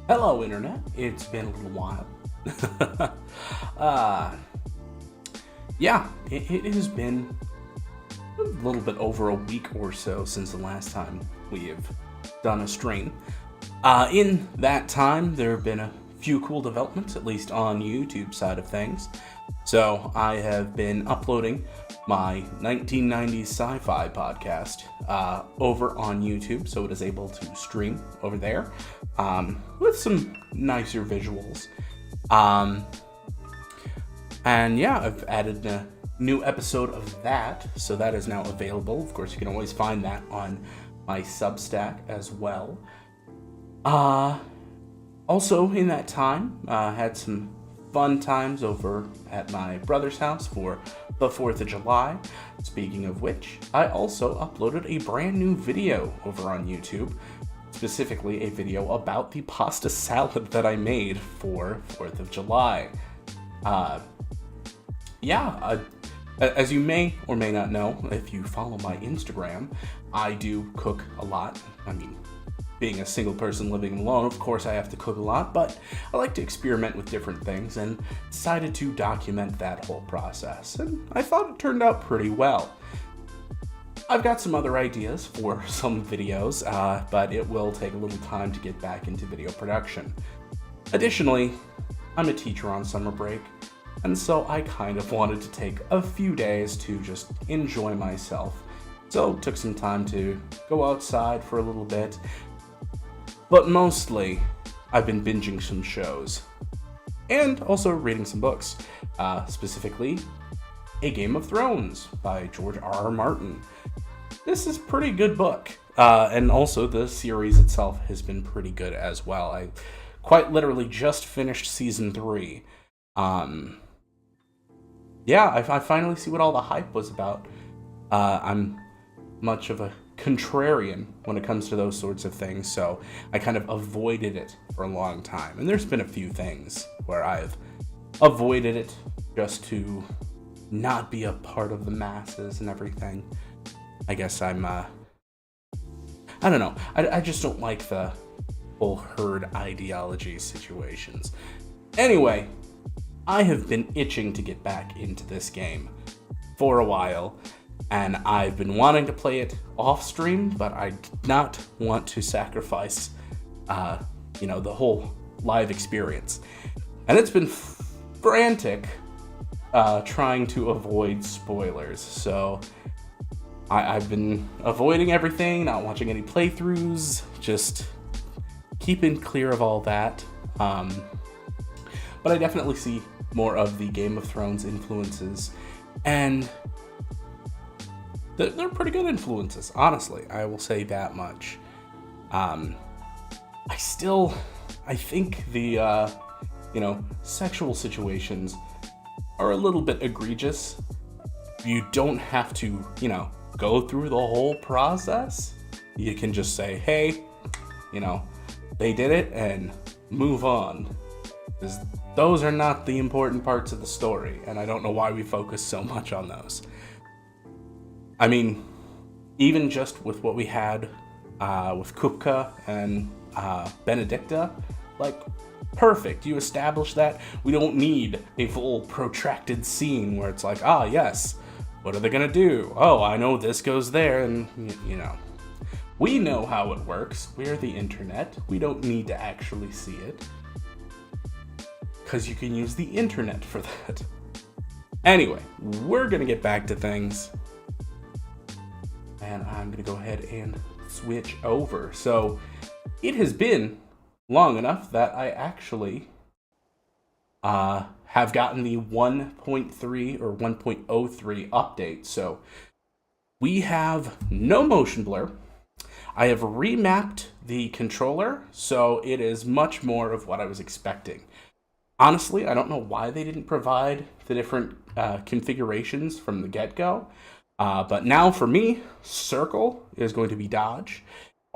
Hello, Internet. It's been a little while. uh, yeah, it has been a little bit over a week or so since the last time we have done a stream. In that time, there have been a few cool developments, at least on YouTube side of things. So I have been uploading my 1990s sci-fi podcast over on YouTube, so it is able to stream over there with some nicer visuals. And yeah, I've added a new episode of that, so that is now available. Of course, you can always find that on my Substack as well. Also, in that time, had some fun times over at my brother's house for the 4th of July. Speaking of which, I also uploaded a brand new video over on YouTube, specifically a video about the pasta salad that I made for 4th of July. As you may or may not know, if you follow my Instagram, I do cook a lot. I mean, being a single person living alone, of course I have to cook a lot, but I like to experiment with different things and decided to document that whole process, and I thought it turned out pretty well. I've got some other ideas for some videos, but it will take a little time to get back into video production. Additionally, I'm a teacher on summer break, and so I kind of wanted to take a few days to just enjoy myself. So took some time to go outside for a little bit, but mostly I've been binging some shows and also reading some books, specifically A Game of Thrones by George R.R. Martin. This is a pretty good book, and also the series itself has been pretty good as well. I quite literally just finished season 3. I finally see what all the hype was about. I'm much of a contrarian when it comes to those sorts of things, so I kind of avoided it for a long time. And there's been a few things where I've avoided it just to not be a part of the masses and everything. I guess I don't know. I just don't like the whole herd ideology situations. Anyway, I have been itching to get back into this game for a while, and I've been wanting to play it off stream, but I did not want to sacrifice, the whole live experience. And it's been frantic trying to avoid spoilers. So I've been avoiding everything, not watching any playthroughs, just keeping clear of all that. But I definitely see more of the Game of Thrones influences, and they're pretty good influences, honestly. I will say that much. I think the, sexual situations are a little bit egregious. You don't have to, go through the whole process. You can just say, hey, they did it, and move on. Because those are not the important parts of the story, and I don't know why we focus so much on those. I mean, even just with what we had with Kupka and Benedicta, perfect. You established that. We don't need a full protracted scene where it's like, yes, what are they gonna do? Oh, I know this goes there, and we know how it works. We're the internet. We don't need to actually see it, because you can use the internet for that. Anyway, we're gonna get back to things, and I'm gonna go ahead and switch over. So it has been long enough that I actually have gotten the 1.3 or 1.03 update. So we have no motion blur. I have remapped the controller, so it is much more of what I was expecting. Honestly, I don't know why they didn't provide the different configurations from the get-go. But now for me, circle is going to be dodge.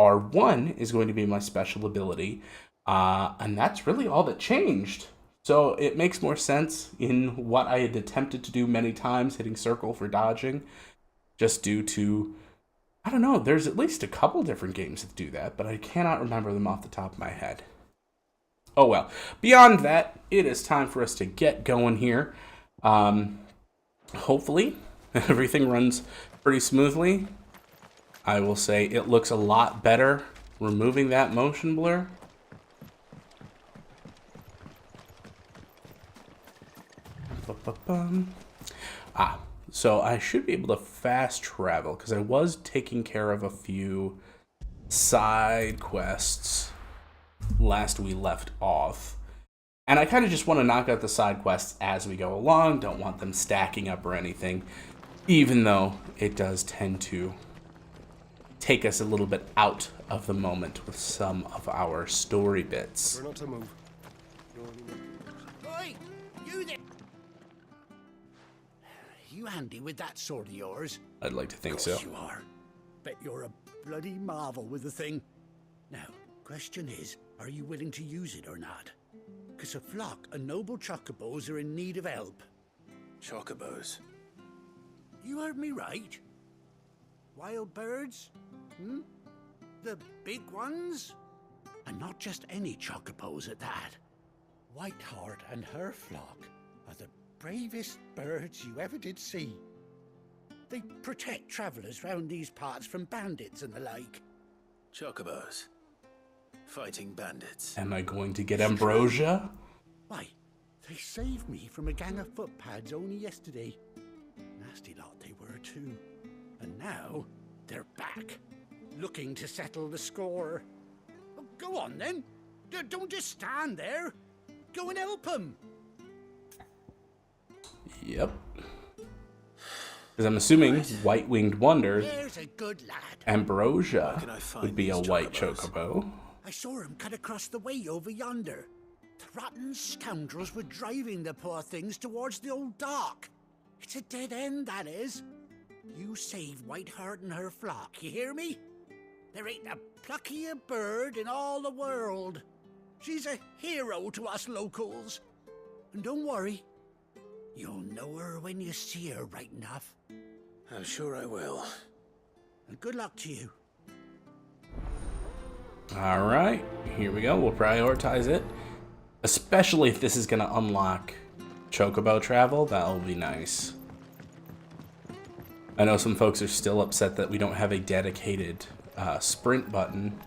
R1 is going to be my special ability. And that's really all that changed. So it makes more sense in what I had attempted to do many times, hitting circle for dodging, just due to, I don't know, there's at least a couple different games that do that, but I cannot remember them off the top of my head. Oh well. Beyond that, it is time for us to get going here. Hopefully, everything runs pretty smoothly. I will say it looks a lot better removing that motion blur. So I should be able to fast travel because I was taking care of a few side quests last we left off. And I kind of just want to knock out the side quests as we go along. Don't want them stacking up or anything, even though it does tend to take us a little bit out of the moment with some of our story bits. We're not to move. Oi, you there? You handy with that sword of yours? I'd like to think Of so. course you are. Bet you're a bloody marvel with the thing. Now, question is, are you willing to use it or not? 'Cause a flock of noble chocobos are in need of help. Chocobos. You heard me right. Wild birds? The big ones? And not just any chocobos at that. Whiteheart and her flock are the bravest birds you ever did see. They protect travellers round these parts from bandits and the like. Chocobos. Fighting bandits. Am I going to get ambrosia? Why, they saved me from a gang of footpads only yesterday. Nasty lot they were too. And now they're back, looking to settle the score. Well, go on then. Don't just stand there. Go and help them. Yep. Because I'm assuming white-winged wonder, There's a good lad. ambrosia can I find would be a these white chocobos? chocobo. I saw him cut across the way over yonder. The rotten scoundrels were driving the poor things towards the old dock. It's a dead end, that is. You save Whiteheart and her flock, you hear me? There ain't a pluckier bird in all the world. She's a hero to us locals. And don't worry, you'll know her when you see her right enough. I'm sure I will. And good luck to you. Alright, here we go. We'll prioritize it. Especially if this is going to unlock chocobo travel, that'll be nice. I know some folks are still upset that we don't have a dedicated sprint button.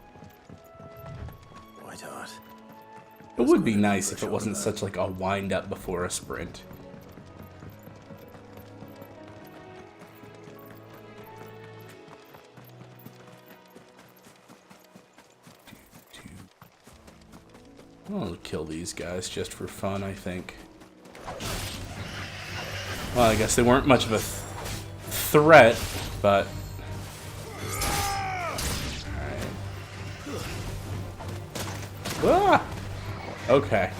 Whiteheart. It would be nice if it wasn't such like a wind up before a sprint. I'll kill these guys just for fun, I think. Well, I guess they weren't much of a threat, but... Ah! Okay.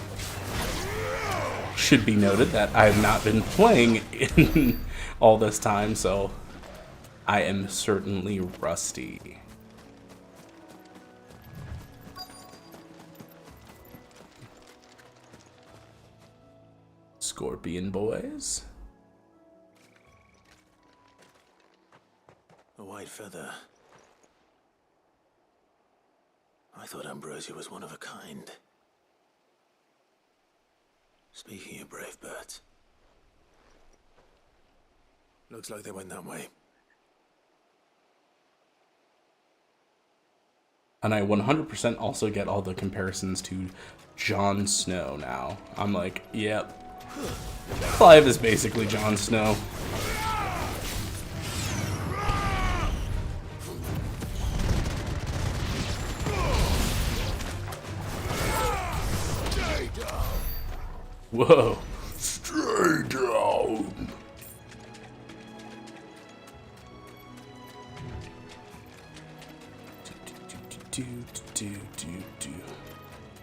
Should be noted that I have not been playing in all this time, so I am certainly rusty. Scorpion boys. A white feather. I thought ambrosia was one of a kind. Speaking of brave birds. Looks like they went that way. And I 100% also get all the comparisons to Jon Snow now. I'm like, yep. Clive is basically Jon Snow. Whoa. Stay down.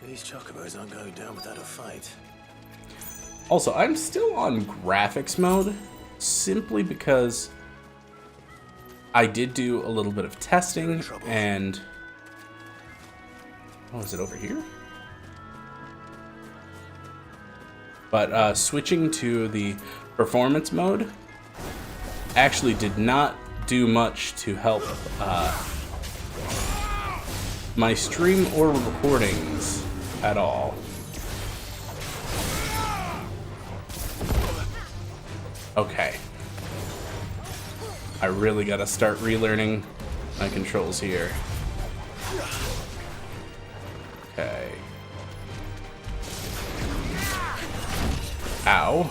These chocobos aren't going down without a fight. Also, I'm still on graphics mode simply because I did do a little bit of testing and... Oh, is it over here? But switching to the performance mode actually did not do much to help my stream or recordings at all. Okay. I really gotta start relearning my controls here. Okay. Ow.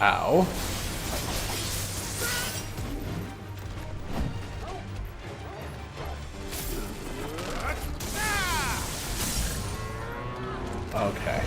Ow. Okay.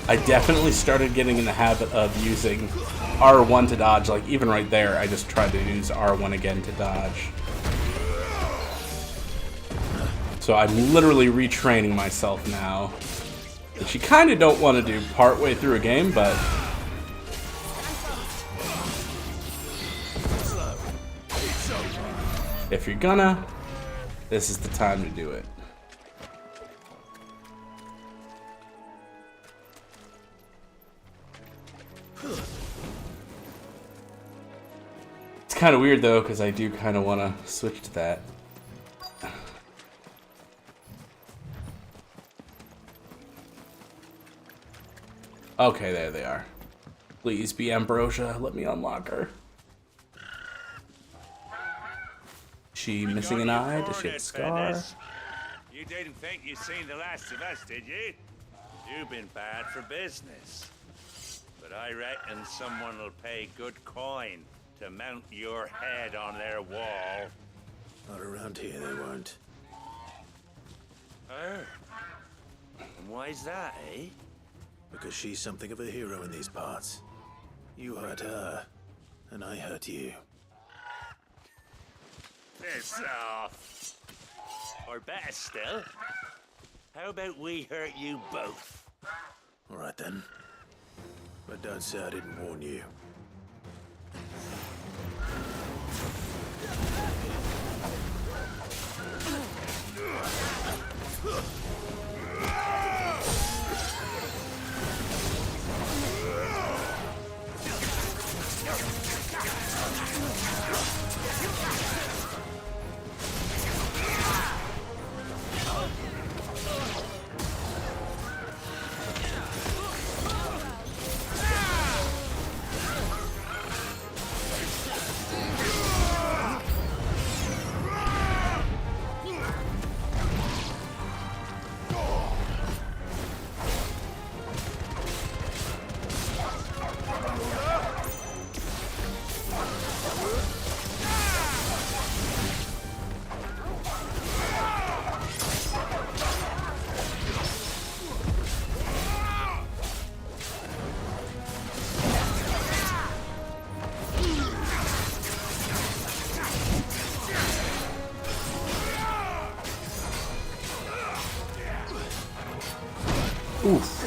I definitely started getting in the habit of using R1 to dodge. Like, even right there, I just tried to use R1 again to dodge. So I'm literally retraining myself now, which you kind of don't want to do partway through a game, but... if you're gonna, this is the time to do it. It's kind of weird though, because I do kind of want to switch to that. Okay, there they are. Please be Ambrosia. Let me unlock her. She missing an eye? Does she have a scar? You didn't think you'd seen the last of us, did you? You've been bad for business. But I reckon someone will pay good coin to mount your head on their wall. Not around here, they won't. Oh. And why's that, eh? Because she's something of a hero in these parts. You hurt her, and I hurt you. Piss off. Or better still, how about we hurt you both? All right then. But don't say I didn't warn you. Oof.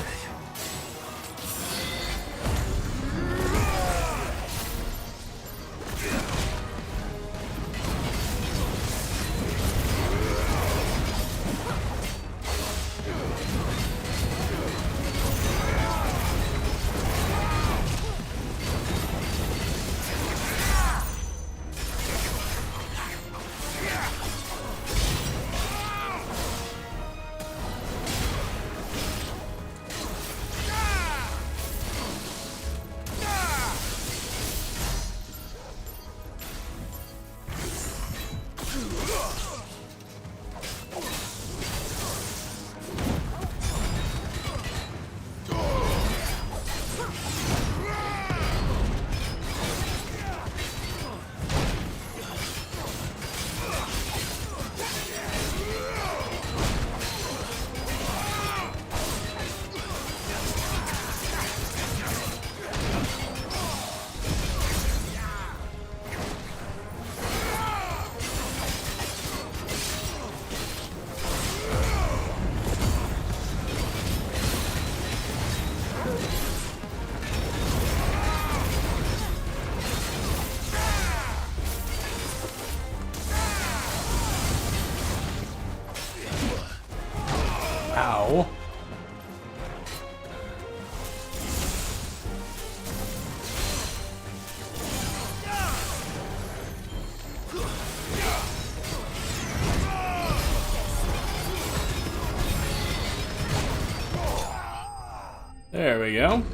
There we go.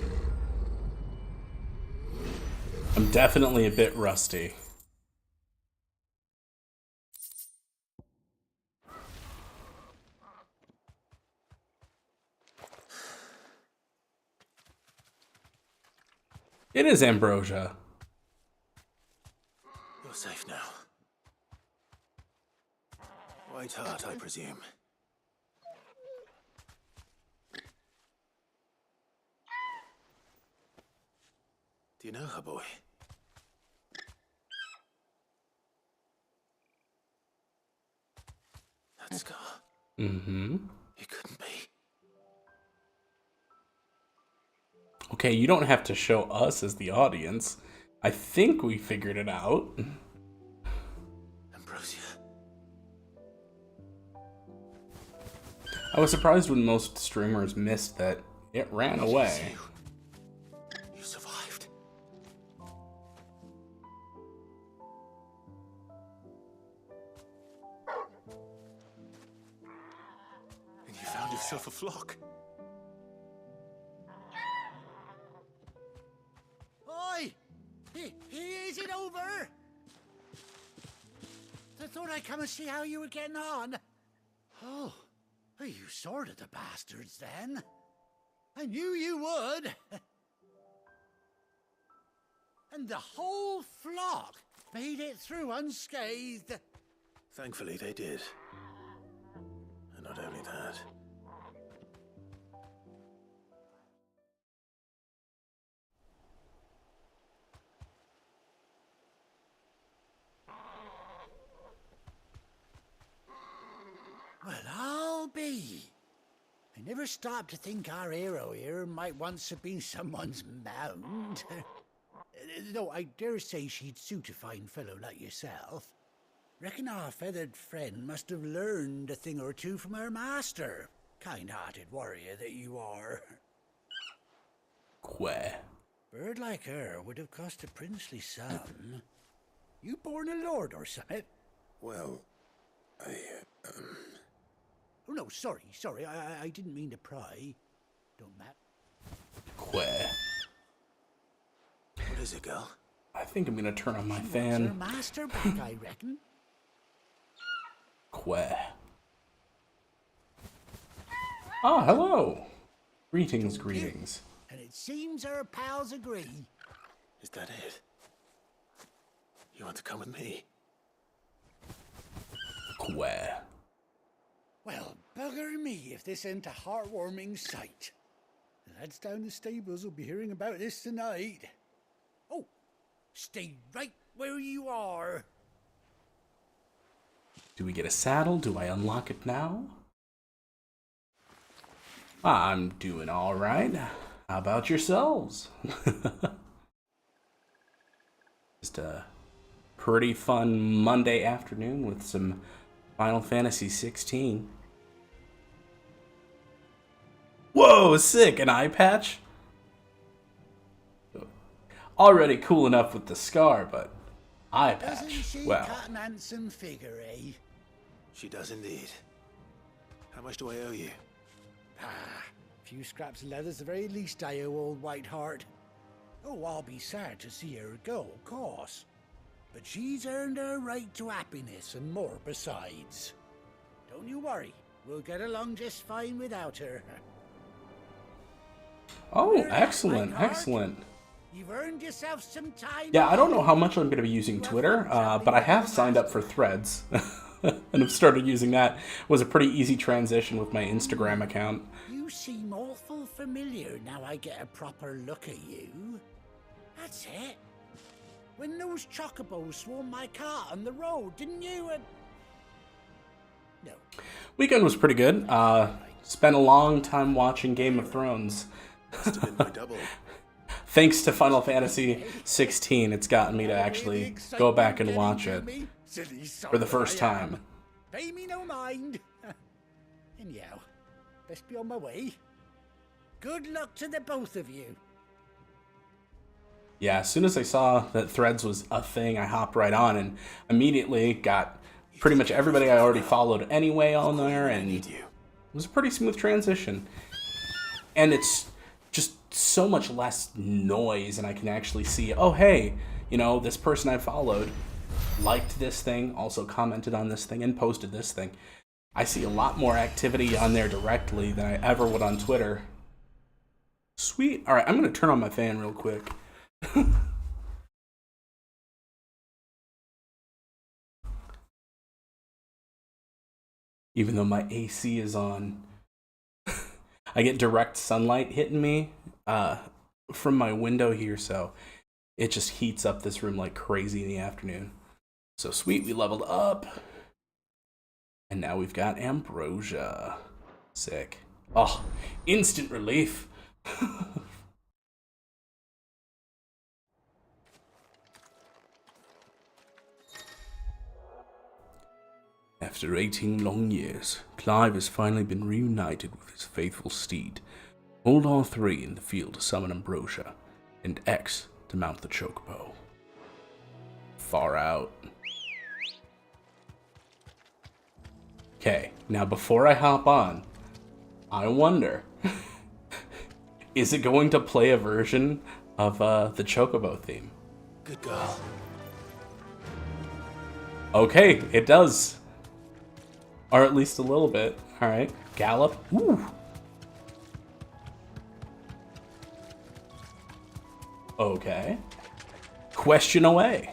I'm definitely a bit rusty. It is ambrosia. You're safe now. White Hart, I presume. Do you know her, boy? That scar. Mm-hmm. It couldn't be. Okay, you don't have to show us as the audience. I think we figured it out. Ambrosia. I was surprised when most streamers missed that it ran away. You survived. And you found yourself a flock. Oi! Is it over? I thought I'd come and see how you were getting on. Oh, you sorted the bastards then. I knew you would. And the whole flock made it through unscathed. Thankfully, they did. And not only that. Well, I'll be. I never stopped to think our hero here might once have been someone's mount. Though I dare say she'd suit a fine fellow like yourself. Reckon our feathered friend must have learned a thing or two from her master. Kind-hearted warrior that you are. Queh. Bird like her would have cost a princely sum. You born a lord or something? Well, Oh no, sorry. I didn't mean to pry. Don't matter. Queh. what is it, girl? I think I'm gonna turn on my Her fan. master back, I reckon. Queh. Ah, hello. Greetings. And it seems our pals agree. Is that it? You want to come with me? Queh. Well, bugger me if this ain't a heartwarming sight. The lads down the stables will be hearing about this tonight. Oh, stay right where you are. Do we get a saddle? Do I unlock it now? I'm doing all right. How about yourselves? Just a pretty fun Monday afternoon with some Final Fantasy 16. Whoa, sick! An eye patch? Already cool enough with the scar, but eye Doesn't patch. she Well, cut an handsome figure, eh? She does indeed. How much do I owe you? A few scraps of leather's the very least I owe old Whiteheart. Oh, I'll be sad to see her go, of course. But she's earned her right to happiness and more besides. Don't you worry, we'll get along just fine without her. oh, excellent. You've earned yourself some time. Yeah, I don't know how much I'm going to be using Twitter, but I have signed up for Threads. And I've started using that. It was a pretty easy transition with my Instagram account. You seem awful familiar now I get a proper look at you. That's it. When those chocobos swarmed my car on the road, didn't you? No. Weekend was pretty good. Spent a long time watching Game of Thrones. Must have been my double. Thanks to Final Fantasy 16, it's gotten me to actually go back and watch it for the first time. Pay me no mind. Anyhow, best be on my way. Good luck to the both of you. Yeah, as soon as I saw that Threads was a thing, I hopped right on and immediately got pretty much everybody I already followed anyway on there, and it was a pretty smooth transition. And it's just so much less noise, and I can actually see, oh, hey, you know, this person I followed liked this thing, also commented on this thing, and posted this thing. I see a lot more activity on there directly than I ever would on Twitter. Sweet. All right, I'm going to turn on my fan real quick. Even though my AC is on, I get direct sunlight hitting me from my window here, so it just heats up this room like crazy in the afternoon. So sweet, we leveled up. And now we've got ambrosia. Sick. Oh, instant relief. After 18 long years, Clive has finally been reunited with his faithful steed. Hold R3 in the field to summon ambrosia, and X to mount the chocobo. Far out. Okay, now before I hop on, I wonder, is it going to play a version of the chocobo theme? Good girl. Okay, it does. Or at least a little bit. Alright, gallop. Ooh. Okay. Question away.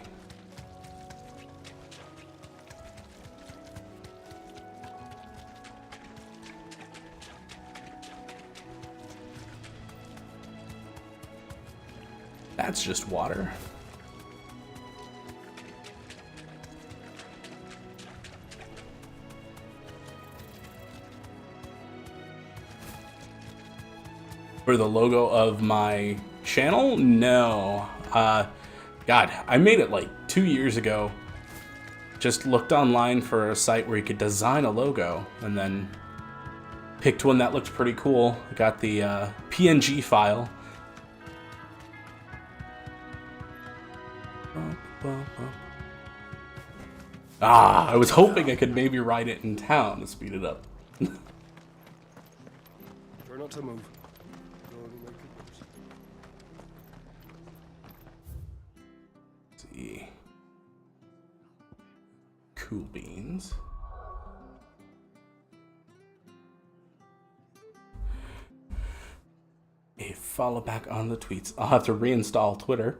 That's just water. For the logo of my channel? No. God, I made it like 2 years ago. Just looked online for a site where you could design a logo, and then picked one that looked pretty cool. I got the PNG file. I was hoping I could maybe write it in town to speed it up. Try not to move. Go and make it worse. Let's see. Cool beans. A follow back on the tweets. I'll have to reinstall Twitter.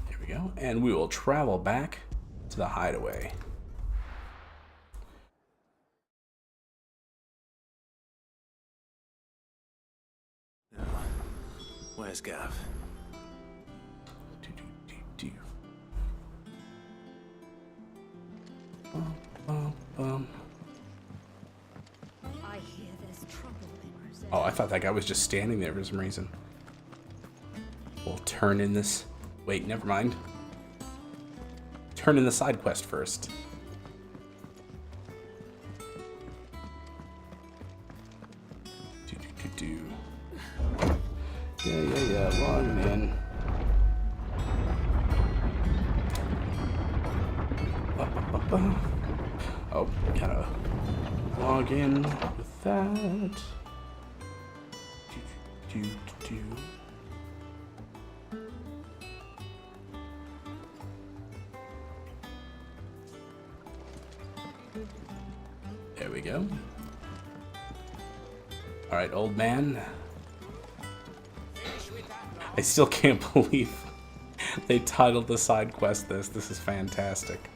There we go. And we will travel back to the hideaway. Now, where's Gav? I hear there's trouble in Rosetta. Oh, I thought that guy was just standing there for some reason. We'll turn in this. Wait, never mind. Turn in the side quest first. Yeah. Logging in. Oh, gotta log in with that. There we go. All right, old man. I still can't believe they titled the side quest this. This is fantastic.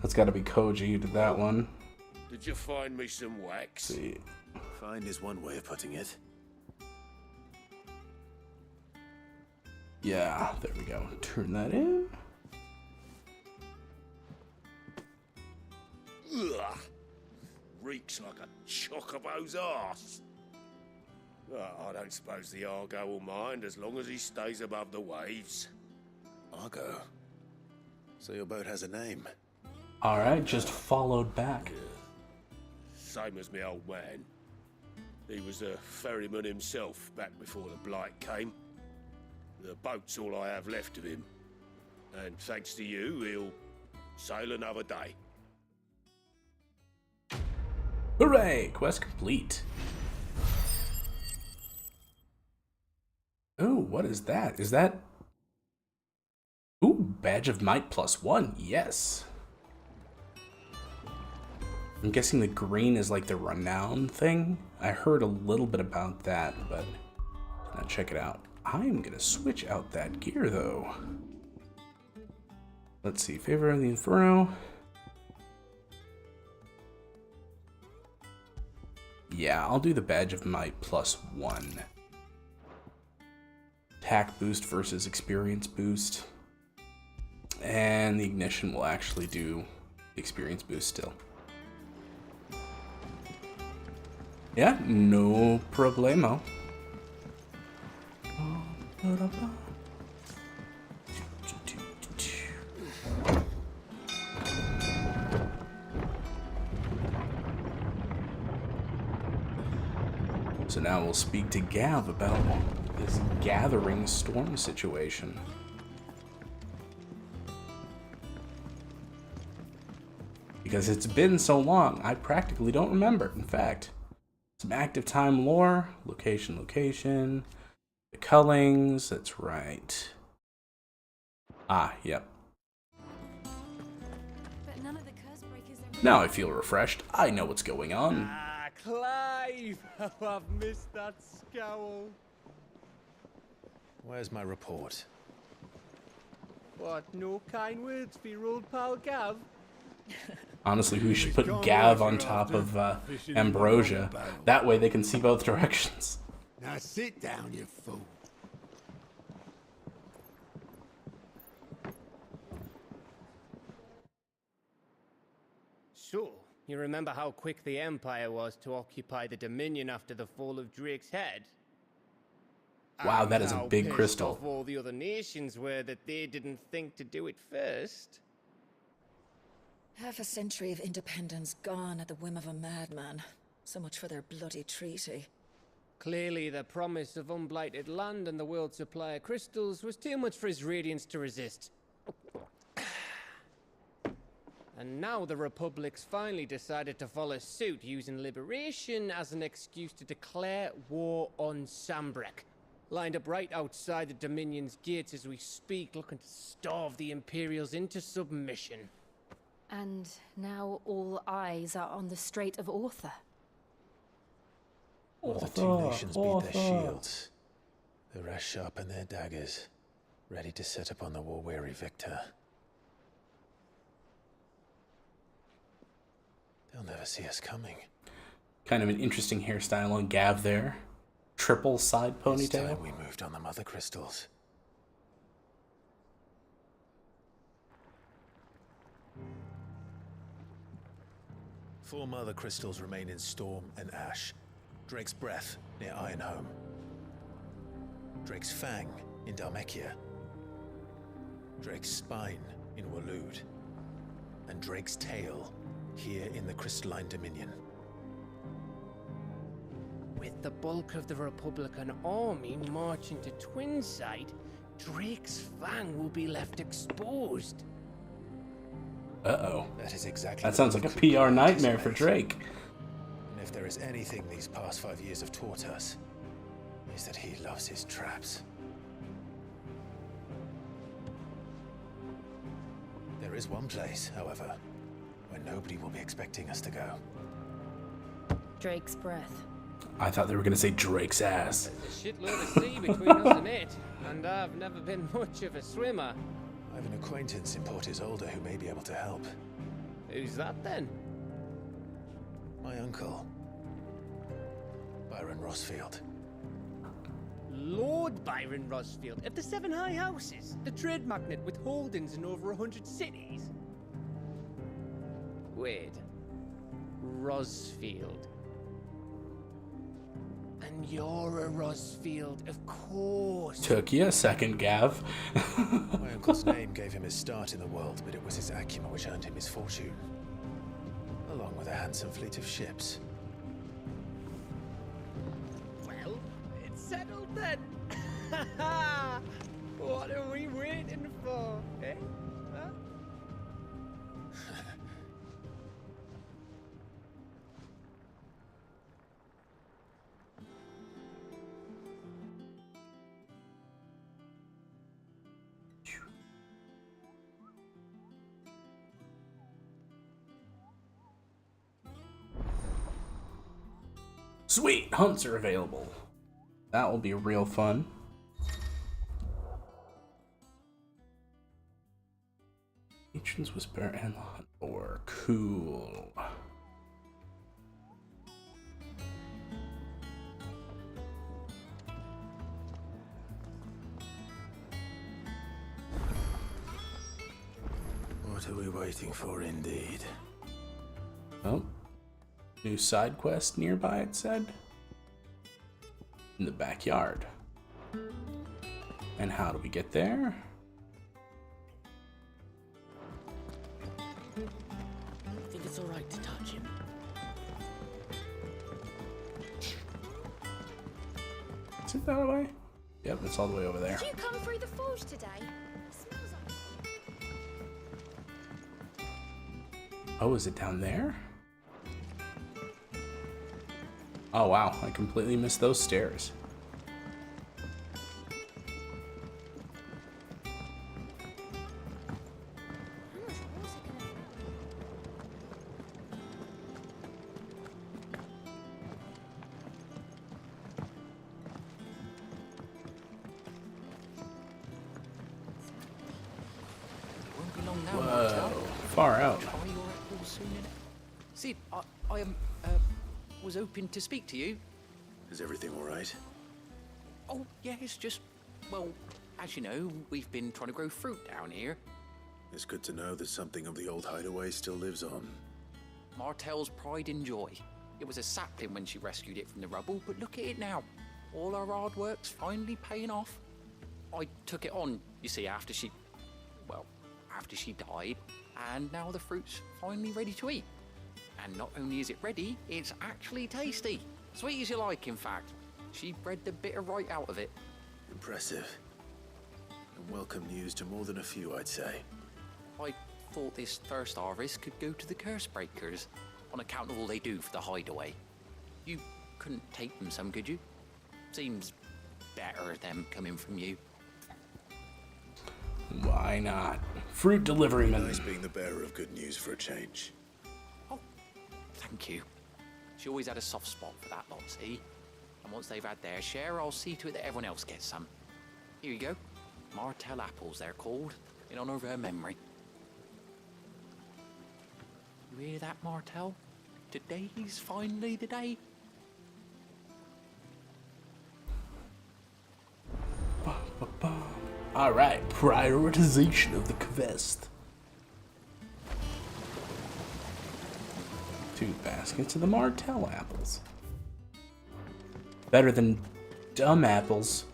That's got to be Koji who did that one. Did you find me some wax? Let's see. Find is one way of putting it. Yeah, there we go. Turn that in. Ugh. Reeks like a chocobo's arse. I don't suppose the Argo will mind as long as he stays above the waves. Argo. So your boat has a name. All right, just followed back. Same as me old man. He was a ferryman himself back before the blight came. The boat's all I have left of him. And thanks to you, he'll sail another day. Hooray! Quest complete. Oh, what is that? Is that... Ooh, Badge of Might +1. Yes. I'm guessing the green is like the renown thing. I heard a little bit about that, but I'll check it out. I'm gonna switch out that gear though. Let's see, Favor of the Inferno. Yeah, I'll do the Badge of Might +1. Attack boost versus experience boost. And the ignition will actually do the experience boost still. Yeah, no problemo. So now we'll speak to Gav about this gathering storm situation. Because it's been so long, I practically don't remember. In fact, some active time lore, location, the Cullings, that's right. Ah, yep. But none of the curse breakers are... Now I feel refreshed. I know what's going on. Ah, Clive! Oh, I've missed that scowl. Where's my report? What, no kind words for your old pal Gav? Honestly, we should put Gav on top of Ambrosia. That way they can see both directions. Now sit down, you fool. So, you remember how quick the Empire was to occupy the Dominion after the fall of Drake's head? Wow, And that is a how big pissed crystal. off all the other nations were that they didn't think to do it first. Half a century of independence gone at the whim of a madman. So much for their bloody treaty. Clearly, the promise of unblighted land and the world's supply of crystals was too much for his radiance to resist. And now the Republic's finally decided to follow suit, using liberation as an excuse to declare war on Sambrek. Lined up right outside the Dominion's gates as we speak, looking to starve the Imperials into submission. And now all eyes are on the Strait of Author. Will the two nations beat their shields? The rest sharpen their daggers, ready to set upon the war-weary victor. They'll never see us coming. Kind of an interesting hairstyle on Gav there. Triple side It's ponytail. time we moved on the mother crystals. Four mother crystals remain in Storm and Ash. Drake's Breath near Ironhome. Drake's Fang in Dhalmekia. Drake's Spine in Waloed. And Drake's Tail here in the Crystalline Dominion. With the bulk of the Republican army marching to Twinside, Drake's Fang will be left exposed. Uh-oh. That is exactly. That sounds like a PR nightmare for Drake. And if there is anything these past 5 years have taught us, is that he loves his traps. There is one place, however, where nobody will be expecting us to go. Drake's breath. I thought they were going to say Drake's ass. There's a shitload of sea between us and it, and I've never been much of a swimmer. I have an acquaintance in Port Isolde who may be able to help. Who's that then? My uncle, Byron Rossfield. Lord Byron Rosfield of the Seven High Houses, the trade magnate with holdings in over 100 cities. Wait, Rosfield. And you're a Rosfield, of course. Took you a second, Gav. My uncle's name gave him his start in the world, but it was his acumen which earned him his fortune, along with a handsome fleet of ships. Well, it's settled then. Sweet, hunts are available. That will be real fun. Patrons Whisper and the Hunt Boar. Cool. What are we waiting for, indeed? Oh. New side quest nearby, it said. In the backyard. And how do we get there? I think it's alright to touch him. Is it that way? Yep, it's all the way over there. Did you come through the forge today? It smells like... Oh, is it down there? Oh wow, I completely missed those stairs. Won't be long now, Whoa, Martel. far out. Are you alright all soon in it? Sid, I was hoping to speak to you. Is everything all right? Oh, yeah, it's just, well, as you know, we've been trying to grow fruit down here. It's good to know that something of the old hideaway still lives on. Martel's pride and joy. It was a sapling when she rescued it from the rubble, but look at it now. All our hard work's finally paying off. I took it on, you see, after she died, and now the fruit's finally ready to eat. And not only is it ready, it's actually tasty. Sweet as you like, in fact. She bred the bitter right out of it. Impressive. And welcome news to more than a few, I'd say. I thought this first harvest could go to the curse breakers, on account of all they do for the hideaway. You couldn't take them some, could you? Seems better them coming from you. Why not? Fruit delivery man. Nice being the bearer of good news for a change. Oh, thank you. She always had a soft spot for that lot, see? And once they've had their share, I'll see to it that everyone else gets some. Here you go. Martel apples, they're called, in honor of her memory. You hear that, Martel? Today's finally the day. Alright, prioritization of the quest. 2 baskets of the Martel apples. Better than dumb apples.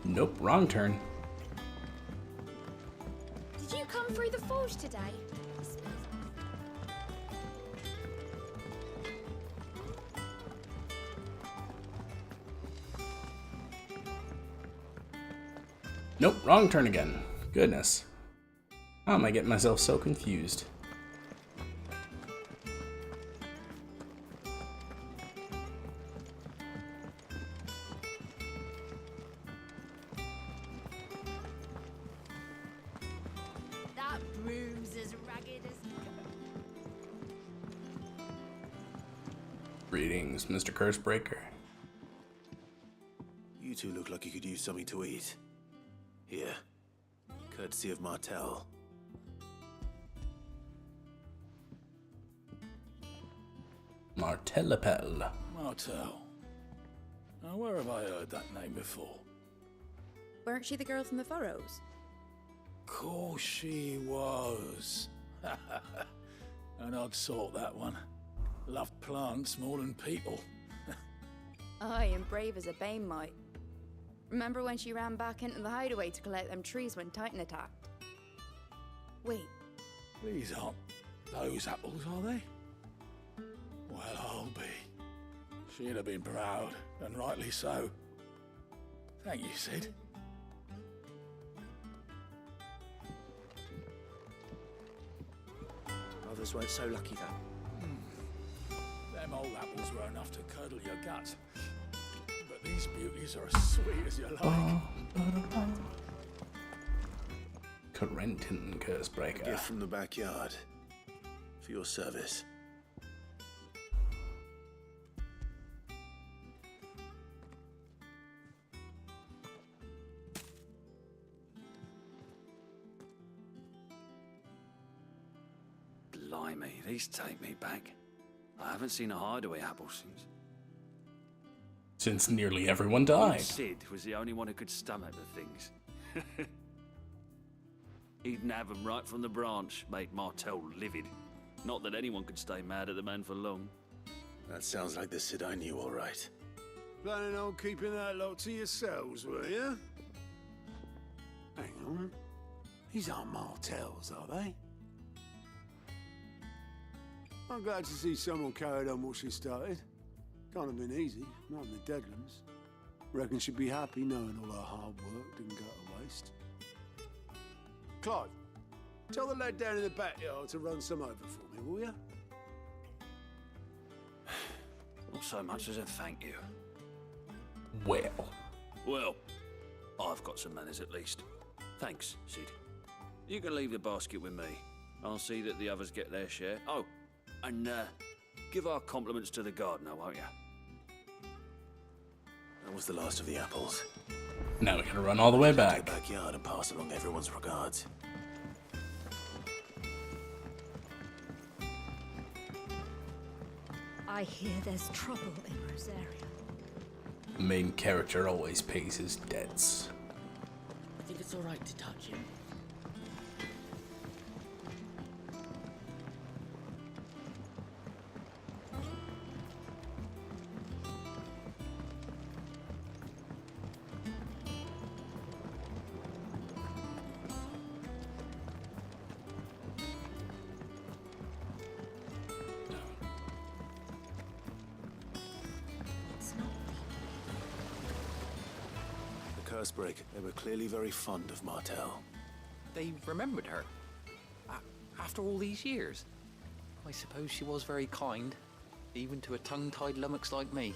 Nope, wrong turn. Did you come through the forge today? It smells Nope, wrong turn again. Goodness. How am I getting myself so confused? That broom's as ragged as... Greetings, Mr. Cursebreaker. You two look like you could use something to eat. Here. Courtesy of Martel. Martellepel. Martel. Now, where have I heard that name before? Weren't she the girl from the furrows? Course she was. An odd sort, that one. Loved plants more than people. Aye, and brave as a bane might. Remember when she ran back into the hideaway to collect them trees when Titan attacked? Wait, These aren't those apples, are they? Well, I'll be. She'd have been proud, and rightly so. Thank you, Sid. others weren't so lucky, though. Them old apples were enough to curdle your gut. But these beauties are as sweet as you like. Corentin Cursebreaker. Gift from the backyard. For your service. Blimey, these take me back. I haven't seen a hideaway apple Since nearly everyone died. Sid was the only one who could stomach the things. He'd nab them right from the branch, made Martel livid. Not that anyone could stay mad at the man for long. That sounds like the Sid I knew, all right. Planning on keeping that lot to yourselves, were you? Hang on. These aren't Martels, are they? I'm glad to see someone carried on what she started. Can't have been easy, not in the Deadlands. Reckon she'd be happy knowing all her hard work didn't go to waste. Clive, tell the lad down in the backyard to run some over for me, will you? Not so much as a thank you. Well, I've got some manners at least. Thanks, Sid. You can leave the basket with me. I'll see that the others get their share. Oh, and give our compliments to the gardener, won't you? That was the last of the apples. now we gotta run all the way back. To the backyard and pass along everyone's regards. I hear there's trouble in Rosaria. The main character always pays his debts. I think it's alright to touch him. Cursebreak, they were clearly very fond of Martel. They remembered her. After all these years. I suppose she was very kind, even to a tongue-tied lummox like me.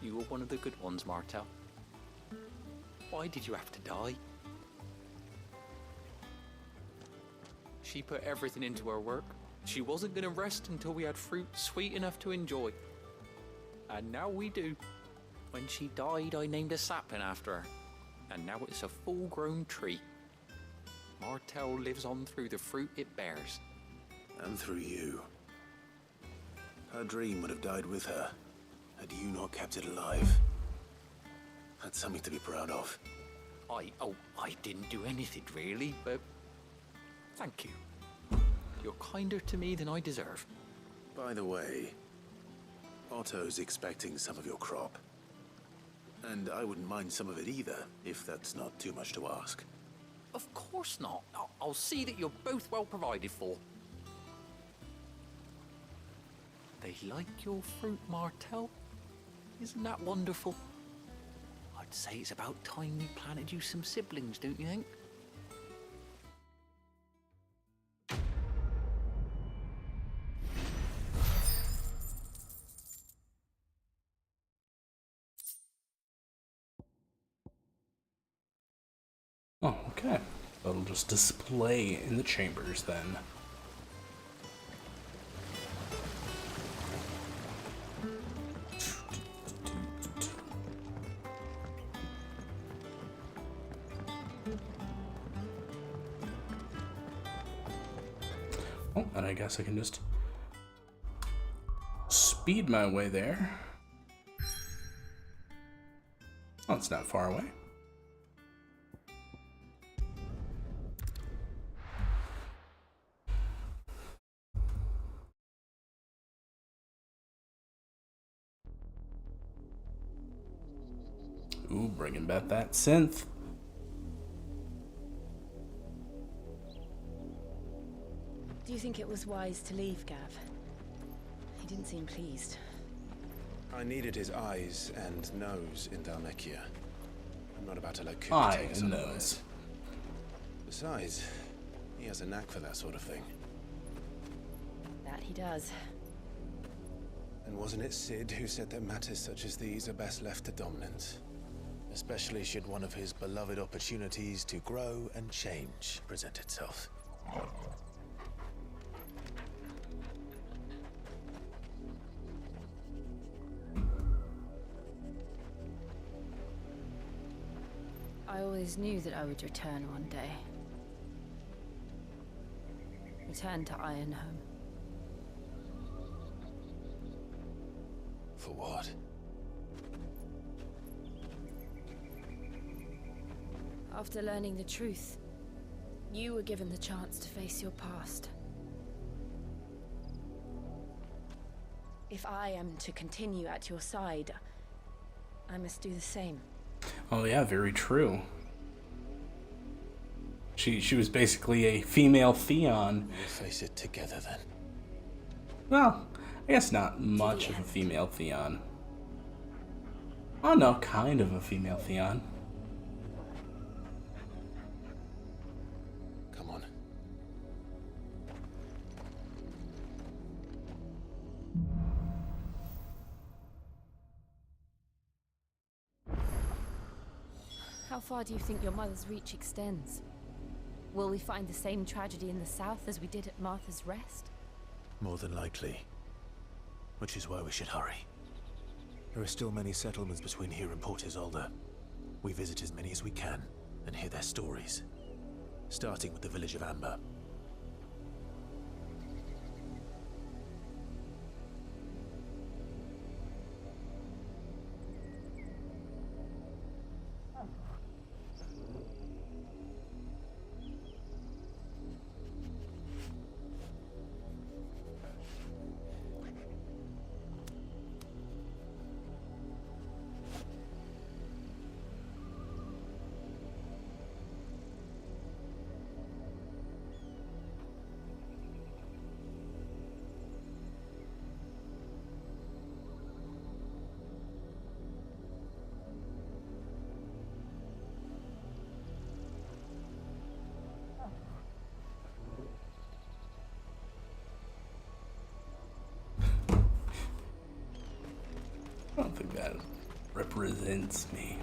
You were one of the good ones, Martel. Why did you have to die? She put everything into her work. She wasn't going to rest until we had fruit sweet enough to enjoy. And now we do. When she died, I named a sapling after her, and now it's a full-grown tree. Martel lives on through the fruit it bears. And through you. Her dream would have died with her, had you not kept it alive. That's something to be proud of. I didn't do anything really, but thank you. You're kinder to me than I deserve. By the way, Otto's expecting some of your crop. And I wouldn't mind some of it either, if that's not too much to ask. Of course not. I'll see that you're both well provided for. They like your fruit, Martel. Isn't that wonderful? I'd say it's about time we planted you some siblings, don't you think? Oh, okay. That'll just display in the chambers then. Oh, and I guess I can just speed my way there. Oh, it's not far away. Ooh, bringing back that synth. Do you think it was wise to leave, Gav? He didn't seem pleased. I needed his eyes and nose in Dhalmekia. I'm not about to let Coop Eye take and some nose. Besides, he has a knack for that sort of thing. That he does. And wasn't it Sid who said that matters such as these are best left to dominance? Especially should one of his beloved opportunities to grow and change present itself. I always knew that I would return one day. Return to Ironhome. For what? After learning the truth, you were given the chance to face your past. If I am to continue at your side, I must do the same. Oh yeah, very true. She was basically a female Theon. We'll face it together then. Well, I guess not much of a female Theon. Oh no, kind of a female Theon. Come on. How far do you think your mother's reach extends? Will we find the same tragedy in the south as we did at Martha's Rest? More than likely. Which is why we should hurry. There are still many settlements between here and Port Isolde. We visit as many as we can and hear their stories. Starting with the village of Amber. I don't think that represents me.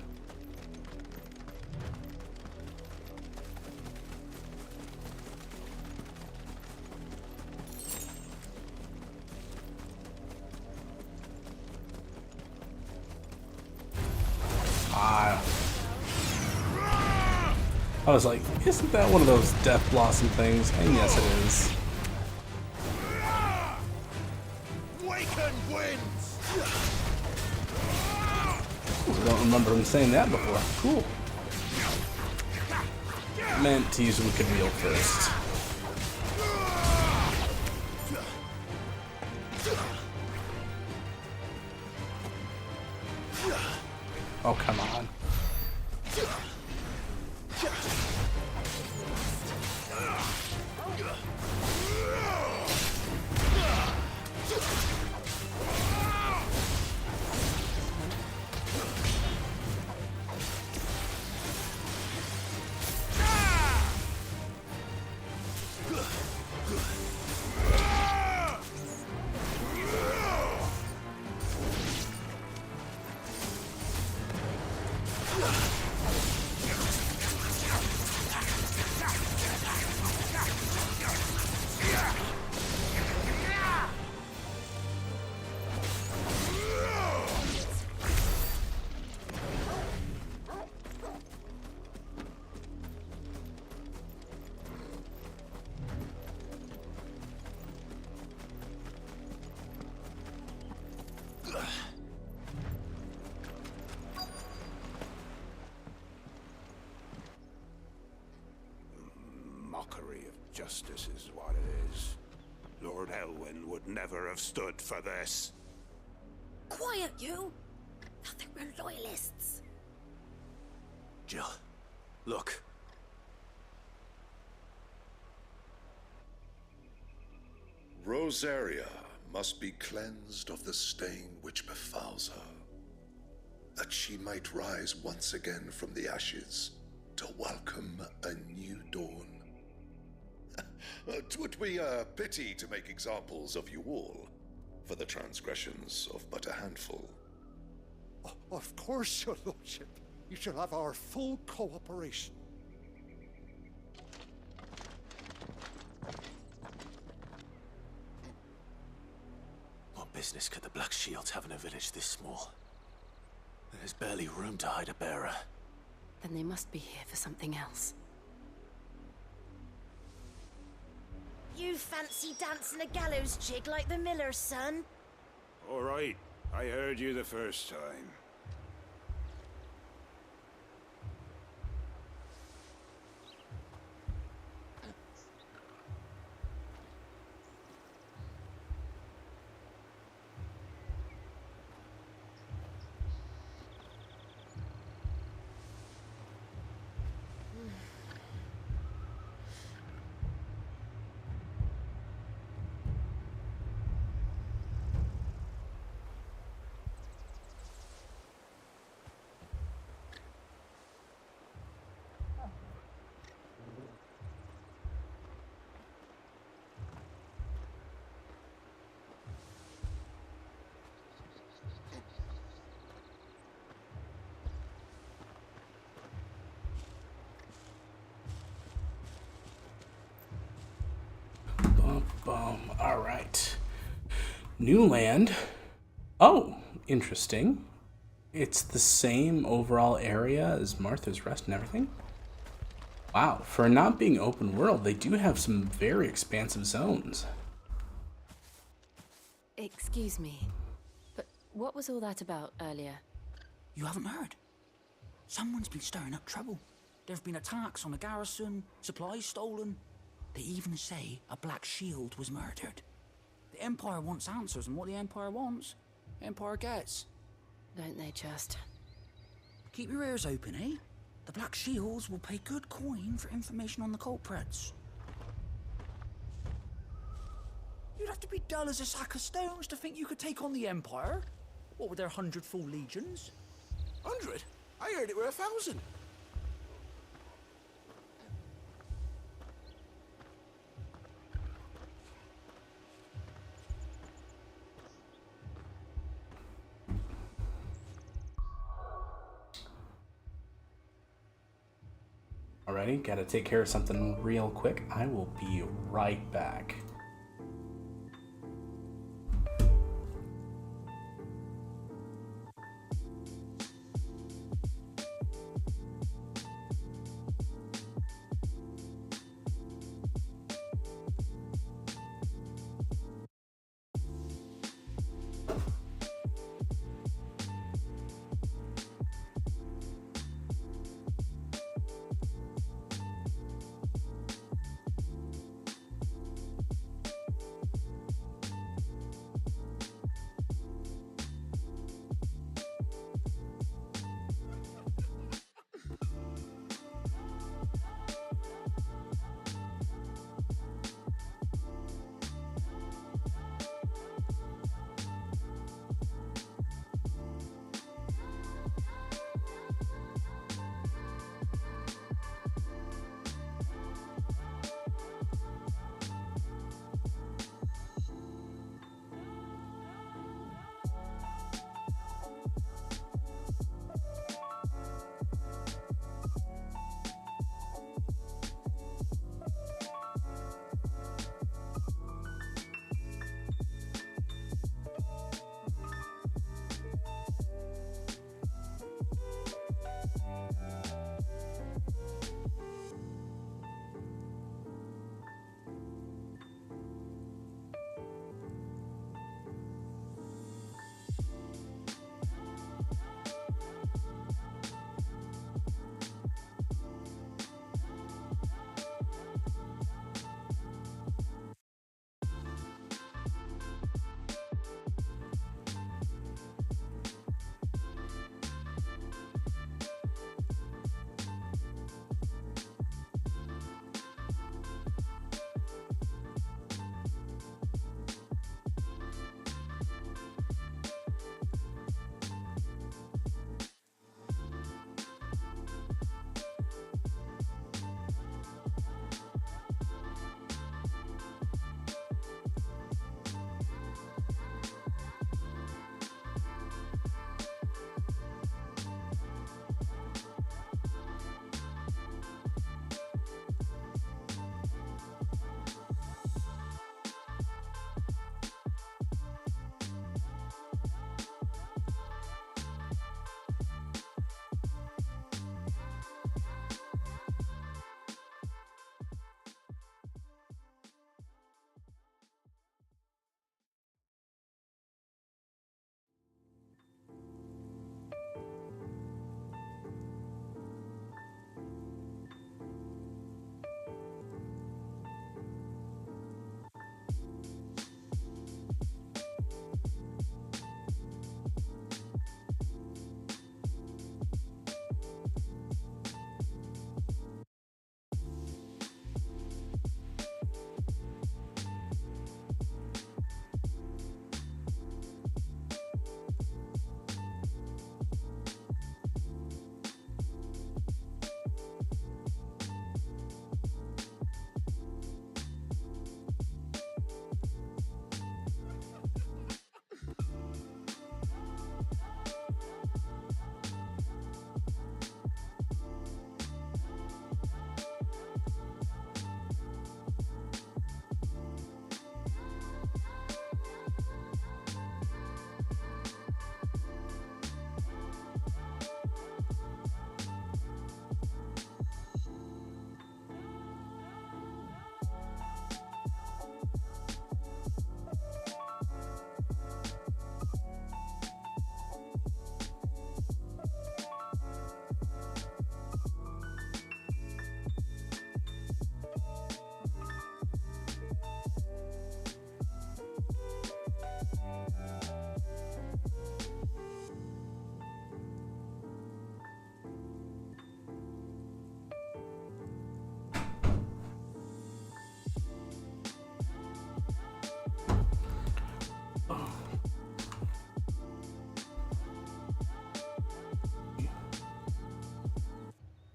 I was like, isn't that one of those Death Blossom things? And yes, it is. Waken winds! I don't remember him saying that before. Cool. Meant to use Wicked Wheel first. Oh, come on. Mockery of justice is what it is. Lord Elwyn would never have stood for this. Quiet, you! Thought they were loyalists. Jill, look. Rosaria must be cleansed of the stain which befouls her, that she might rise once again from the ashes to welcome a new dawn. 'Twould be a pity to make examples of you all, for the transgressions of but a handful. Of course, your lordship. You shall have our full cooperation. What business could the Black Shields have in a village this small? There's barely room to hide a bearer. Then they must be here for something else. You fancy dancing a gallows jig like the miller's son? All right, I heard you the first time. All right. New land. Oh, interesting. It's the same overall area as Martha's Rest and everything. Wow, for not being open world, they do have some very expansive zones. Excuse me, but what was all that about earlier? You haven't heard? Someone's been stirring up trouble. There have been attacks on the garrison, supplies stolen. They even say a Black Shield was murdered. The Empire wants answers, and what the Empire wants, the Empire gets. Don't they just? Keep your ears open, eh? The Black Shields will pay good coin for information on the culprits. You'd have to be dull as a sack of stones to think you could take on the Empire. What with their 100 full legions? 100? I heard it were 1,000. Alrighty, gotta take care of something real quick. I will be right back.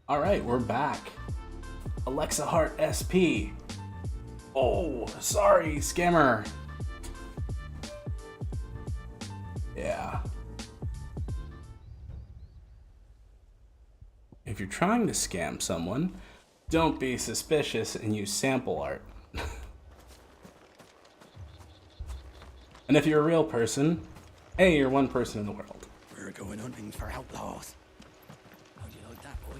All right, we're back. Alexa Hart SP. Oh, sorry, scammer. Yeah. If you're trying to scam someone, don't be suspicious and use sample art. And if you're a real person, hey, you're one person in the world. We're going hunting for outlaws. How do you like that, boy?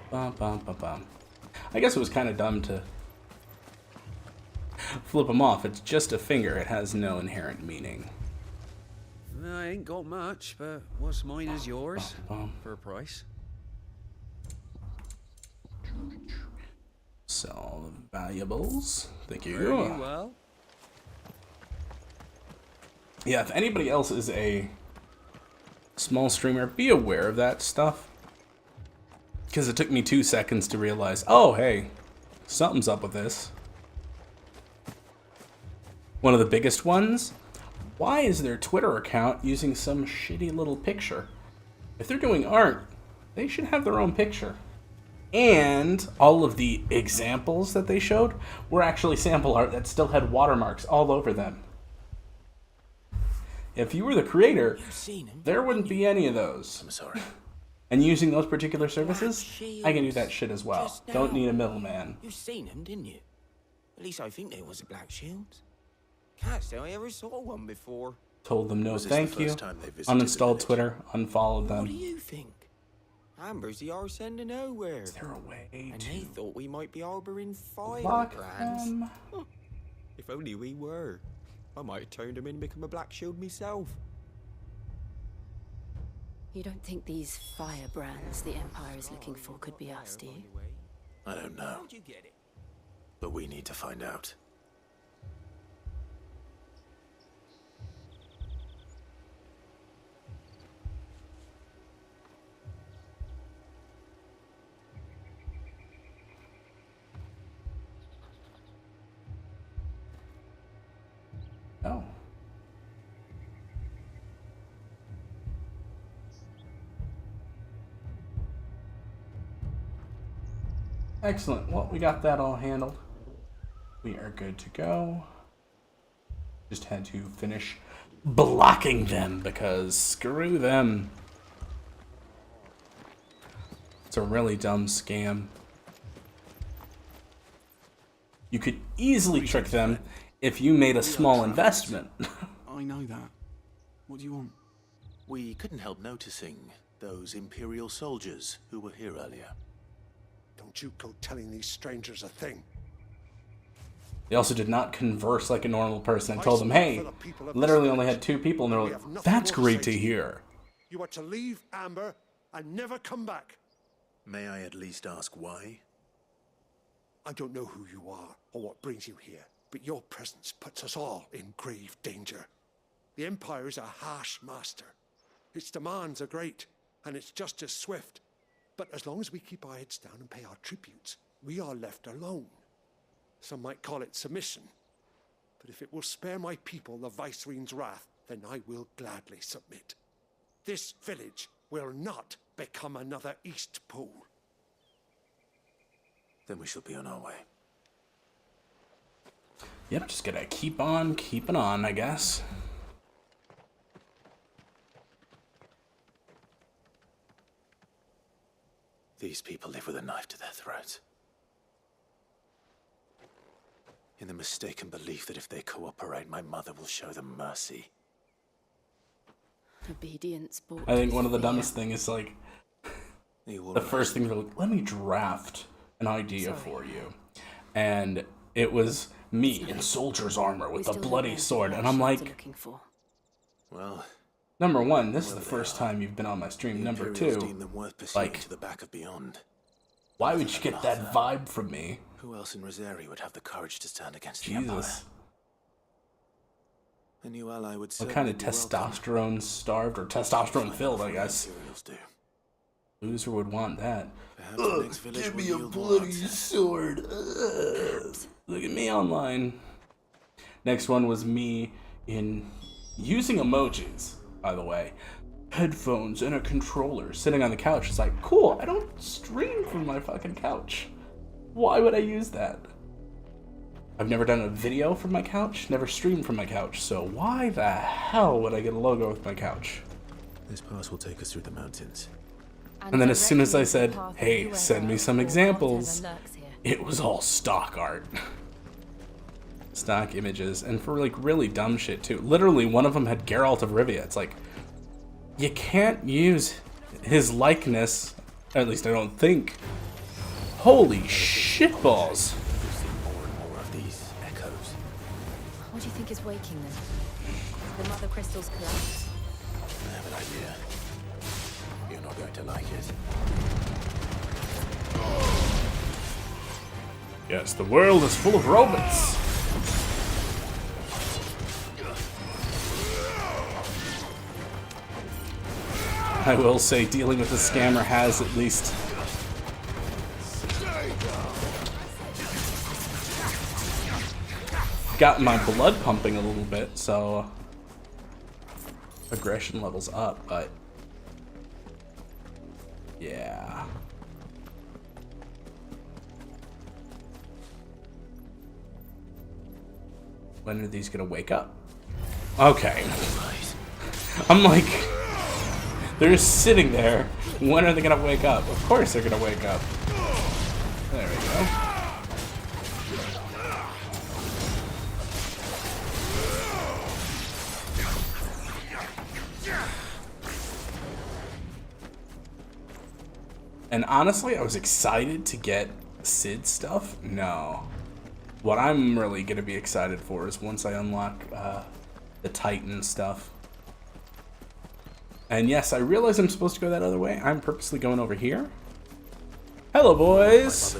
Bum, bum, bum, bum. I guess it was kind of dumb to flip them off. It's just a finger. It has no inherent meaning. I ain't got much, but what's mine is yours for a price. Sell the valuables. Thank you. Very well. Yeah, if anybody else is a small streamer, be aware of that stuff. Because it took me 2 seconds to realize, oh, hey, something's up with this. One of the biggest ones, why is their Twitter account using some shitty little picture? If they're doing art, they should have their own picture. And all of the examples that they showed were actually sample art that still had watermarks all over them. If you were the creator, there wouldn't be any of those. I'm sorry. And using those particular services, I can do that shit as well. Don't need a middleman. You seen them, didn't you? At least I think they was a black shields. Can't say I ever saw one before. Told them no Was this thank the you. first time they visited the Uninstalled Twitter, unfollowed What do them. you think? Amber's the arse end of nowhere. Is there a way and to they thought we might be harboring block firebrands. them? If only we were. I might have turned him in and become a black shield myself. You don't think these firebrands the Empire is looking for could be us, do you? I don't know. How'd you get it? But we need to find out. Oh. Excellent. Well, we got that all handled. We are good to go. Just had to finish blocking them because screw them. It's a really dumb scam. You could easily trick them if you made a small investment. I know that. What do you want? We couldn't help noticing those Imperial soldiers who were here earlier. Don't you go telling these strangers a thing. They also did not converse like a normal person. I told them, hey, literally only had 2 people, and they're like, that's great to hear. You are to leave Amber and never come back. May I at least ask why? I don't know who you are or what brings you here, but your presence puts us all in grave danger. The Empire is a harsh master. Its demands are great, and its justice swift. But as long as we keep our heads down and pay our tributes, we are left alone. Some might call it submission. But if it will spare my people the Viceroy's wrath, then I will gladly submit. This village will not become another East Pool. Then we shall be on our way. Yep, just gotta keep on keeping on, I guess. These people live with a knife to their throats. In the mistaken belief that if they cooperate, my mother will show them mercy. Obedience bought I think with one of the fear. dumbest thing is like, the first thing they're like, let me draft an idea for you. And it was me in soldier's armor with a bloody sword. And I'm like, well, number one, this is the first time you've been on my stream. Number two, like, to the back of beyond. why would you get that vibe from me? Who else in Rosari would have the courage to stand against the Empire? Jesus. A new ally would What kind of certainly be welcome. testosterone starved or testosterone filled, I guess. Imperials do. Loser would want that. Perhaps the next village Give will me a yield bloody more. sword. Look at me online. Next one was me in using emojis, by the way. headphones and a controller sitting on the couch. It's like, cool, I don't stream from my fucking couch. Why would I use that? I've never done a video from my couch, never streamed from my couch, so why the hell would I get a logo with my couch? This pass will take us through the mountains. And then as soon as I said, hey, send me some examples, it was all stock art. Stock images, and for like really dumb shit too. Literally, one of them had Geralt of Rivia. It's like, you can't use his likeness, at least I don't think. Holy shitballs. What do you think is waking them? The mother crystals collapse? I have an idea. You're not going to like it. Yes, the world is full of robots. I will say dealing with a scammer has at least gotten my blood pumping a little bit, so aggression levels up, but yeah. When are these gonna wake up? Okay. I'm like, they're just sitting there. When are they gonna wake up? Of course they're gonna wake up. There we go. And honestly, I was excited to get Sid stuff. No. What I'm really going to be excited for is once I unlock the Titan stuff. And yes, I realize I'm supposed to go that other way. I'm purposely going over here. Hello, boys.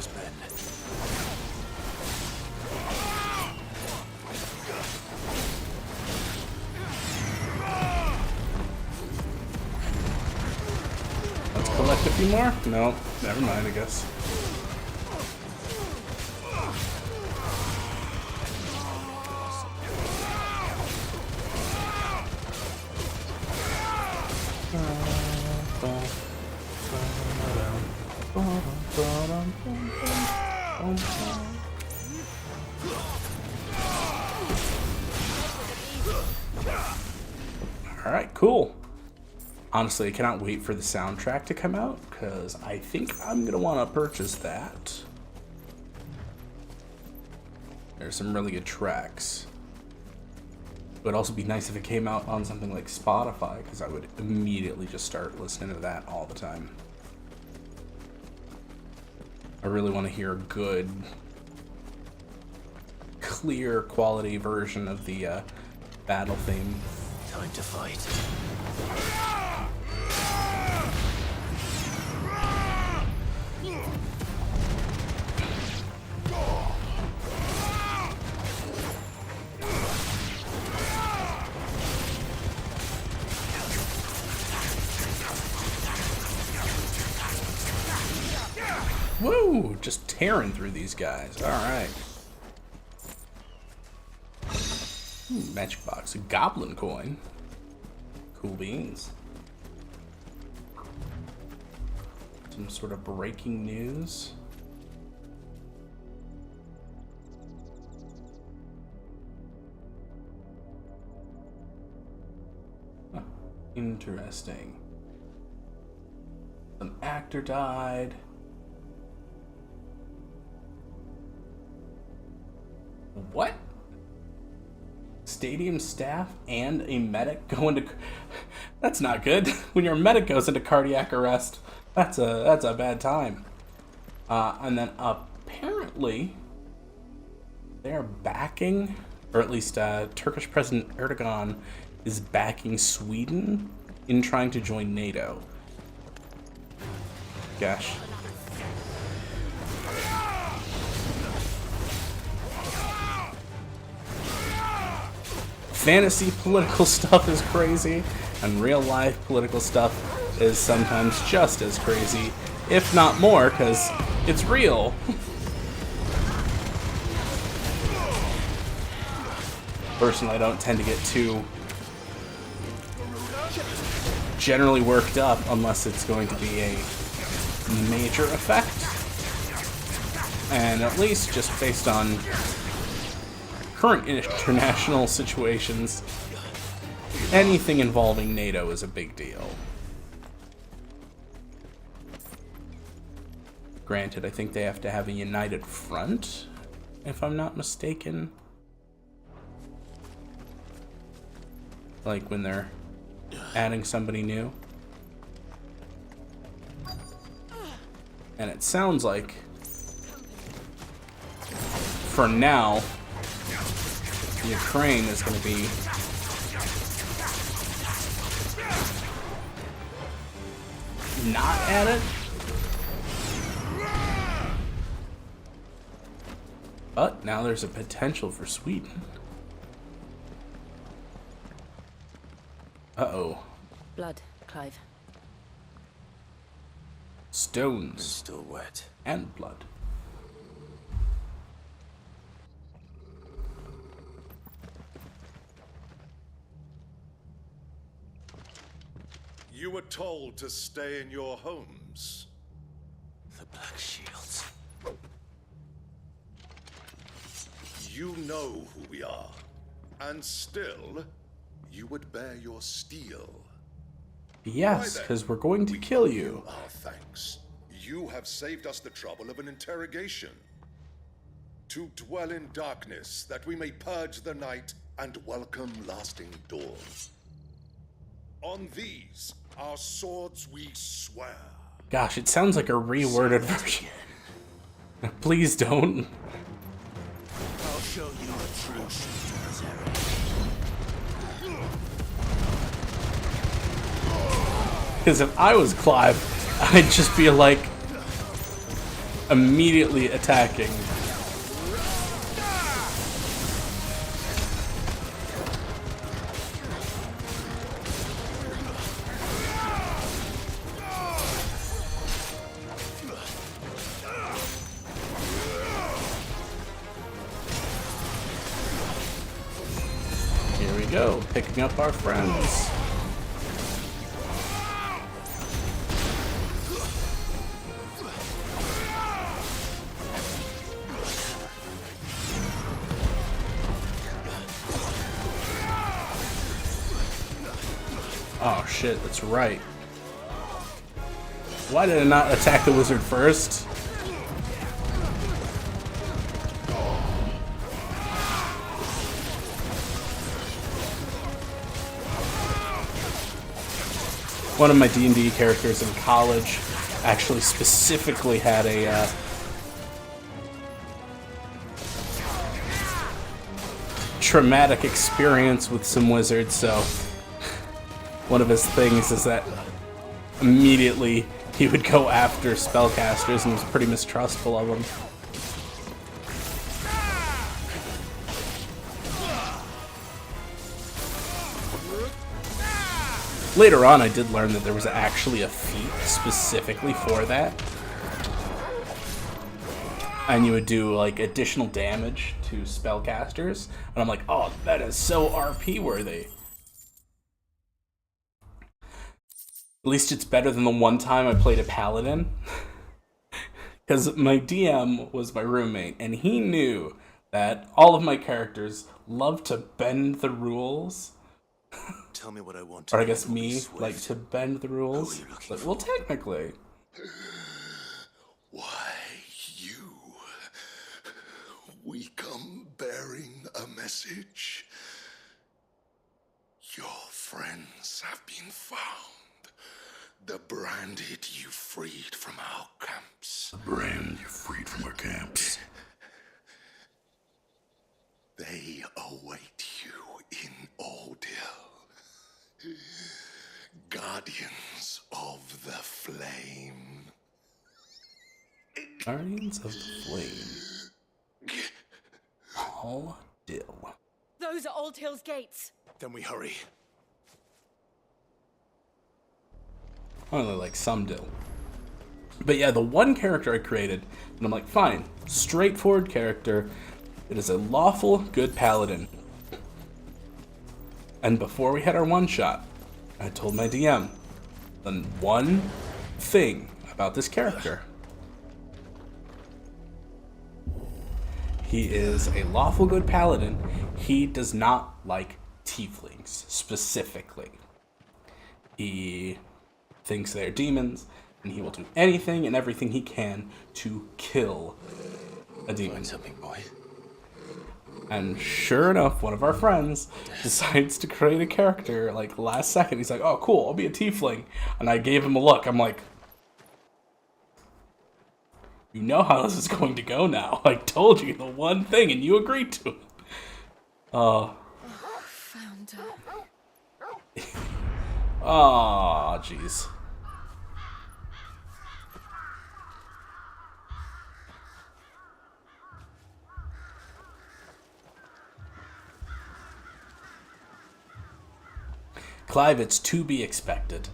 Let's collect a few more. No, never mind, I guess. Alright, cool. Honestly, I cannot wait for the soundtrack to come out, because I think I'm going to want to purchase that. There's some really good tracks. It would also be nice if it came out on something like Spotify, because I would immediately just start listening to that all the time. I really want to hear a good, clear quality version of the battle theme. Time to fight. Woo! Just tearing through these guys. Alright. Magic box. A goblin coin. Cool beans. Some sort of breaking news. Huh. Interesting. An actor died. What? Stadium staff and a medic go into... That's not good. When your medic goes into cardiac arrest, that's a bad time. And then apparently they're backing, or at least Turkish President Erdogan is backing Sweden in trying to join NATO. Gosh. Fantasy political stuff is crazy, and real life political stuff is sometimes just as crazy, if not more, because it's real. Personally, I don't tend to get too generally worked up unless it's going to be a major effect. And at least just based on current international situations, anything involving NATO is a big deal. Granted, I think they have to have a united front, if I'm not mistaken. Like when they're adding somebody new. And it sounds like, for now, Ukraine is going to be not at it. But now there's a potential for Sweden. Uh-oh. Blood, Clive. Stones. It's still wet. And blood. You were told to stay in your homes. The Black Shields. You know who we are. And still, you would bear your steel. Yes, because we're going to kill you. Our thanks. You have saved us the trouble of an interrogation. To dwell in darkness, that we may purge the night and welcome lasting dawn. On these, our swords we swear. Gosh, it sounds like a reworded version. Please don't. I'll show you a true shooter's Because if I was Clive, I'd just be like immediately attacking. Here we go, picking up our friends. Oh shit, that's right. Why did I not attack the wizard first? One of my D&D characters in college actually specifically had a traumatic experience with some wizards, so one of his things is that immediately he would go after spellcasters and was pretty mistrustful of them. Later on, I did learn that there was actually a feat specifically for that. And you would do like additional damage to spellcasters. And I'm like, oh, that is so RP worthy. At least it's better than the one time I played a paladin. Because my DM was my roommate, and he knew that all of my characters love to bend the rules. Tell me what I want. Or I guess me, like to bend the rules. But, well, technically. Why, you? We come bearing a message. Your friends have been found. The branded you freed from our camps. The brand you freed from our camps. They await you in Oldhill. Guardians of the Flame. Guardians of the Flame. All Dill. Those are Old Hill's gates. Then we hurry. Only like some Dill. But yeah, the one character I created, and I'm like, fine, straightforward character. It is a lawful, good paladin. And before we had our one-shot, I told my DM, The one thing about this character, he is a lawful good paladin. He does not like tieflings, specifically. He thinks they're demons, and he will do anything and everything he can to kill a demon. Find something, boy. And sure enough, one of our friends decides to create a character, like, last second. He's like, oh, cool, I'll be a tiefling. And I gave him a look. I'm like, you know how this is going to go now. I told you the one thing, and you agreed to it. Found her. Oh, jeez. Clive, it's to be expected.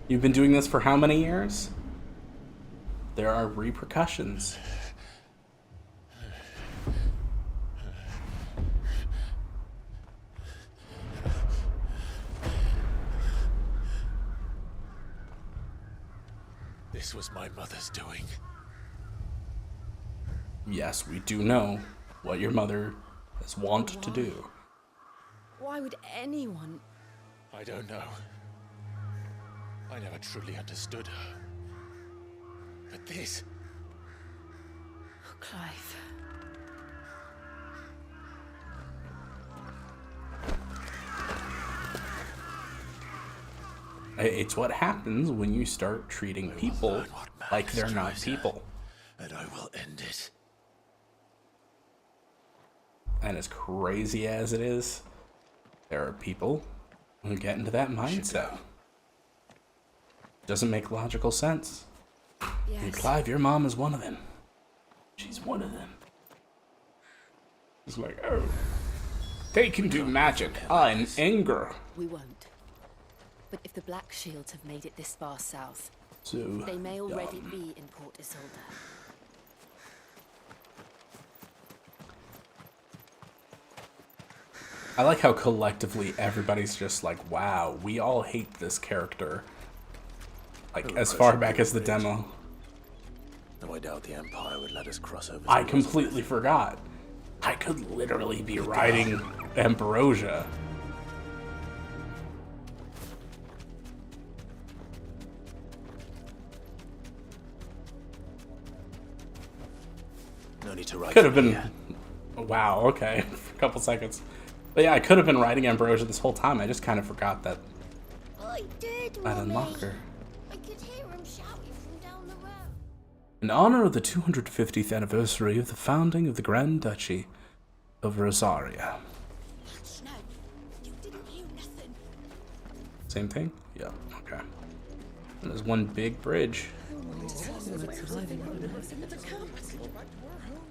You've been doing this for how many years? There are repercussions. This was my mother's doing. Yes, we do know what your mother is wont to do. Why would anyone? I don't know. I never truly understood her. But this... Oh, Clive. It's what happens when you start treating people like they're not people. And I will end it. And as crazy as it is, there are people who get into that mindset. Doesn't make logical sense. Yes. And Clive, your mom is one of them. She's one of them. It's like, oh, they can do magic. I'm anger. We won't. But if the Black Shields have made it this far south, So they may already be in Port Isolde. I like how collectively everybody's just like, wow, we all hate this character. Like, as far back as the demo. Though I doubt the Empire would let us cross over. I completely forgot. I could literally be riding Ambrosia. No need to ride. Could have been... Wow, okay. For a couple seconds. But yeah, I could have been riding Ambrosia this whole time. I just kind of forgot that I did, I'd Mummy. unlock her. I could hear him shouting from down the road. In honor of the 250th anniversary of the founding of the Grand Duchy of Rosaria. No, you didn't hear nothing. Same thing? Yeah, okay. And there's one big bridge.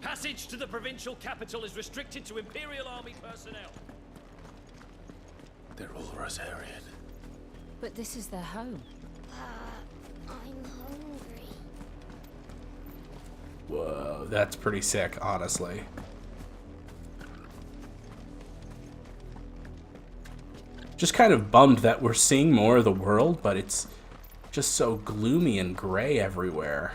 Passage to the provincial capital is restricted to Imperial Army personnel. They're all Rosarian. But this is their home. I'm hungry. Whoa, that's pretty sick, honestly. Just kind of bummed that we're seeing more of the world, but it's just so gloomy and gray everywhere.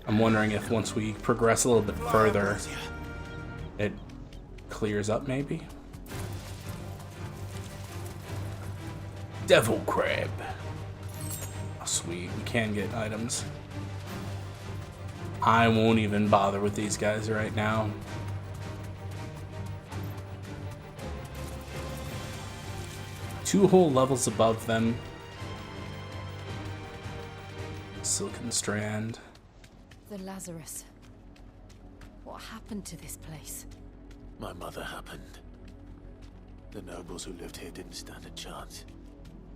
I'm wondering if once we progress a little bit further, it clears up maybe? Devil Crab. Oh, sweet, we can get items. I won't even bother with these guys right now. Two whole levels above them. Silken Strand. The Lazarus. What happened to this place? My mother happened. The nobles who lived here didn't stand a chance.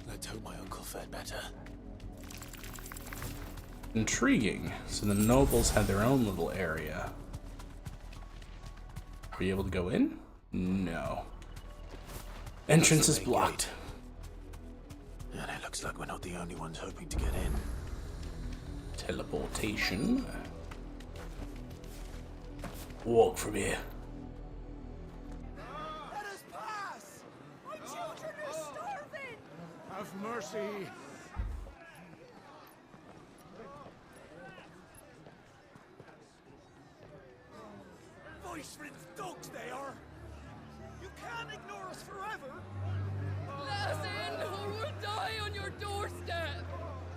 Let's hope my uncle fared better. Intriguing. So the nobles had their own little area. Are we able to go in? No. Entrance is blocked. And it looks like we're not the only ones hoping to get in. Teleportation. Walk from here. Nice friends dogs they are. You can't ignore us forever. Let us in, or we'll die on your doorstep.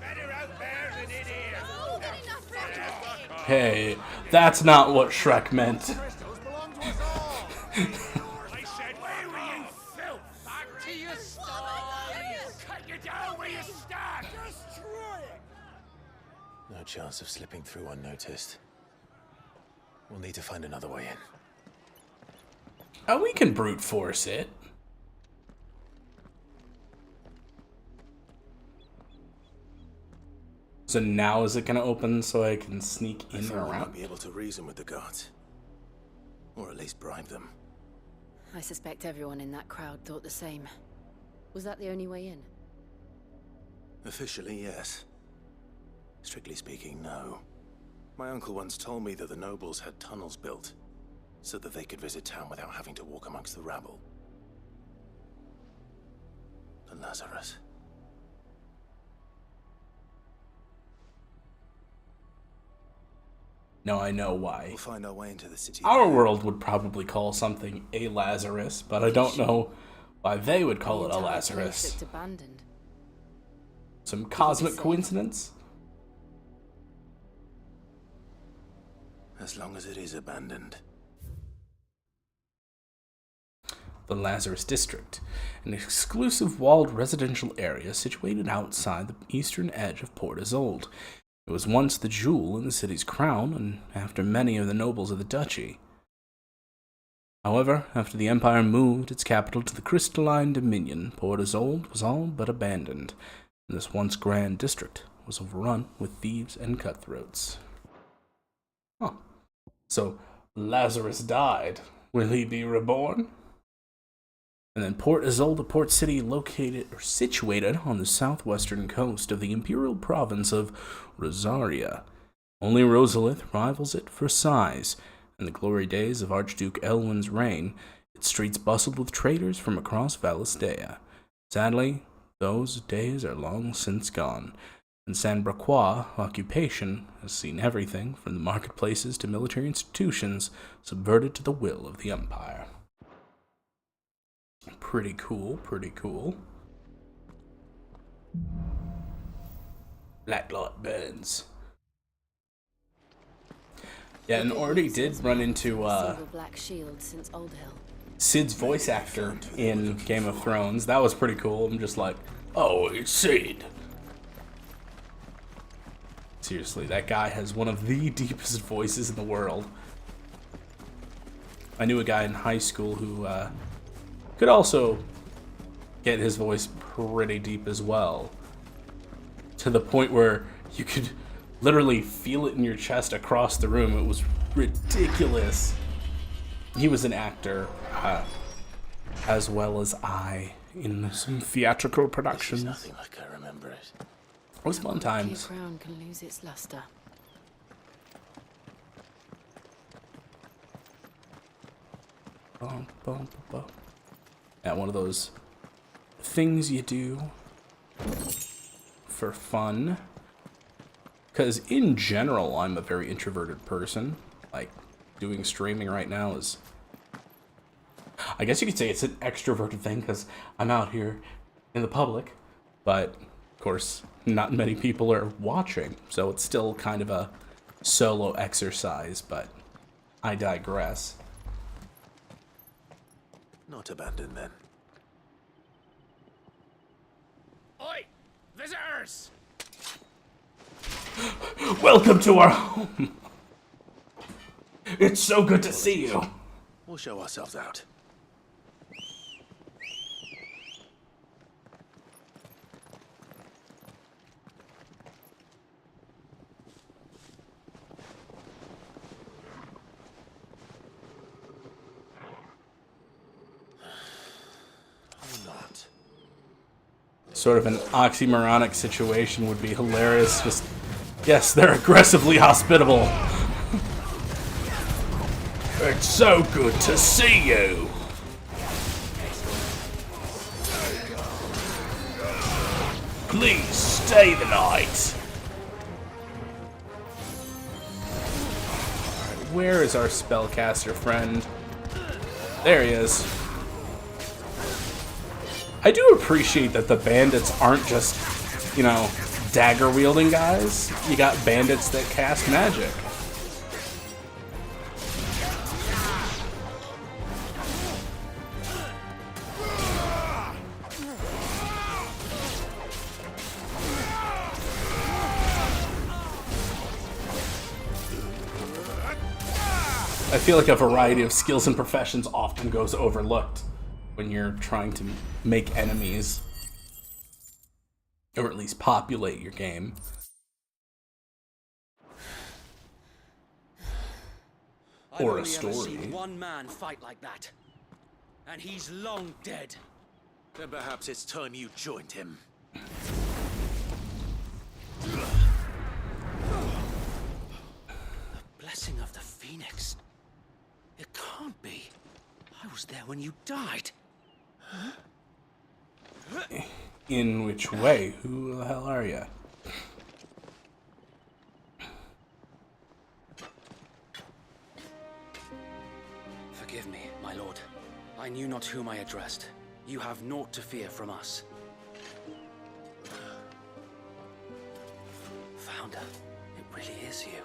Better out there than in here. Oh, get enough practice. Hey, that's not what Shrek meant. I said, where were you, filth? Back to your sties. Cut you down where you stand. Destroy it. No chance of slipping through unnoticed. We'll need to find another way in. Oh, we can brute force it. So now is it gonna open so I can sneak in I and thought we might around? be able to reason with the guards. Or at least bribe them. I suspect everyone in that crowd thought the same. Was that the only way in? Officially, yes. Strictly speaking, no. My uncle once told me that the nobles had tunnels built so that they could visit town without having to walk amongst the rabble. The Lazarus. No, I know why. We'll find our way into the city. Our world would probably call something a Lazarus, but I don't know why they would call it a Lazarus. Looked abandoned. Some cosmic coincidence? As long as it is abandoned. The Lazarus District, an exclusive walled residential area situated outside the eastern edge of Port Isolde. It was once the jewel in the city's crown, and after many of the nobles of the duchy. However, after the Empire moved its capital to the crystalline dominion, Port Isolde was all but abandoned, and this once grand district was overrun with thieves and cutthroats. Huh. So, Lazarus died. Will he be reborn? And then Port Isolde, a port city located or situated on the southwestern coast of the imperial province of Rosaria. Only Rosalith rivals it for size. In the glory days of Archduke Elwin's reign, its streets bustled with traders from across Valisdea. Sadly, those days are long since gone, and San Braquois occupation has seen everything from the marketplaces to military institutions subverted to the will of the Empire. Pretty cool, pretty cool. Black light burns. Yeah, and already did run into Black shield since Old Hill. Sid's voice actor in Game of Thrones. That was pretty cool. I'm just like, oh, it's Sid. Seriously, that guy has one of the deepest voices in the world. I knew a guy in high school who could also get his voice pretty deep as well. To the point where you could literally feel it in your chest across the room. It was ridiculous. He was an actor, as well as I, in some theatrical productions. This is nothing like I remember it. It was fun times. Your crown can lose its luster. Bum, bum, bum. Yeah, one of those things you do for fun. Because in general, I'm a very introverted person. Like, doing streaming right now is... I guess you could say it's an extroverted thing because I'm out here in the public. But, of course, not many people are watching. So it's still kind of a solo exercise, but I digress. Not abandoned then. Oi! Visitors! Welcome to our home! It's so good to see you! We'll show ourselves out. Sort of an oxymoronic situation would be hilarious. Just, yes, they're aggressively hospitable. It's so good to see you. Please stay the night. Where is our spellcaster friend? There he is. I do appreciate that the bandits aren't just, you know, dagger-wielding guys. You got bandits that cast magic. I feel like a variety of skills and professions often goes overlooked when you're trying to make enemies, or at least populate your game. Or a story. I've only ever seen one man fight like that, and he's long dead. Then perhaps it's time you joined him. The blessing of the Phoenix. It can't be. I was there when you died. In which way? Who the hell are you? Forgive me, my lord. I knew not whom I addressed. You have naught to fear from us. Founder, it really is you.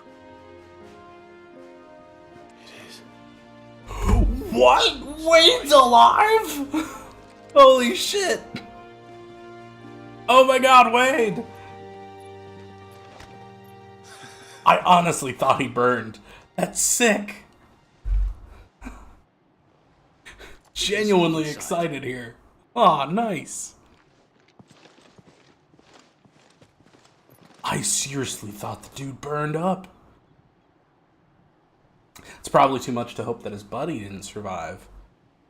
What? Wade's alive? Holy shit. Oh my god, Wade. I honestly thought he burned. That's sick. Genuinely excited here. Aw, nice. I seriously thought the dude burned up. It's probably too much to hope that his buddy didn't survive.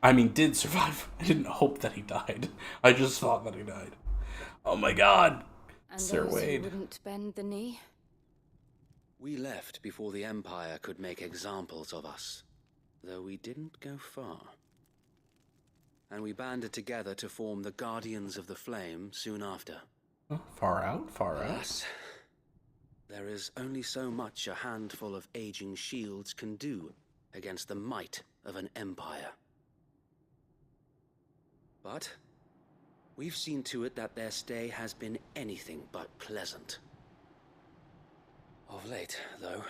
I mean, did survive. I didn't hope that he died. I just thought that he died. Oh my god. And Sir those Wade. who wouldn't bend the knee? We left before the Empire could make examples of us, though we didn't go far. And we banded together to form the Guardians of the Flame soon after. Oh, far out, far out. Alas, there is only so much a handful of aging shields can do against the might of an empire. But we've seen to it that their stay has been anything but pleasant. Of late, though,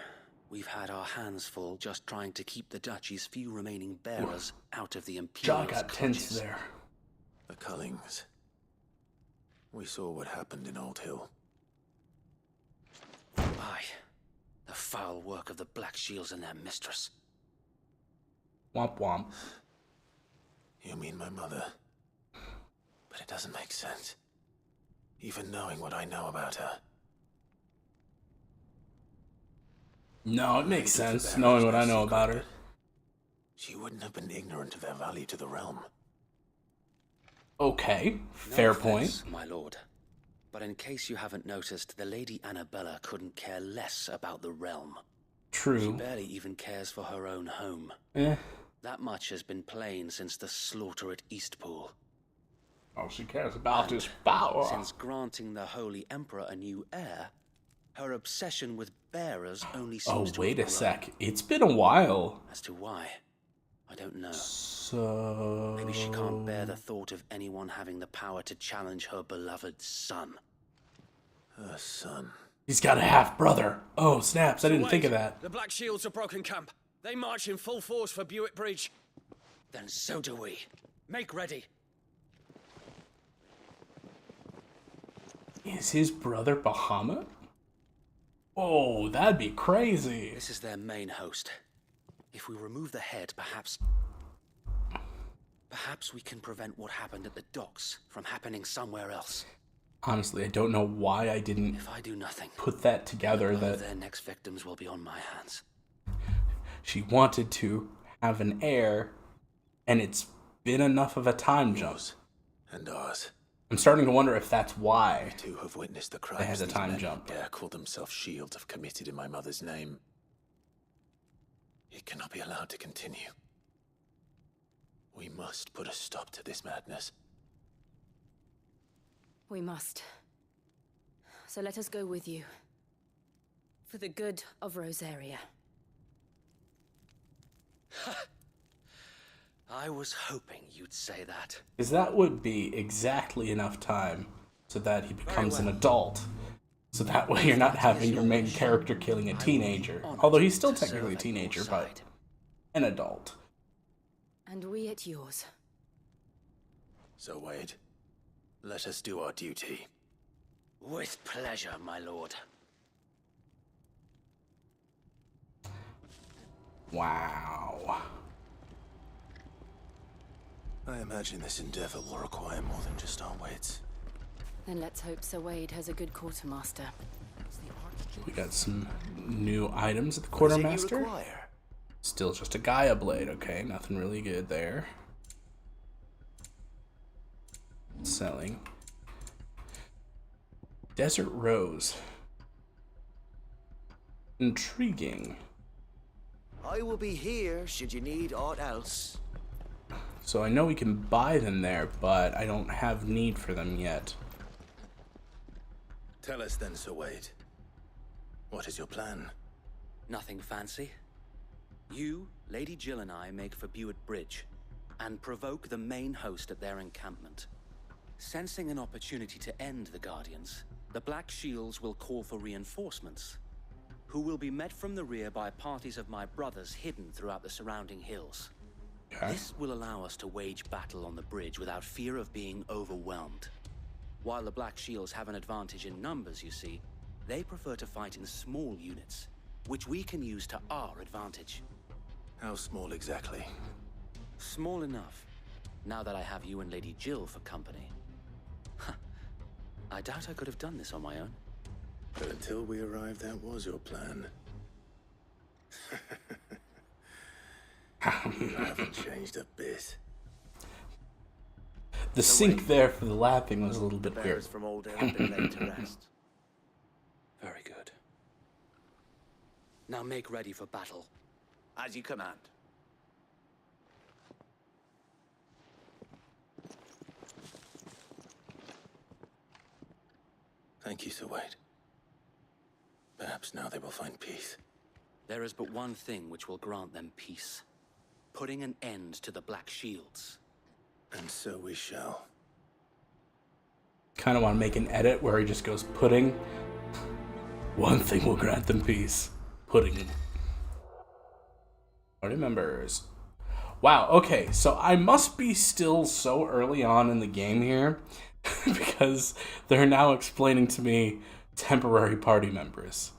we've had our hands full just trying to keep the Duchy's few remaining bearers out of the Imperial Jaw got tense there. The Cullings. We saw what happened in Old Hill. Aye, the foul work of the Black Shields and their mistress. Womp womp. You mean my mother? But it doesn't make sense. Even knowing what I know about her. No, it makes sense, knowing what I know about her. She wouldn't have been ignorant of their value to the realm. Okay, fair point. My lord. But in case you haven't noticed, the Lady Annabella couldn't care less about the realm. True. She barely even cares for her own home. Eh. That much has been plain since the slaughter at Eastpool. All she cares about is power. Since granting the Holy Emperor a new heir, her obsession with bearers only seems to wait have a grown. sec. It's been a while. As to why, I don't know. So... Maybe she can't bear the thought of anyone having the power to challenge her beloved son. Her son. He's got a half-brother. Oh, snaps. I didn't think of that. The Black Shields have broken camp. They march in full force for Buick Bridge. Then so do we. Make ready. Is his brother Bahamut? Oh, that'd be crazy. This is their main host. If we remove the head, perhaps we can prevent what happened at the docks from happening somewhere else. Honestly, I don't know why I didn't If I do nothing, put that together that their next victims will be on my hands. she wanted to have an heir, and it's been enough of a time jump. And ours. I'm starting to wonder if that's why We too have witnessed the they crimes had the these time men jump. who dare call themselves shields have committed in my mother's name. It cannot be allowed to continue. We must put a stop to this madness. We must. So let us go with you. For the good of Rosaria. I was hoping you'd say that. Because that would be exactly enough time so that he becomes an adult. So that way you're not having your main character killing a teenager. Although he's still technically a teenager, but an adult. And we at yours. So, Wade, let us do our duty. With pleasure, my lord. Wow. I imagine this endeavor will require more than just our wits. Then let's hope Sir Wade has a good quartermaster. We got some new items at the quartermaster. Still just a Gaia blade, okay, nothing really good there. Selling. Desert Rose. Intriguing. I will be here should you need aught else. So I know we can buy them there, but I don't have need for them yet. Tell us then, Sir Wade. What is your plan? Nothing fancy. You, Lady Jill and I make for Buett Bridge and provoke the main host at their encampment. Sensing an opportunity to end the Guardians, the Black Shields will call for reinforcements, who will be met from the rear by parties of my brothers hidden throughout the surrounding hills. Okay. This will allow us to wage battle on the bridge without fear of being overwhelmed. While the Black Shields have an advantage in numbers, you see, they prefer to fight in small units, which we can use to our advantage. How small exactly? Small enough, now that I have you and Lady Jill for company. I doubt I could have done this on my own. But until we arrived, that was your plan. You haven't changed a bit. The sync there for the laughing was a little bit weird. From old Ellen have been laid to rest. Very good. Now make ready for battle. As you command. Thank you, Sir Wade. Perhaps now they will find peace. There is but one thing which will grant them peace. Putting an end to the Black Shields. And so we shall. Kind of want to make an edit where he just goes pudding. One thing will grant them peace. Pudding. Party members. Wow, okay, so I must be still so early on in the game here because they're now explaining to me temporary party members.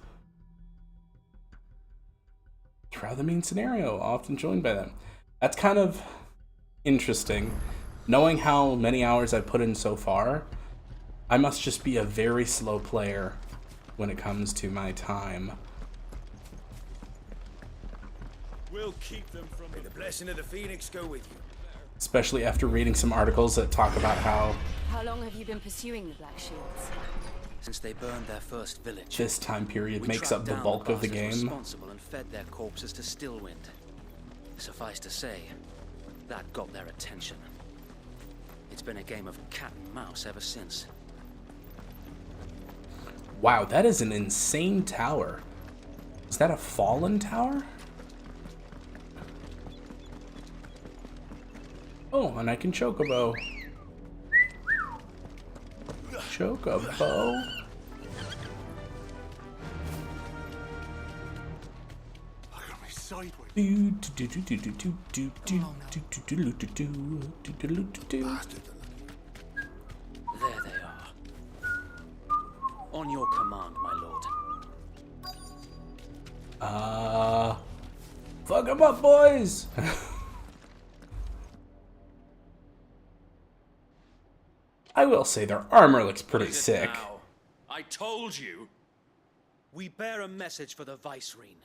Throughout the main scenario, often joined by them. That's kind of interesting. Knowing how many hours I've put in so far, I must just be a very slow player when it comes to my time. We'll keep them from the blessing of the Phoenix go with you. Especially after reading some articles that talk about how How long have you been pursuing the Black Shields? Since they burned their first village. this time period We makes up tracked the down bulk of the bastards game. responsible and fed their corpses to Stillwind. Suffice to say, that got their attention. It's been a game of cat and mouse ever since. Wow, that is an insane tower. Is that a fallen tower? Oh, and I can chocobo. Chocobo. There they are. On your command, my lord. Fuck 'em up, boys! I will say their armor looks pretty sick. Now, I told you. We bear a message for the Vicereine.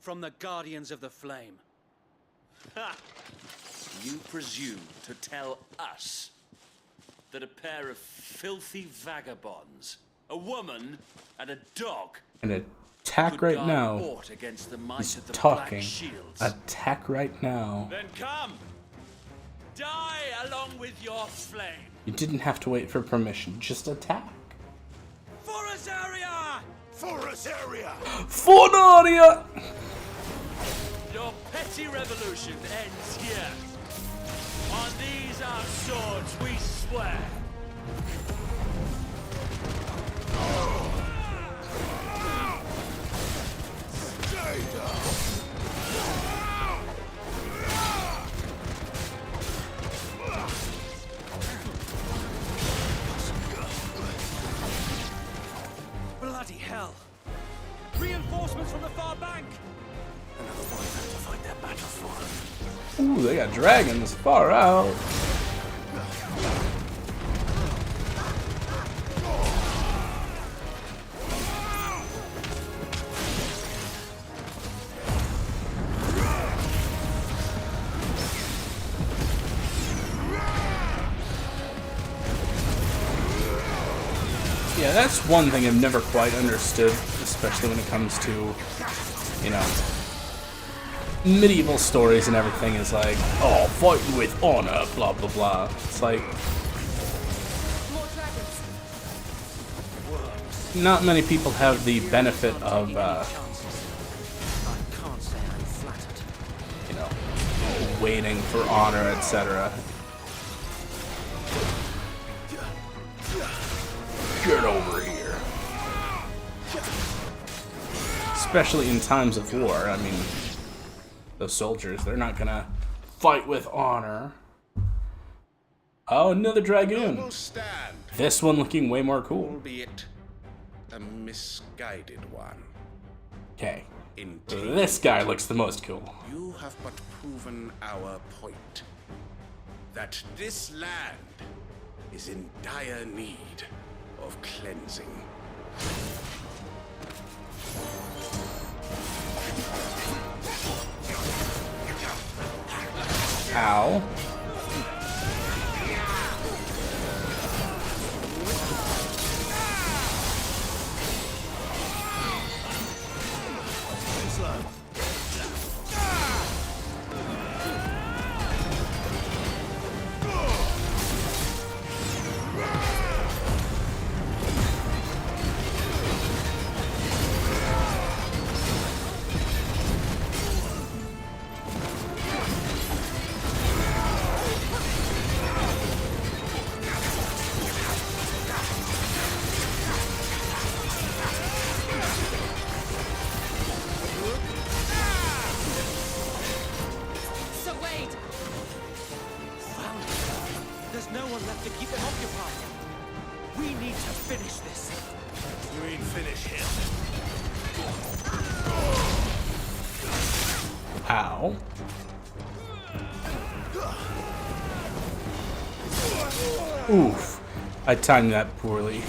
From the Guardians of the Flame. Ha! You presume to tell us that a pair of filthy vagabonds, a woman and a dog, And attack right now. aught against the might He's of the talking. Black Shields. Attack right now. Then come! Die along with your flame! You didn't have to wait for permission. Just attack. For us area! For us area! Fornaria! Your petty revolution ends here. On these our swords we swear. Stay down. Bloody hell! Reinforcements from the far bank! Another one to fight their battles for. Ooh, they got dragons far out. Yeah, that's one thing I've never quite understood, especially when it comes to, you know, medieval stories and everything is like, oh, fighting with honor, blah, blah, blah. It's like, not many people have the benefit of, you know, waiting for honor, etc. Get over here. Especially in times of war. I mean, those soldiers, they're not gonna fight with honor. Oh, another dragoon. This one looking way more cool. Albeit a misguided one. Okay. Indeed. This guy looks the most cool. You have but proven our point. That this land is in dire need of cleansing. Ow. Ow. Oof. I timed that poorly.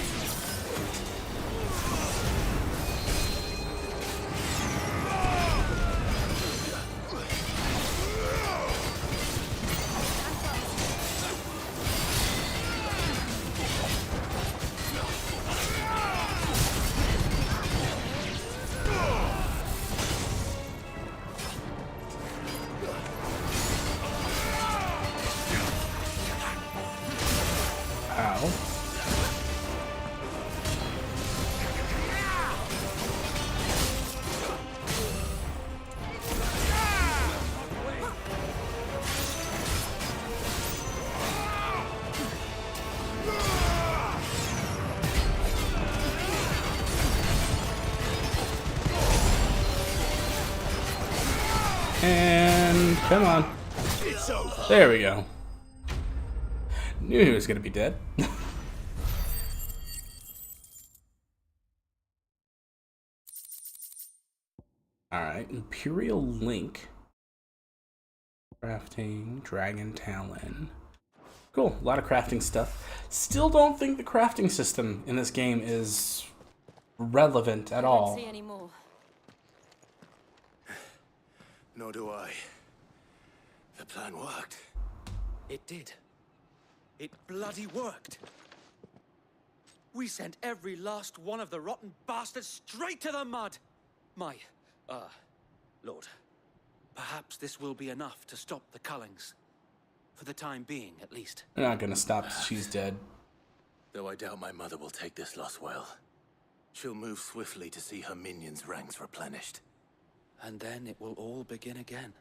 And come on. There we go. Knew he was gonna be dead. Alright, Imperial Link. Crafting, Dragon Talon. Cool, a lot of crafting stuff. Still don't think the crafting system in this game is relevant at all. I don't see any more. Nor do I. The plan worked. It did. It bloody worked. We sent every last one of the rotten bastards straight to the mud. My, Lord, perhaps this will be enough to stop the Cullings. For the time being, at least. They're not gonna stop. She's dead. Though I doubt my mother will take this loss well. She'll move swiftly to see her minions' ranks replenished. And then it will all begin again.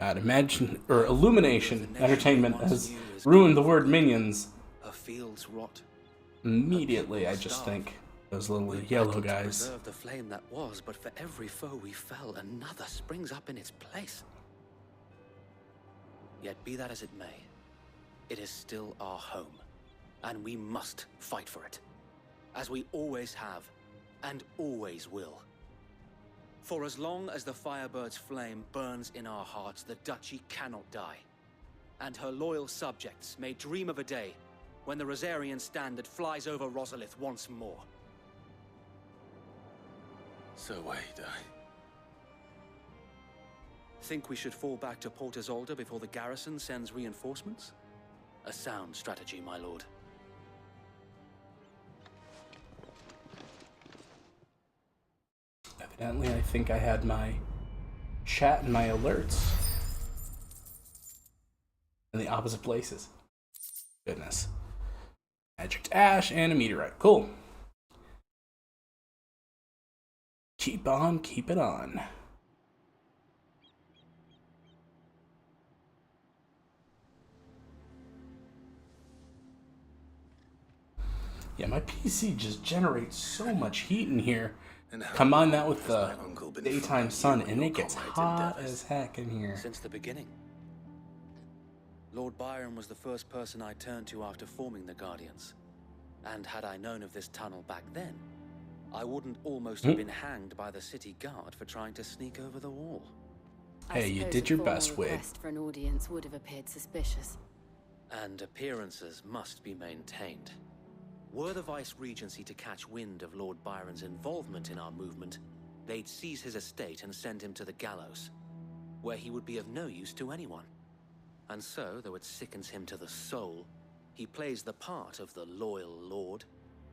God, imagine, or Illumination Entertainment has ruined the word minions. Her fields rot. Immediately, I just think those little yellow guys. Preserve the flame that was, but for every foe we fell, another springs up in its place. Yet be that as it may, it is still our home, and we must fight for it, as we always have, and always will. For as long as the Firebird's flame burns in our hearts, the Duchy cannot die, and her loyal subjects may dream of a day when the Rosarian standard flies over Rosalith once more. So wait, Think we should fall back to Port Isolde before the garrison sends reinforcements? A sound strategy, my lord. Evidently, I think I had my chat and my alerts in the opposite places. Goodness. Magic Ash and a meteorite. Cool. Keep on, keep it on. Yeah, my PC just generates so much heat in here. Combine that with the daytime sun, and it gets hot as heck in here. Since the beginning. Lord Byron was the first person I turned to after forming the Guardians. And had I known of this tunnel back then, I wouldn't almost have been hanged by the city guard for trying to sneak over the wall. Hey, you did your best, Wade. Request for an audience would have appeared suspicious. And appearances must be maintained. Were the Vice-Regency to catch wind of Lord Byron's involvement in our movement, they'd seize his estate and send him to the gallows, where he would be of no use to anyone. And so, though it sickens him to the soul, he plays the part of the loyal lord,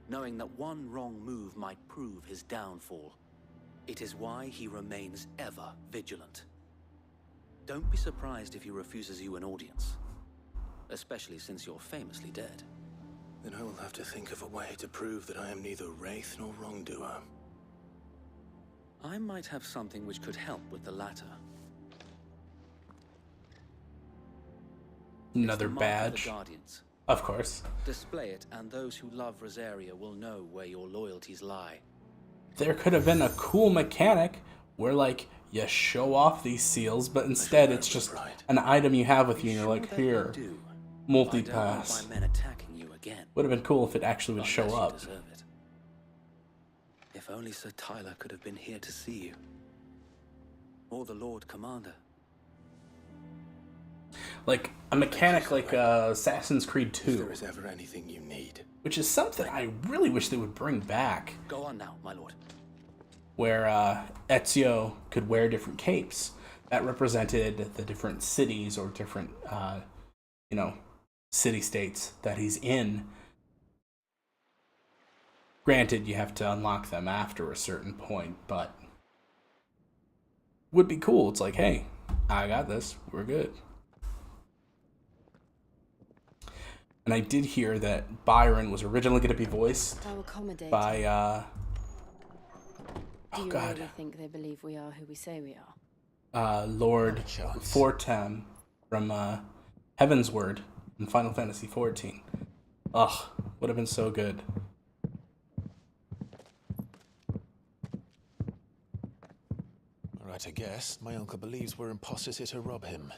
knowing that one wrong move might prove his downfall. It is why he remains ever vigilant. Don't be surprised if he refuses you an audience, especially since you're famously dead. Then I will have to think of a way to prove that I am neither wraith nor wrongdoer. I might have something which could help with the latter. Another badge. Of course. Display it, and those who love Rosaria will know where your loyalties lie. There could have been a cool mechanic where, like, you show off these seals, but instead it's just an item you have with you, and you're like, here, multi-pass. Would have been cool if it actually would show up. If only Sir Tyler could have been here to see you. Or the Lord Commander. Like, a mechanic like Assassin's Creed 2. If there is ever anything you need. Which is something I really wish they would bring back. Go on now, my lord. Where Ezio could wear different capes that represented the different cities or different, city-states that he's in. Granted, you have to unlock them after a certain point, but would be cool. It's like, hey, I got this. We're good. And I did hear that Byron was originally going to be voiced by, Do you really think they believe we are who we say we are? Lord Fortem from Heavensward in Final Fantasy XIV. Ugh, would have been so good. Right, I guess. My uncle believes we're imposters here to rob him.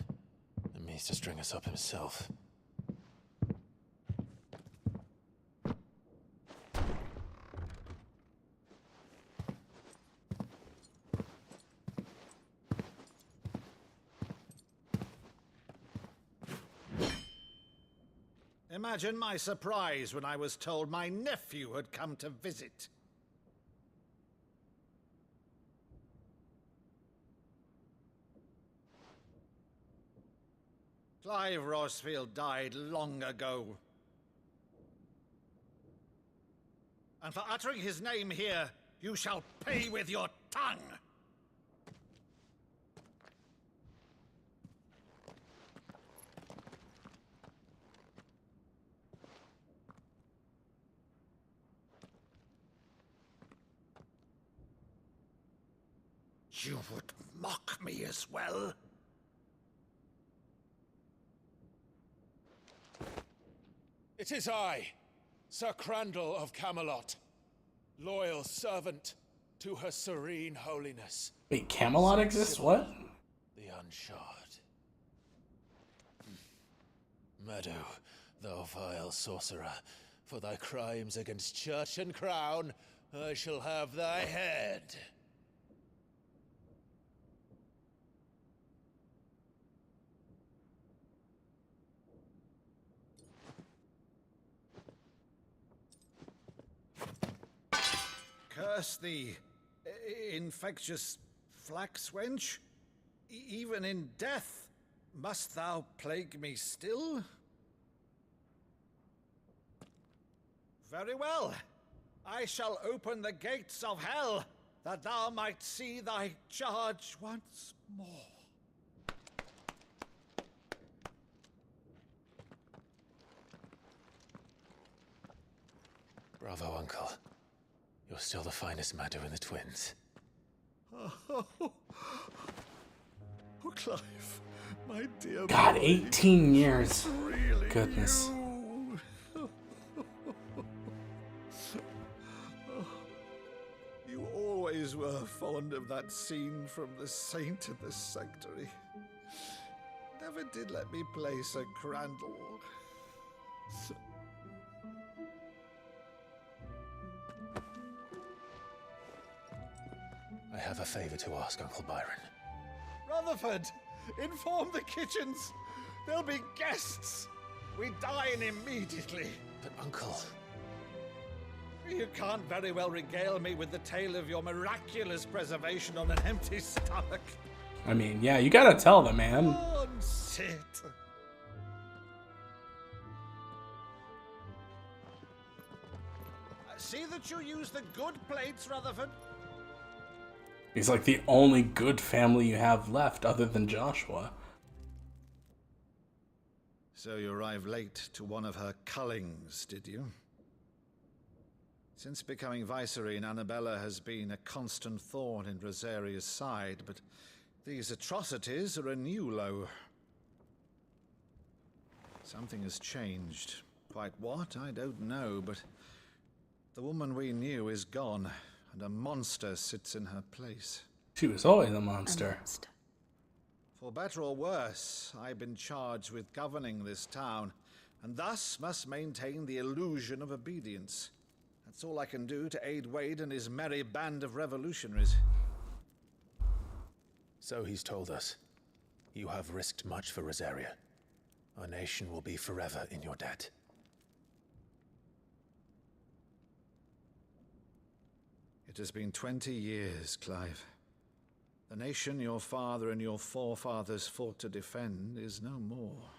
And means to string us up himself. Imagine my surprise when I was told my nephew had come to visit. Clive Rosfield died long ago. And for uttering his name here, you shall pay with your tongue! You would mock me as well? It is I, Sir Crandall of Camelot, loyal servant to her serene holiness. Wait, Camelot exists? What? The Unshod. Meadow, thou vile sorcerer, for thy crimes against church and crown, I shall have thy head. Curse thee, infectious flax wench. Even in death, must thou plague me still? Very well. I shall open the gates of hell, that thou might see thy charge once more. Bravo, Uncle. You're still the finest Meadow in the twins. Oh, Clive, my dear God, boy, 18 years. really Goodness. You always were fond of that scene from The Saint of the Sanctuary. Never did let me play Sir Crandall. I have a favor to ask, Uncle Byron. Rutherford, inform the kitchens. There'll be guests. We dine immediately. But, Uncle... You can't very well regale me with the tale of your miraculous preservation on an empty stomach. I mean, yeah, you gotta tell them, man. Go on, sit. See that you use the good plates, Rutherford. He's like the only good family you have left other than Joshua. So you arrived late to one of her cullings, did you? Since becoming Vicereine, Annabella has been a constant thorn in Rosaria's side, but these atrocities are a new low. Something has changed. Quite what, I don't know, but the woman we knew is gone, and a monster sits in her place. She was always a monster. For better or worse, I've been charged with governing this town, and thus must maintain the illusion of obedience. That's all I can do to aid Wade and his merry band of revolutionaries. So he's told us. You have risked much for Rosaria. Our nation will be forever in your debt. It has been 20 years, Clive. The nation your father and your forefathers fought to defend is no more.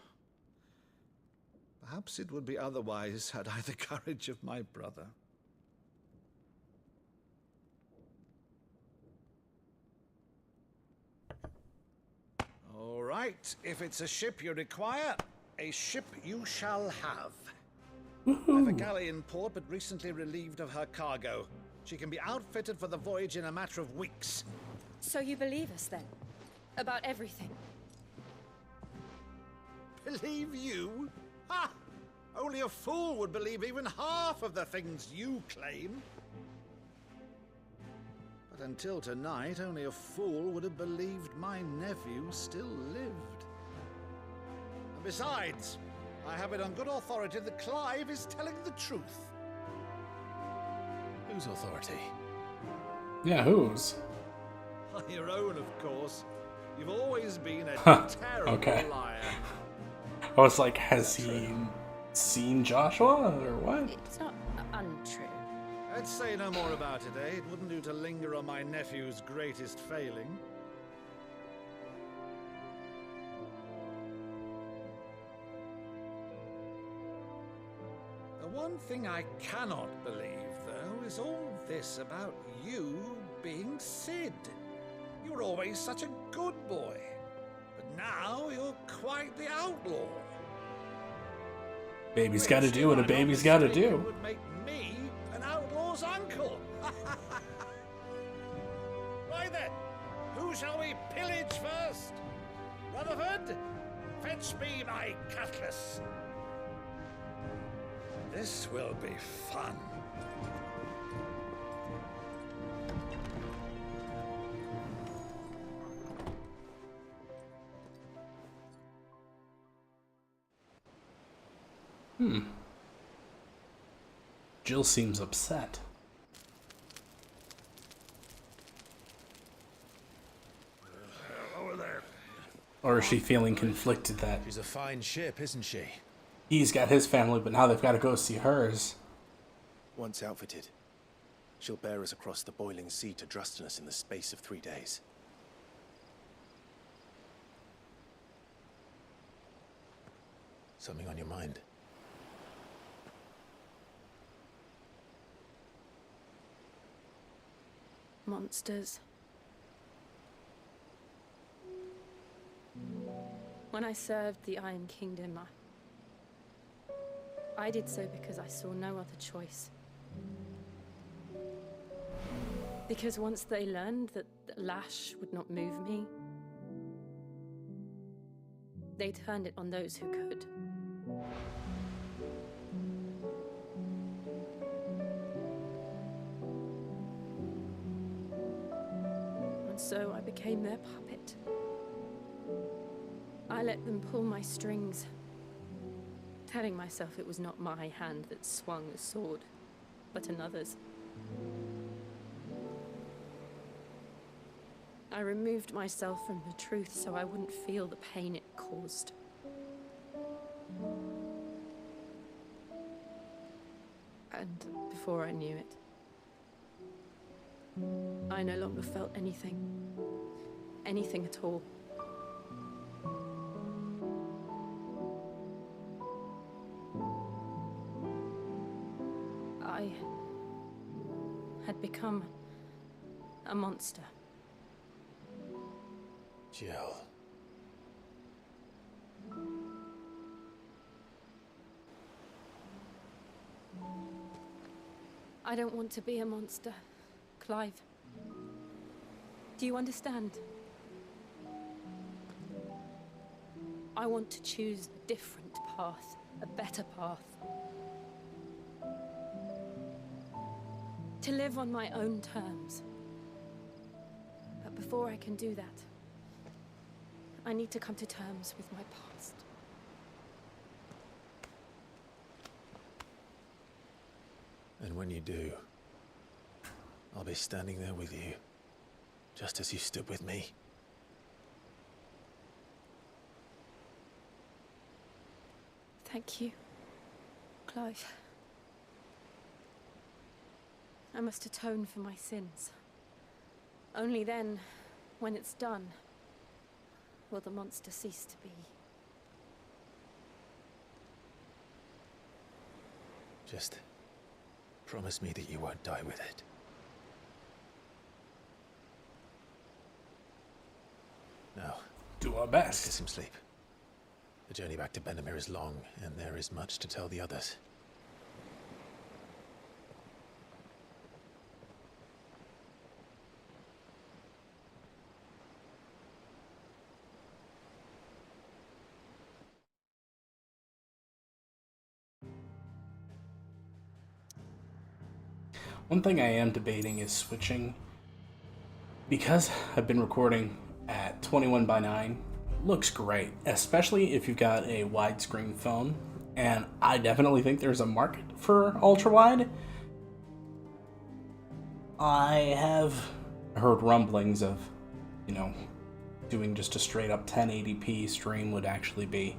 Perhaps it would be otherwise had I the courage of my brother. All right, if it's a ship you require, a ship you shall have. I've a galley in port, but recently relieved of her cargo. She can be outfitted for the voyage in a matter of weeks. So you believe us then? About everything? Believe you? Ha! Only a fool would believe even half of the things you claim. But until tonight, only a fool would have believed my nephew still lived. And besides, I have it on good authority that Clive is telling the truth. Whose authority? Yeah, whose? Your own, of course. You've always been a terrible liar. I was like, has he seen Joshua or what? It's not untrue. Let's say no more about it, eh? It wouldn't do to linger on my nephew's greatest failing. The one thing I cannot believe, though, is all this about you being Sid. You were always such a good boy, but now you're quite the outlaw. Baby's got to do what a baby's got to do. Would make me an outlaw's uncle. Right then, Who shall we pillage first? Rutherford, fetch me my cutlass. This will be fun. Jill seems upset. Over there. Or is she feeling conflicted that She's a fine ship, isn't she? he's got his family, but now they've got to go see hers? Once outfitted, she'll bear us across the boiling sea to Drustinus in the space of 3 days. Something on your mind? Monsters. When I served the Iron Kingdom, I did so because I saw no other choice. Because once they learned that the lash would not move me, they turned it on those who could. And so I became their puppet. I let them pull my strings, telling myself it was not my hand that swung the sword, but another's. I removed myself from the truth so I wouldn't feel the pain it caused. And before I knew it, I no longer felt anything. Anything at all. I had become a monster. Jill. I don't want to be a monster, Clive. Do you understand? I want to choose a different path, a better path. To live on my own terms. But before I can do that, I need to come to terms with my past. And when you do, I'll be standing there with you, just as you stood with me. Thank you, Clive. I must atone for my sins. Only then, when it's done, will the monster cease to be. Just promise me that you won't die with it. Now, do our let's best. get some sleep. The journey back to Benamir is long, and there is much to tell the others. One thing I am debating is switching. Because I've been recording at 21:9, it looks great, especially if you've got a widescreen phone. And I definitely think there's a market for ultra-wide. I have heard rumblings of, doing just a straight up 1080p stream would actually be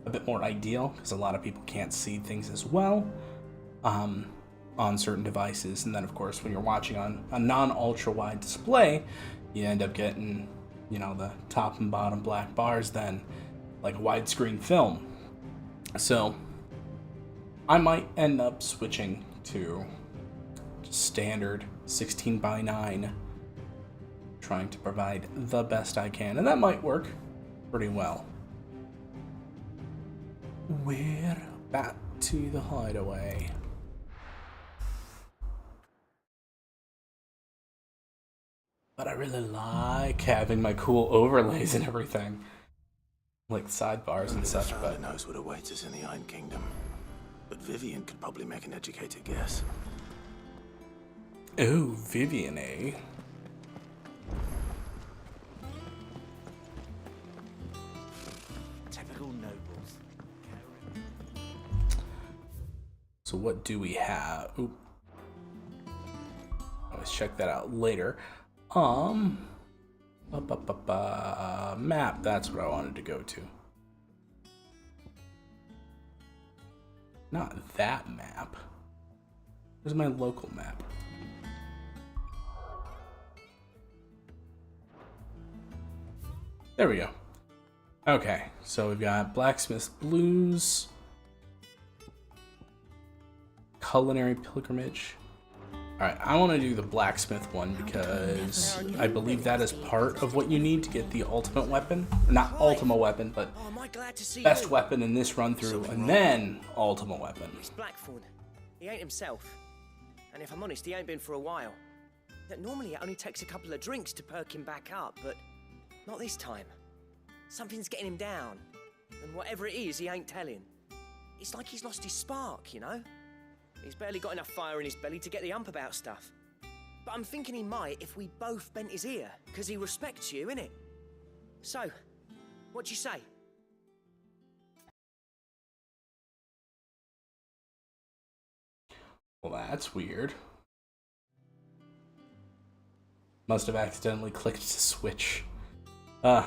a bit more ideal, because a lot of people can't see things as well on certain devices. And then of course when you're watching on a non-ultra wide display, you end up getting the top and bottom black bars then, like a widescreen film. So I might end up switching to standard 16:9, trying to provide the best I can, and that might work pretty well. We're back to the hideaway. But I really like having my cool overlays and everything. Like sidebars and such, Father but... knows what awaits us in the Iron Kingdom. But Vivian could probably make an educated guess. Ooh, Vivian, eh? Typical nobles. So what do we have? Ooh. Let's check that out later. Map, that's what I wanted to go to. Not that map. Where's my local map? There we go. Okay, so we've got Blacksmith's Blues, Culinary Pilgrimage. Alright, I want to do the Blacksmith one because I believe that is part of what you need to get the ultimate weapon. Not ultimate weapon, but best weapon in this run through, and then ultimate weapon. It's Blackthorn. He ain't himself. And if I'm honest, he ain't been for a while. Normally it only takes a couple of drinks to perk him back up, but not this time. Something's getting him down. And whatever it is, he ain't telling. It's like he's lost his spark, you know? He's barely got enough fire in his belly to get the ump about stuff. But I'm thinking he might if we both bent his ear, because he respects you, innit? So, what do you say? Well, that's weird. Must have accidentally clicked to switch. One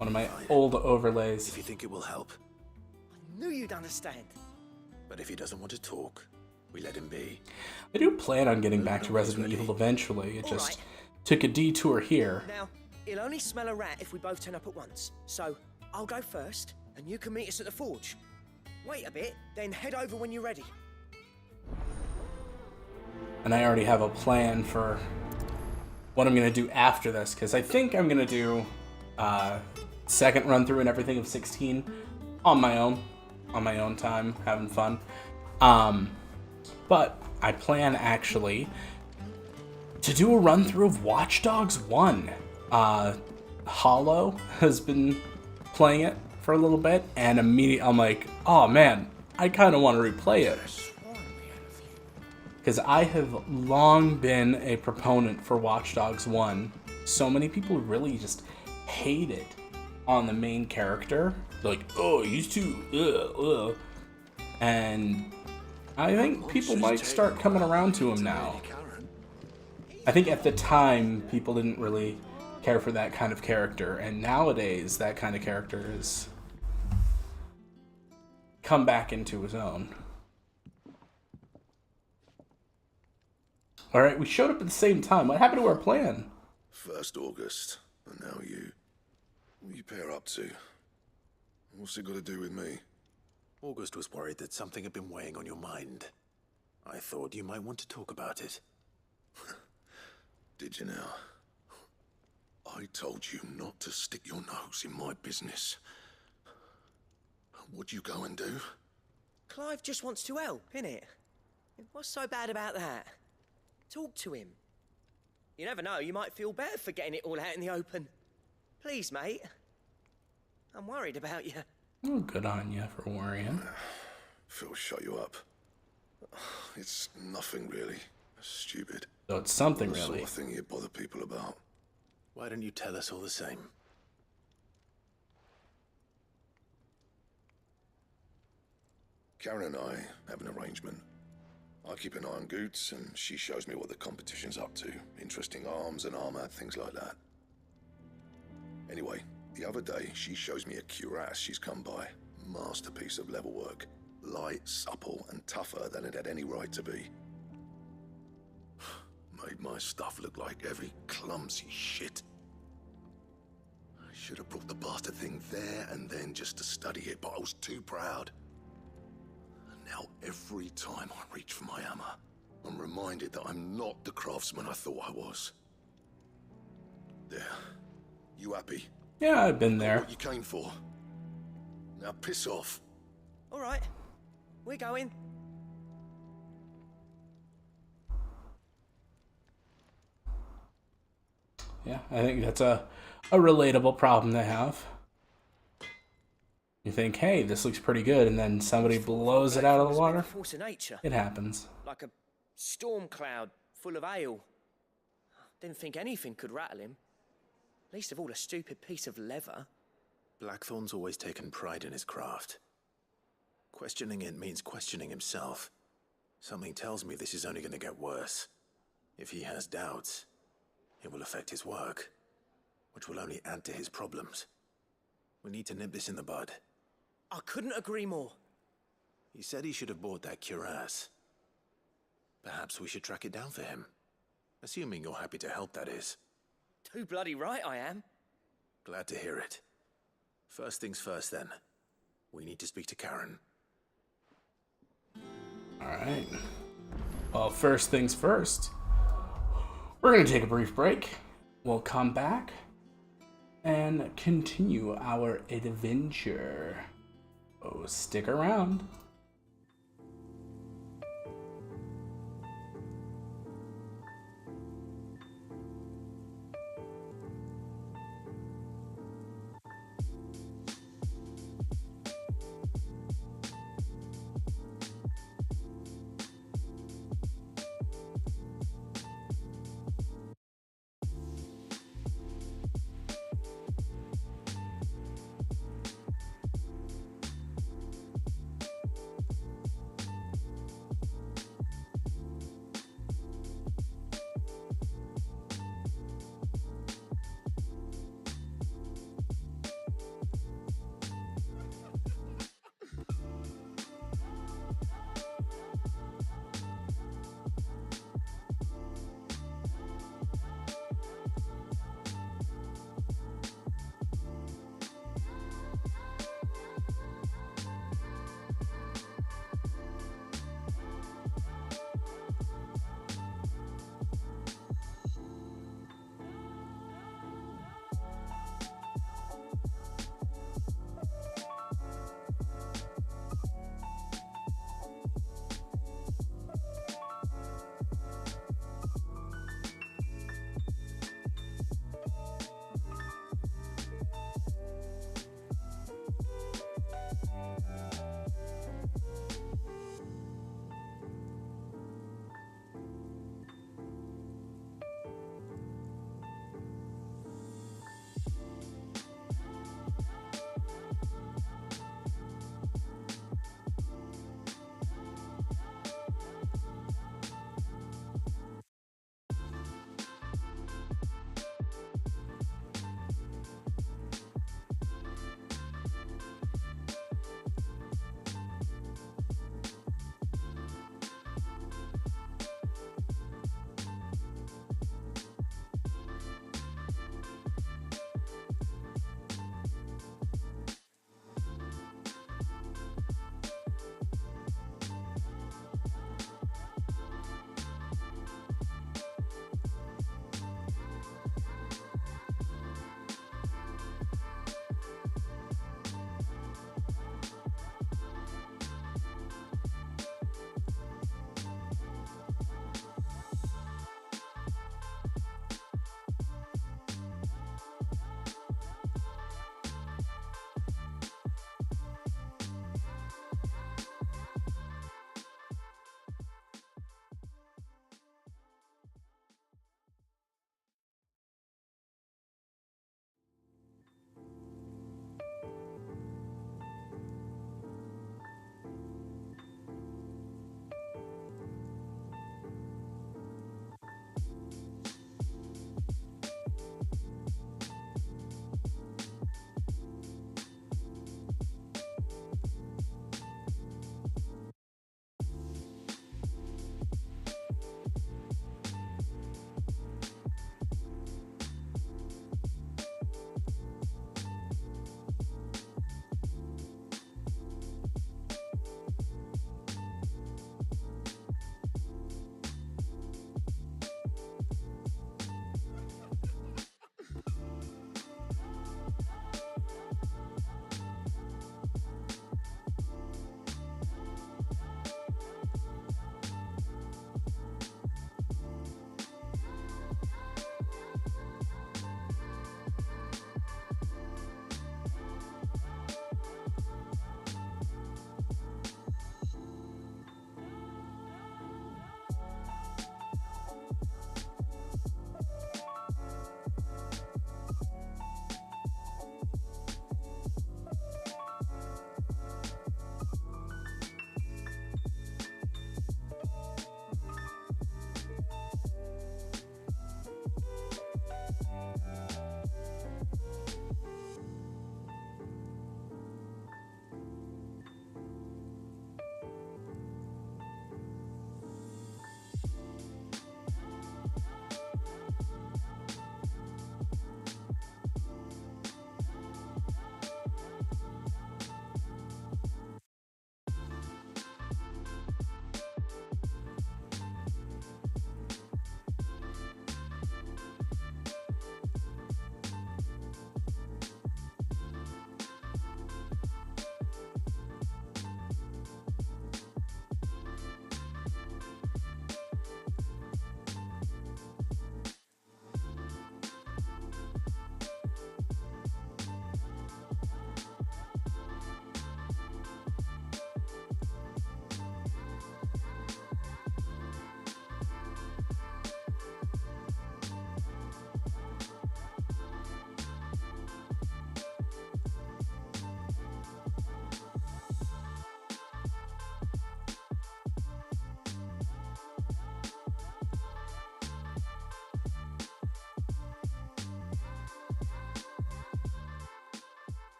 of my old overlays. If you think it will help. I knew you'd understand. But if he doesn't want to talk, we let him be. I do plan on getting back to Resident Evil eventually. It just took a detour here. Now, he'll only smell a rat if we both turn up at once. So, I'll go first, and you can meet us at the forge. Wait a bit, then head over when you're ready. And I already have a plan for what I'm going to do after this, because I think I'm going to do second run through and everything of 16 on my own time, having fun. But I plan actually to do a run through of Watch Dogs 1. Hollow has been playing it for a little bit, and immediately I'm like, oh man, I kind of want to replay it. Because I have long been a proponent for Watch Dogs 1. So many people really just hate it on the main character. Like, oh, he's too, And I think people might start coming around to him now. I think at the time, people didn't really care for that kind of character. And nowadays, that kind of character has come back into his own. Alright, we showed up at the same time. What happened to our plan? 1st August, and now you. What you pair up to? What's it got to do with me? August was worried that something had been weighing on your mind. I thought you might want to talk about it. Did you now? I told you not to stick your nose in my business. What'd you go and do? Clive just wants to help, innit? What's so bad about that? Talk to him. You never know, you might feel better for getting it all out in the open. Please, mate. I'm worried about you. Oh, good on you for worrying. Phil shut you up. It's nothing really. Stupid. So it's something the really. Sort of thing you bother people about. Why don't you tell us all the same? Karen and I have an arrangement. I keep an eye on Goots, and she shows me what the competition's up to. Interesting arms and armor, things like that. Anyway, the other day, she shows me a cuirass she's come by. Masterpiece of level work. Light, supple, and tougher than it had any right to be. Made my stuff look like heavy, clumsy shit. I should have brought the bastard thing there and then just to study it, but I was too proud. Now, every time I reach for my hammer, I'm reminded that I'm not the craftsman I thought I was. There. You happy? Yeah, I've been there. What you came for. Now piss off. All right. We're going. Yeah, I think that's a relatable problem to have. You think, hey, this looks pretty good, and then somebody blows it out of the water. Force of nature. It happens. Like a storm cloud full of hail. Didn't think anything could rattle him. Least of all a stupid piece of leather. Blackthorn's always taken pride in his craft. Questioning it means questioning himself. Something tells me this is only going to get worse. If he has doubts, it will affect his work, which will only add to his problems. We need to nip this in the bud. I couldn't agree more. He said he should have bought that cuirass. Perhaps we should track it down for him. Assuming you're happy to help, that is. Too bloody right I am. Glad to hear it. First things first, then. We need to speak to Karen. Alright. Well, first things first. We're going to take a brief break. We'll come back and continue our adventure. Oh, stick around.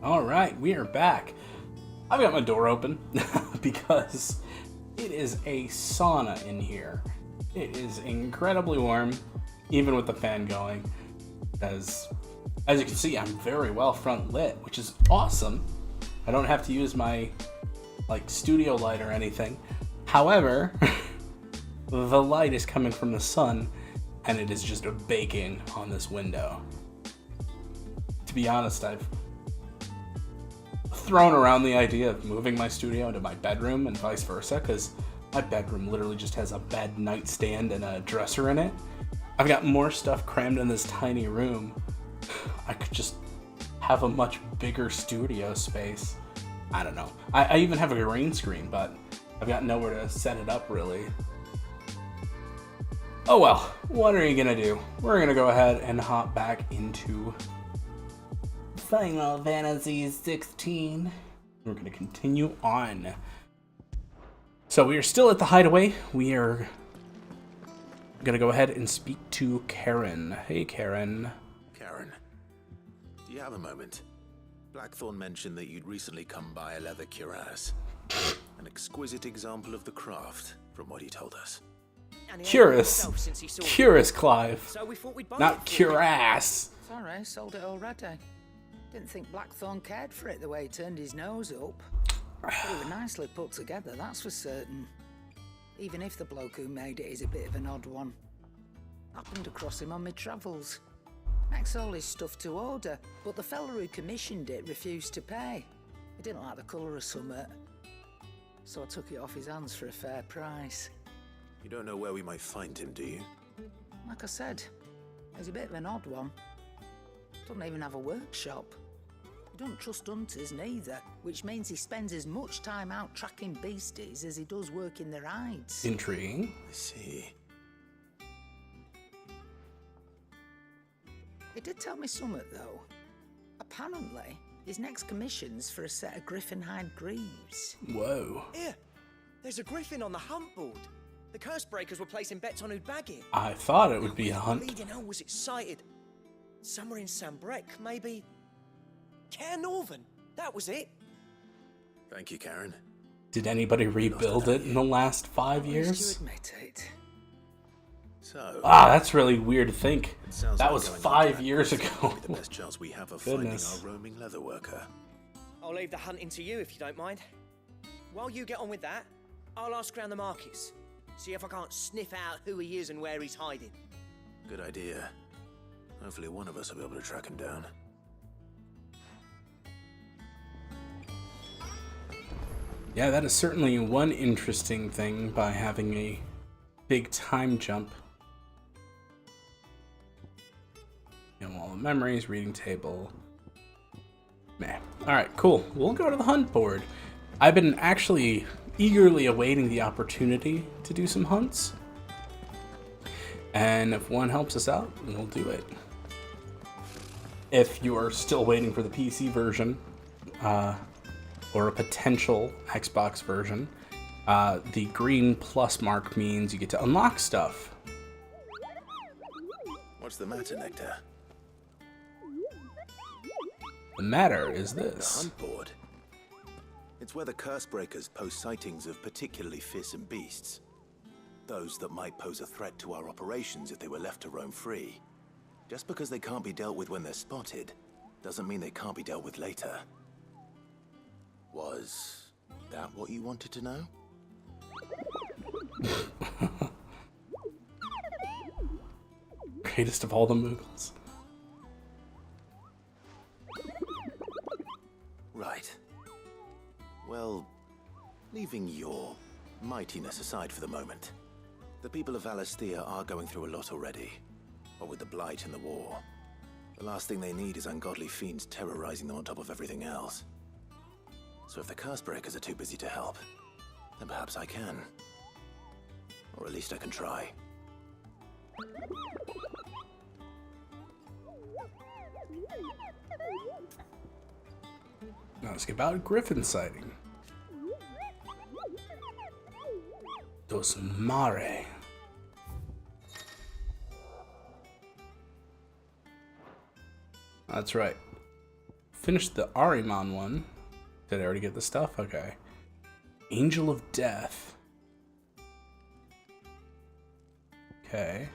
Alright, we are back. I've got my door open because it is a sauna in here. It is incredibly warm, even with the fan going. As you can see, I'm very well front lit, which is awesome. I don't have to use my studio light or anything. However, the light is coming from the sun, and it is just baking on this window. To be honest, I've thrown around the idea of moving my studio into my bedroom and vice versa, because my bedroom literally just has a bed, nightstand, and a dresser in it. I've got more stuff crammed in this tiny room. I could just have a much bigger studio space. I don't know. I even have a green screen, but I've got nowhere to set it up, really. Oh well, what are you gonna do? We're gonna go ahead and hop back into Final Fantasy 16. We're gonna continue on. So we are still at the hideaway. We are gonna go ahead and speak to Karen. Hey, Karen. Karen, do you have a moment? Blackthorn mentioned that you'd recently come by a leather cuirass. An exquisite example of the craft, from what he told us. Cuirass, Clive. So we thought we'd buy not it. cuirass. Sorry, sold it already. Didn't think Blackthorn cared for it the way he turned his nose up. But it was nicely put together, that's for certain. Even if the bloke who made it is a bit of an odd one. Happened across him on my travels. Makes all his stuff to order, but the fella who commissioned it refused to pay. He didn't like the colour of summit. So I took it off his hands for a fair price. You don't know where we might find him, do you? Like I said, he's a bit of an odd one. Doesn't even have a workshop. He don't trust hunters neither, which means he spends as much time out tracking beasties as he does working their hides. Intriguing. I see. He did tell me something, though. Apparently, his next commission's for a set of griffin hide greaves. Whoa. Here, there's a griffin on the hunt board. The curse breakers were placing bets on who'd bag it. I thought it would be a hunt. Bleeding hell was excited. Somewhere in Sambrec, maybe. Care Northern, that was it. Thank you, Karen. Did anybody rebuild it in the last 5 years? Admit it. So, that's really weird to think. That like was going 5 back years is ago. The best chance we have of Goodness. finding our roaming leather worker. I'll leave the hunting to you if you don't mind. While you get on with that, I'll ask around the markets. See if I can't sniff out who he is and where he's hiding. Good idea. Hopefully one of us will be able to track him down. Yeah, that is certainly one interesting thing by having a big time jump. You know, all the memories, reading table. Meh. Alright, cool. We'll go to the hunt board. I've been actually eagerly awaiting the opportunity to do some hunts. And if one helps us out, we'll do it. If you are still waiting for the PC version, or a potential Xbox version, the green plus mark means you get to unlock stuff. What's the matter, Nectar? The matter is The this. hunt board. It's where the curse breakers post sightings of particularly fearsome beasts. Those that might pose a threat to our operations if they were left to roam free. Just because they can't be dealt with when they're spotted, doesn't mean they can't be dealt with later. Was that what you wanted to know? Greatest of all the Mughals. Right. Well, leaving your mightiness aside for the moment, the people of Valisthea are going through a lot already. What with the Blight and the war, the last thing they need is ungodly fiends terrorizing them on top of everything else. So if the curse breakers are too busy to help, then perhaps I can. Or at least I can try. Now let's get about Griffin sighting. Dos Mare. That's right. finished the Ahriman one. Did I already get the stuff? Okay. Angel of Death. Okay.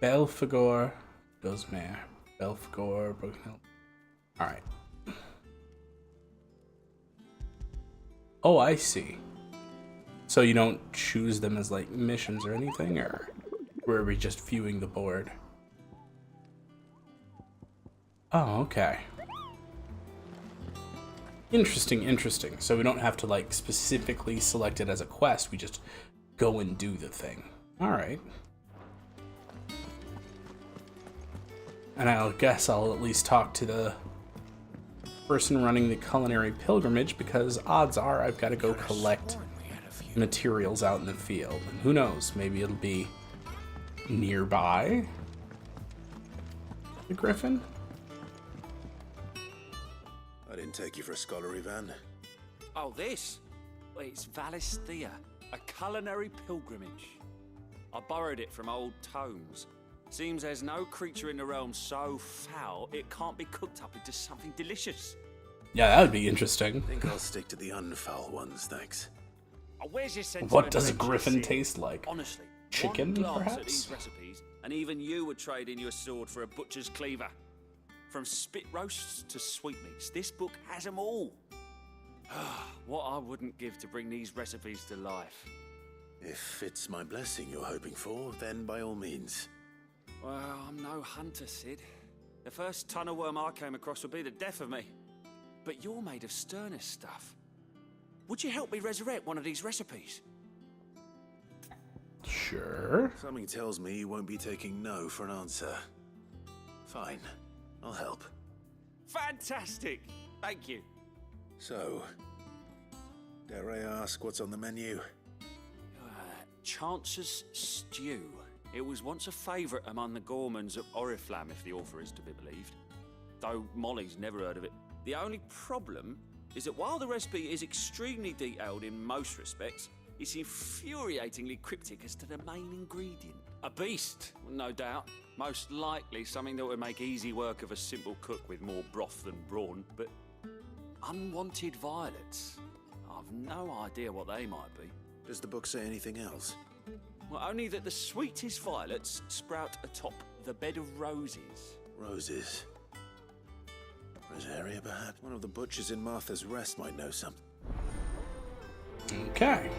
Belphegor, Dosmere. Belphegor, Broken Hill. Alright. Oh, I see. So you don't choose them as like missions or anything, or were we just viewing the board? Oh, okay. Interesting, interesting. So we don't have to like specifically select it as a quest, we just go and do the thing. Alright. And I guess I'll at least talk to the person running the culinary pilgrimage, because odds are I've got to go collect materials out in the field. And who knows, maybe it'll be nearby the Griffin? I didn't take you for a scholar, Ivan. Oh, this? Well, it's Valisthea, a culinary pilgrimage. I borrowed it from old tomes. Seems there's no creature in the realm so foul it can't be cooked up into something delicious. Yeah, that would be interesting. I think I'll stick to the unfoul ones, thanks. Oh, where's your sense What of does a adventure, griffin Sid? taste like? Honestly, Chicken, one glance perhaps? at these recipes, and even you would trade in your sword for a butcher's cleaver. From spit roasts to sweetmeats, this book has them all. What I wouldn't give to bring these recipes to life. If it's my blessing you're hoping for, then by all means. Well, I'm no hunter, Sid. The first ton of worm I came across would be the death of me. But you're made of sterner stuff. Would you help me resurrect one of these recipes? Sure. Something tells me you won't be taking no for an answer. Fine, I'll help. Fantastic! Thank you. So, dare I ask what's on the menu? Chance's Stew. It was once a favourite among the gourmands of Oriflamme, if the author is to be believed. Though Molly's never heard of it. The only problem is that while the recipe is extremely detailed in most respects, it's infuriatingly cryptic as to the main ingredient. A beast, no doubt. Most likely something that would make easy work of a simple cook with more broth than brawn, but unwanted violets. I've no idea what they might be. Does the book say anything else? Well, only that the sweetest violets sprout atop the bed of roses. Roses. Rosaria, perhaps? One of the butchers in Martha's Rest might know something. Okay.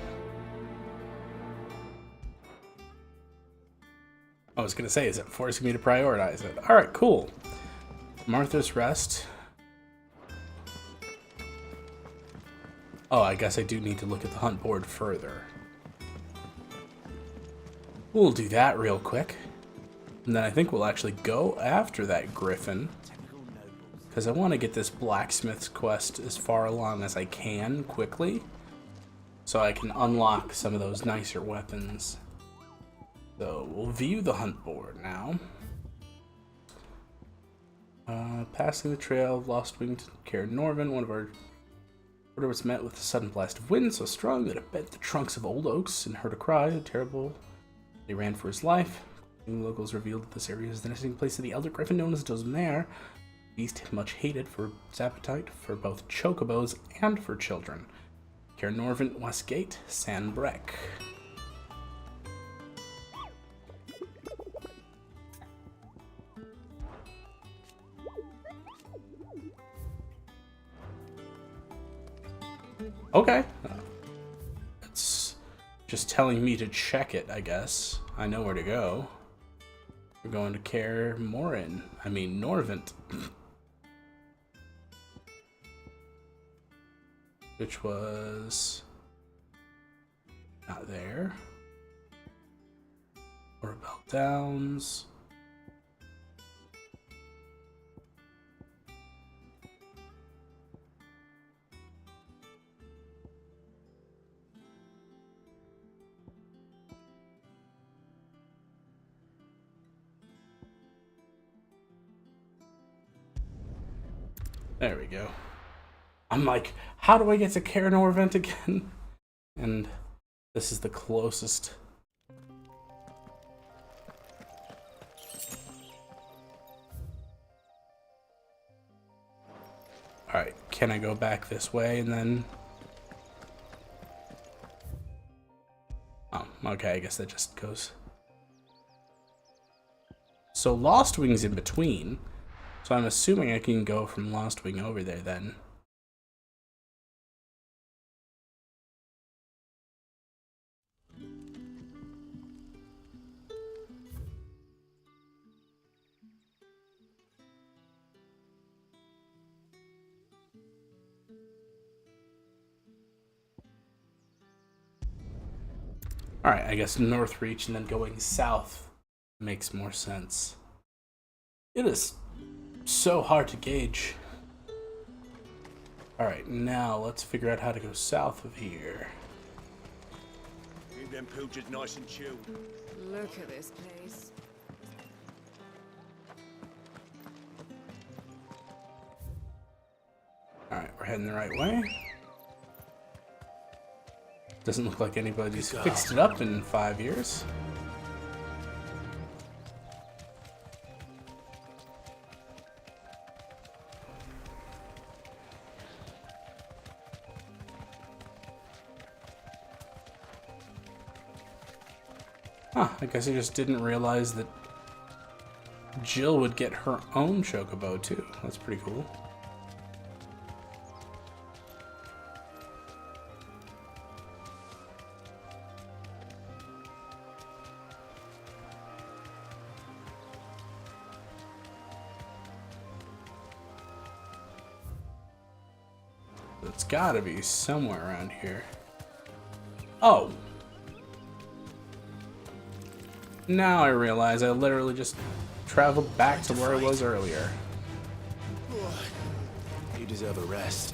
I was gonna say, is it forcing me to prioritize it? Alright, cool. Martha's Rest. Oh, I guess I do need to look at the hunt board further. We'll do that real quick. And then I think we'll actually go after that griffin. Because I want to get this blacksmith's quest as far along as I can quickly. So I can unlock some of those nicer weapons. So we'll view the hunt board now. Passing the trail of lost winged Caer Norvin, one of our order was met with a sudden blast of wind so strong that it bent the trunks of old oaks and heard a cry, terrible. He ran for his life. New locals revealed that this area is the nesting place of the elder griffin known as Dosmere, beast much hated for its appetite for both chocobos and for children. Caer Norvin, Westgate, Sanbreck. Okay. It's just telling me to check it, I guess. I know where to go. We're going to Caer Norvent. Which was not there. Orbell Downs. There we go. I'm like, how do I get to Caer Norvent again? And this is the closest. Alright, can I go back this way and then... Oh, okay, I guess that just goes... So Lost Wing's in between, so I'm assuming I can go from Lost Wing over there then. Alright, I guess North Reach and then going south makes more sense. It is so hard to gauge. Alright, now let's figure out how to go south of here. Keep them pilchards nice and chilled. Look at this place. Alright, we're heading the right way. Doesn't look like anybody's fixed it up in 5 years. Huh, I guess I just didn't realize that Jill would get her own chocobo too. That's pretty cool. It's gotta be somewhere around here. Oh! Now I realize I literally just traveled back to where I was earlier. You deserve a rest.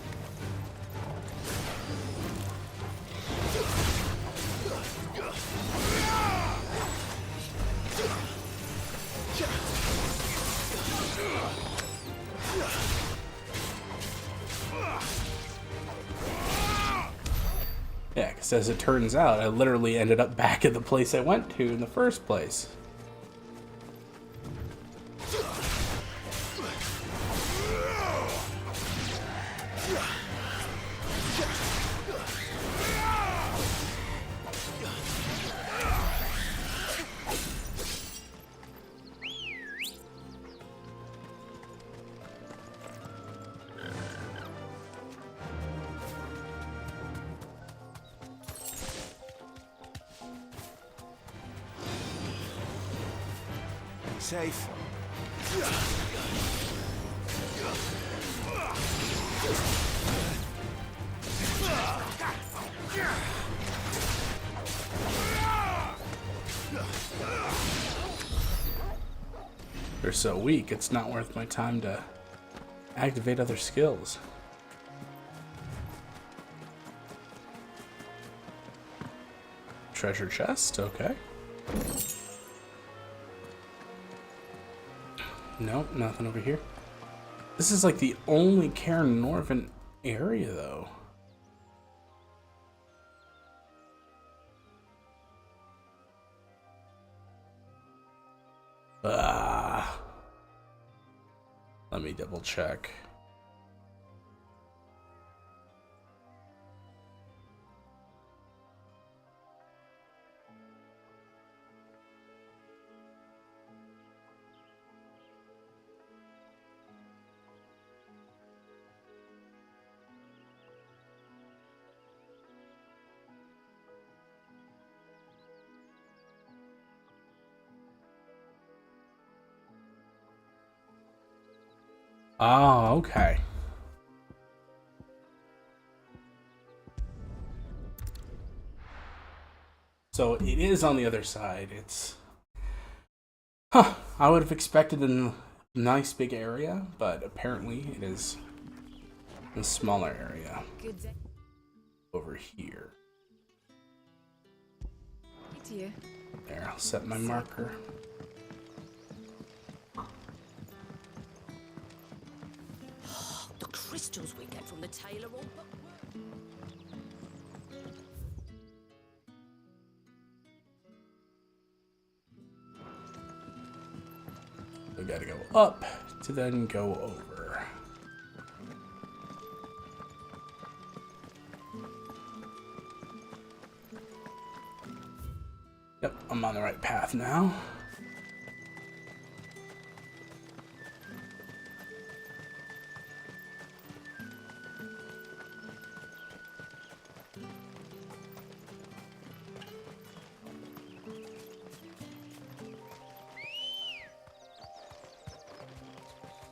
Yeah, because as it turns out, I literally ended up back at the place I went to in the first place. Safe. They're so weak, it's not worth my time to activate other skills. Treasure chest, okay. Nope, nothing over here. This is like the only Cairn Norvin area, though. Let me double check. Oh, okay. So it is on the other side. It's... Huh. I would have expected a nice big area, but apparently it is a smaller area. Over here. There, I'll set my marker. The crystals we get from the tailor all We gotta go up to then go over. Yep, I'm on the right path now.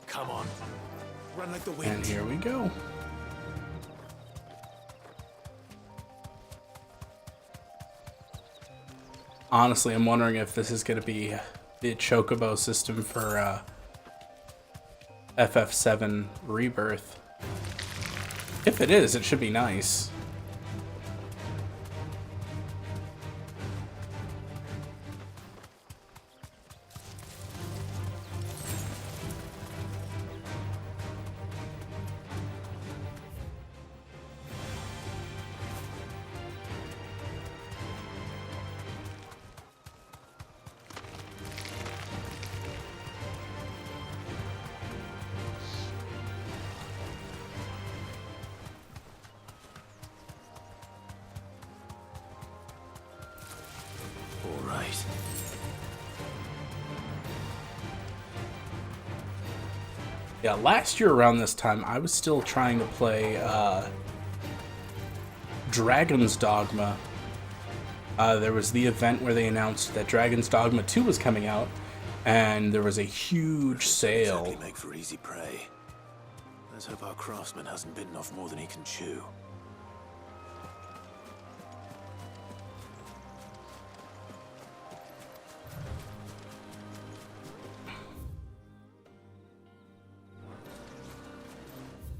Come on. Run like the wind. And here we go. Honestly, I'm wondering if this is going to be the Chocobo system for FF7 Rebirth. If it is, it should be nice. Yeah, last year around this time, I was still trying to play Dragon's Dogma. There was the event where they announced that Dragon's Dogma 2 was coming out, and there was a huge sale. Exactly make for easy prey. Let's hope our craftsman hasn't bitten off more than he can chew.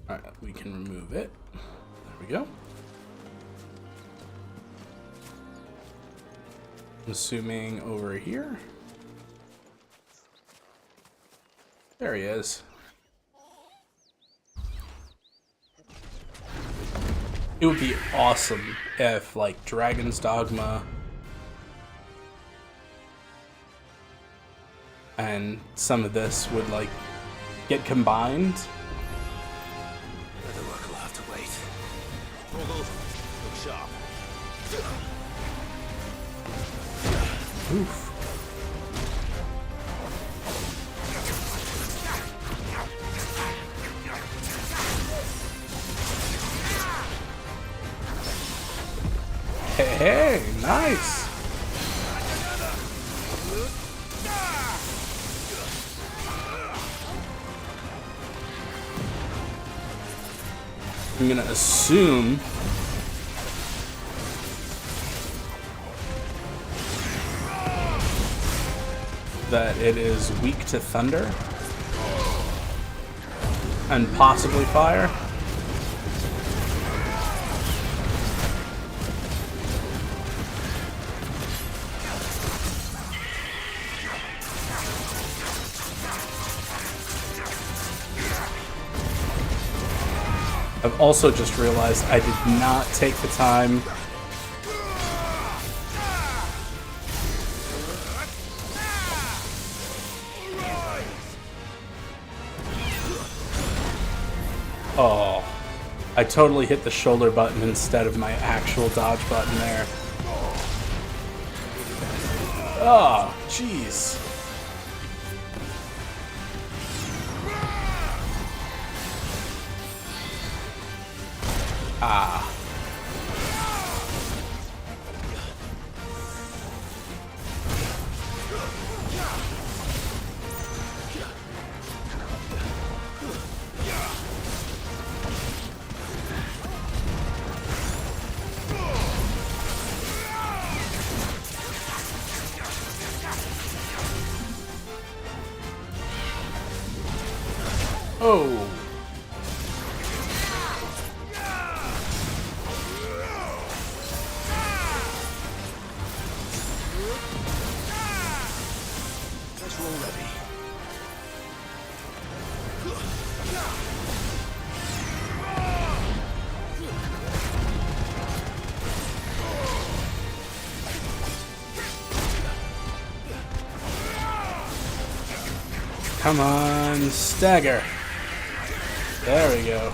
Alright, we can remove it. There we go. I'm assuming over here. There he is. It would be awesome if, like, Dragon's Dogma and some of this would, like, get combined. The work will have to wait. Prodigal, look sharp. Oof. Hey, nice. I'm gonna assume that it is weak to thunder and possibly fire. I've also just realized I did not take the time Oh, I totally hit the shoulder button instead of my actual dodge button there. Oh, jeez. Ah. Oh. Guess we're all ready. Come on, stagger. There we go.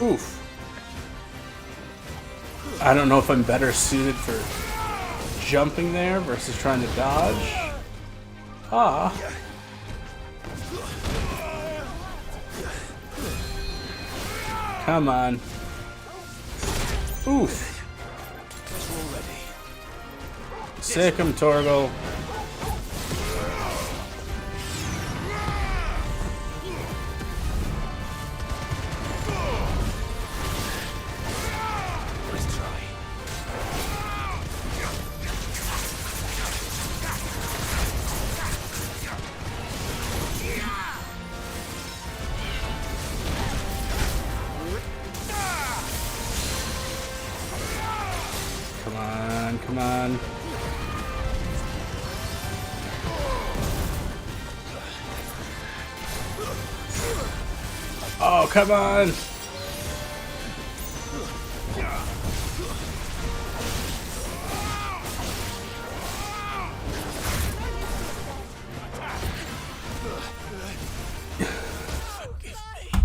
Oof. I don't know if I'm better suited for jumping there versus trying to dodge. Ah. Come on. Oof. Sick him, Torgal. Come on, come on. Oh, come on!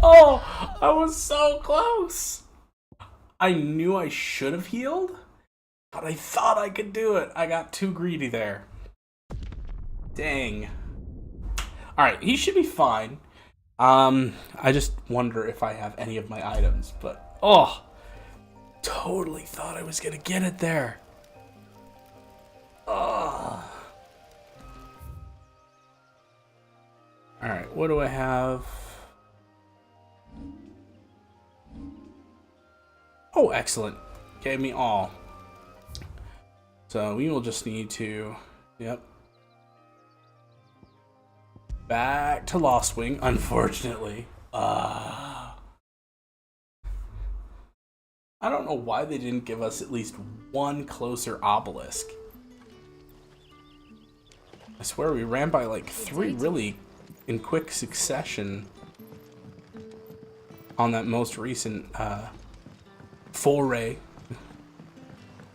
Oh, I was so close! I knew I should have healed, but I thought I could do it. I got too greedy there. Dang. Alright, he should be fine. I just wonder if I have any of my items, but oh, totally thought I was gonna get it there. Oh. Alright, what do I have? Oh, excellent. Gave me all. So we will just need to, yep. Back to Lost Wing, unfortunately. I don't know why they didn't give us at least one closer obelisk. I swear we ran by like 3 really in quick succession on that most recent foray.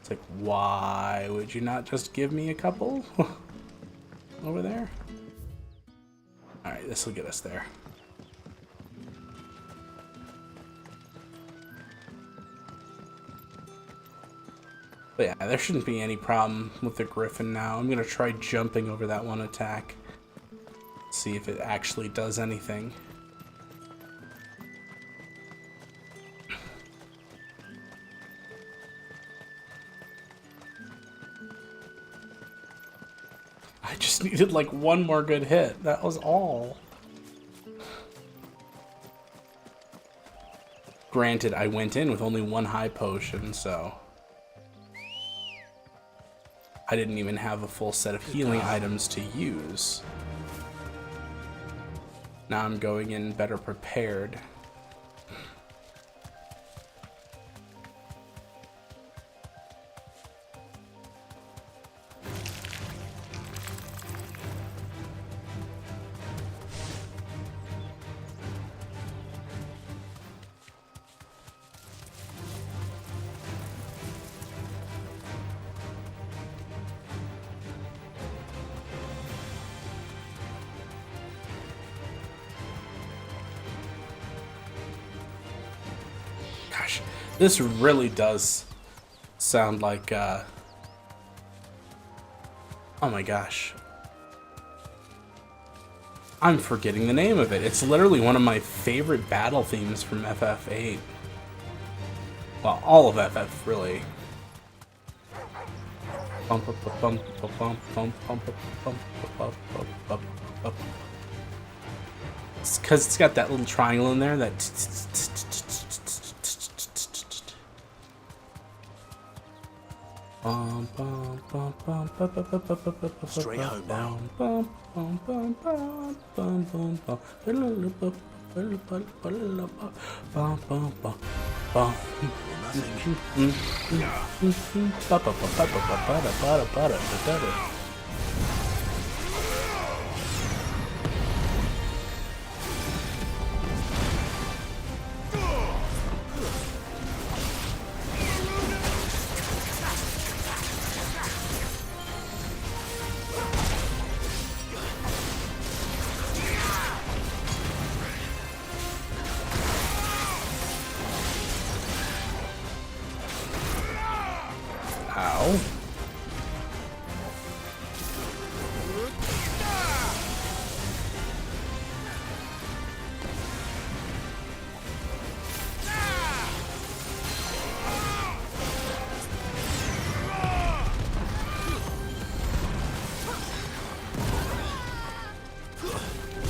It's like, why would you not just give me a couple over there? Alright, this will get us there. But yeah, there shouldn't be any problem with the Griffin now. I'm going to try jumping over that one attack. See if it actually does anything. I just needed like one more good hit. That was all. Granted, I went in with only 1 high potion, so I didn't even have a full set of healing items to use. Now I'm going in better prepared. Gosh, this really does sound like, oh my gosh. I'm forgetting the name of it. It's literally one of my favorite battle themes from FF8. Well, all of FF, really. It's because it's got that little triangle in there that Straight home now.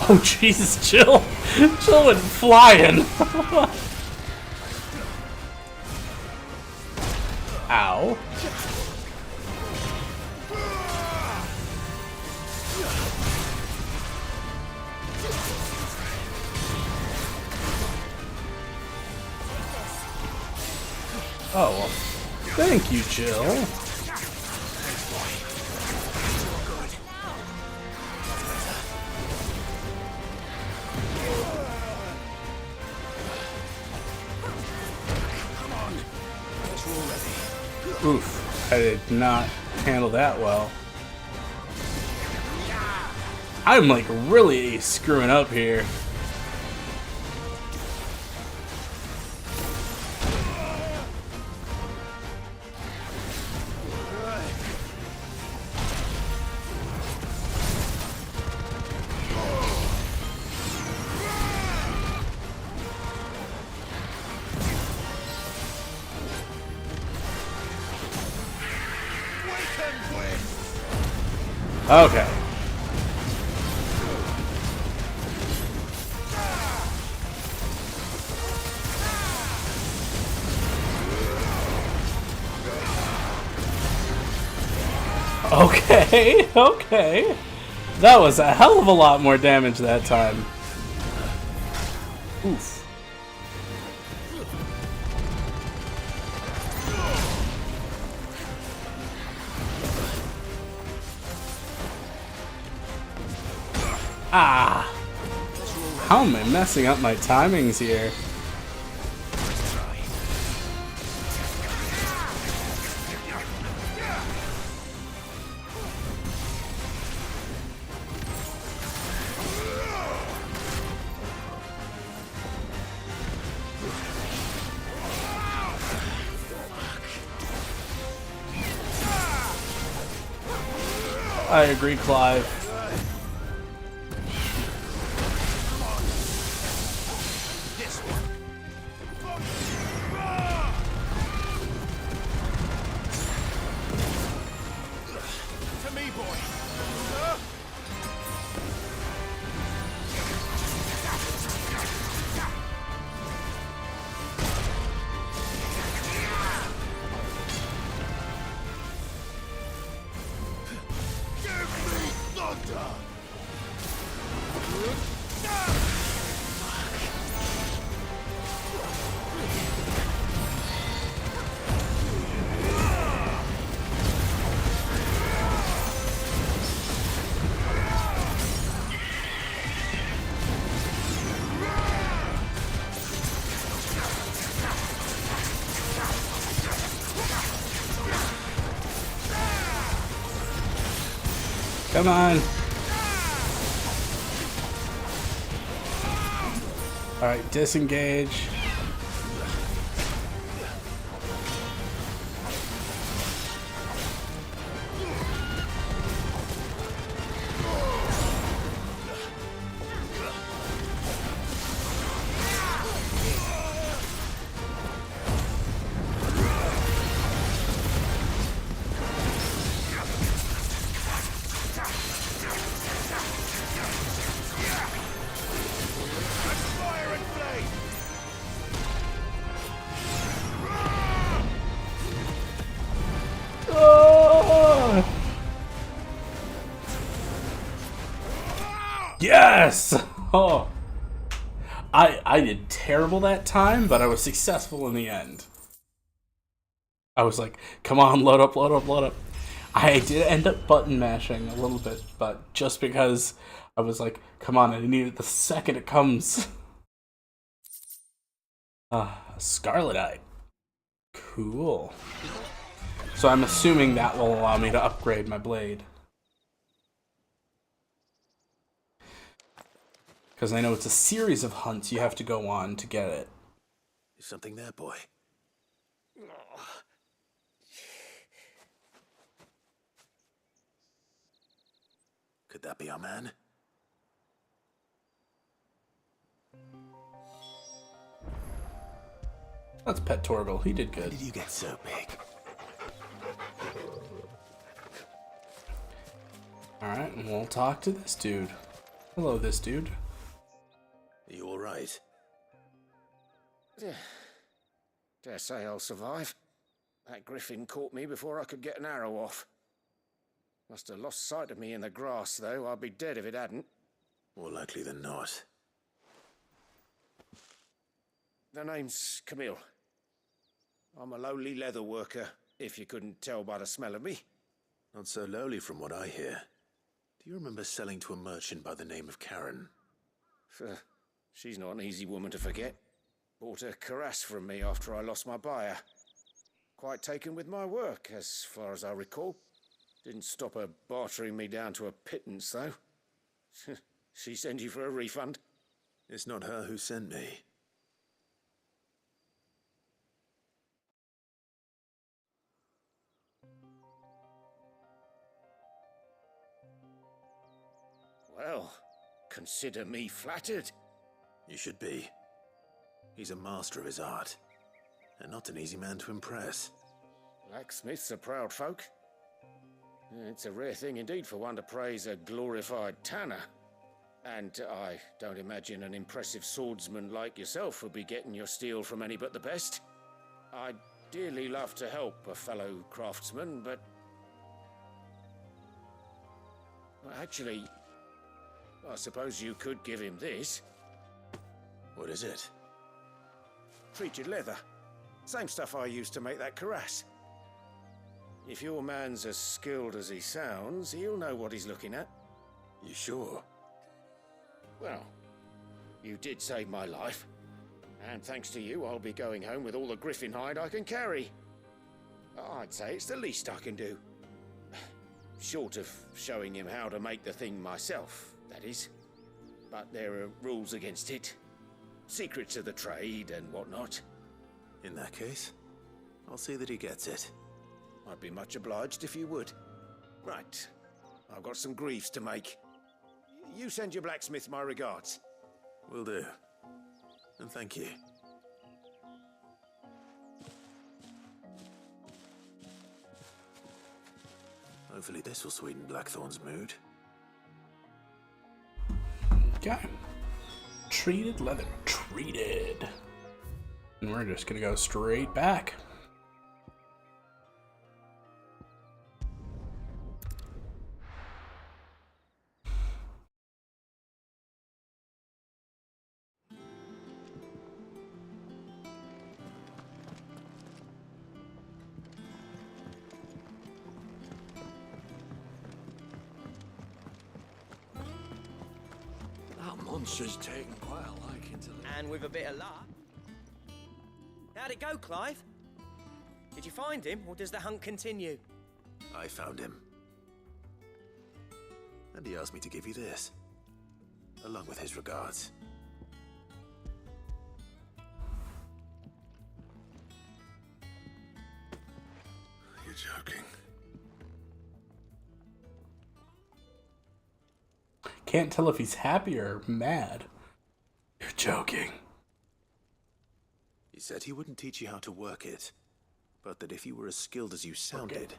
Oh Jesus, Jill! Jill went flying! Ow. Oh, well, thank you, Jill. Oof, I did not handle that well. I'm like really screwing up here. Okay. Okay, okay. That was a hell of a lot more damage that time. Oof. Ah! How am I messing up my timings here? I agree, Clive. Come on. Alright, disengage. Yes! Oh. I did terrible that time, but I was successful in the end. I was like, come on, load up, load up, load up. I did end up button mashing a little bit, but just because I was like, come on, I need it the second it comes. Scarlet Eye. Cool. So I'm assuming that will allow me to upgrade my blade. Because I know it's a series of hunts you have to go on to get it. There's something there, boy. Could that be our man? That's Pet Torgal. He did good. How did you get so big? Alright, and we'll talk to this dude. Hello, this dude. Are you alright? Dare say I'll survive. That griffin caught me before I could get an arrow off. Must have lost sight of me in the grass, though. I'd be dead if it hadn't. More likely than not. The name's Camille. I'm a lowly leather worker, if you couldn't tell by the smell of me. Not so lowly from what I hear. Do you remember selling to a merchant by the name of Karen? She's not an easy woman to forget. Bought a cuirass from me after I lost my buyer. Quite taken with my work, as far as I recall. Didn't stop her bartering me down to a pittance, though. She sent you for a refund? It's not her who sent me. Well, consider me flattered. You should be. He's a master of his art, and not an easy man to impress. Blacksmiths are proud folk. It's a rare thing indeed for one to praise a glorified tanner. And I don't imagine an impressive swordsman like yourself would be getting your steel from any but the best. I'd dearly love to help a fellow craftsman, but... Well, actually, I suppose you could give him this. What is it? Treated leather. Same stuff I used to make that cuirass. If your man's as skilled as he sounds, he'll know what he's looking at. You sure? Well, you did save my life. And thanks to you, I'll be going home with all the griffin hide I can carry. I'd say it's the least I can do. Short of showing him how to make the thing myself, that is. But there are rules against it. Secrets of the trade and whatnot. In that case, I'll see that he gets it. I'd be much obliged if you would. Right. I've got some greaves to make. You send your blacksmith my regards. Will do. And thank you. Hopefully this will sweeten Blackthorn's mood. Okay. Treated leather. Treated. And we're just gonna go straight back. That monster's taken quite a liking to live. And with a bit of luck. How'd it go, Clive? Did you find him, or does the hunt continue? I found him. And he asked me to give you this, along with his regards. You're joking. Can't tell if he's happy or mad. You're joking. He said he wouldn't teach you how to work it, but that if you were as skilled as you sounded,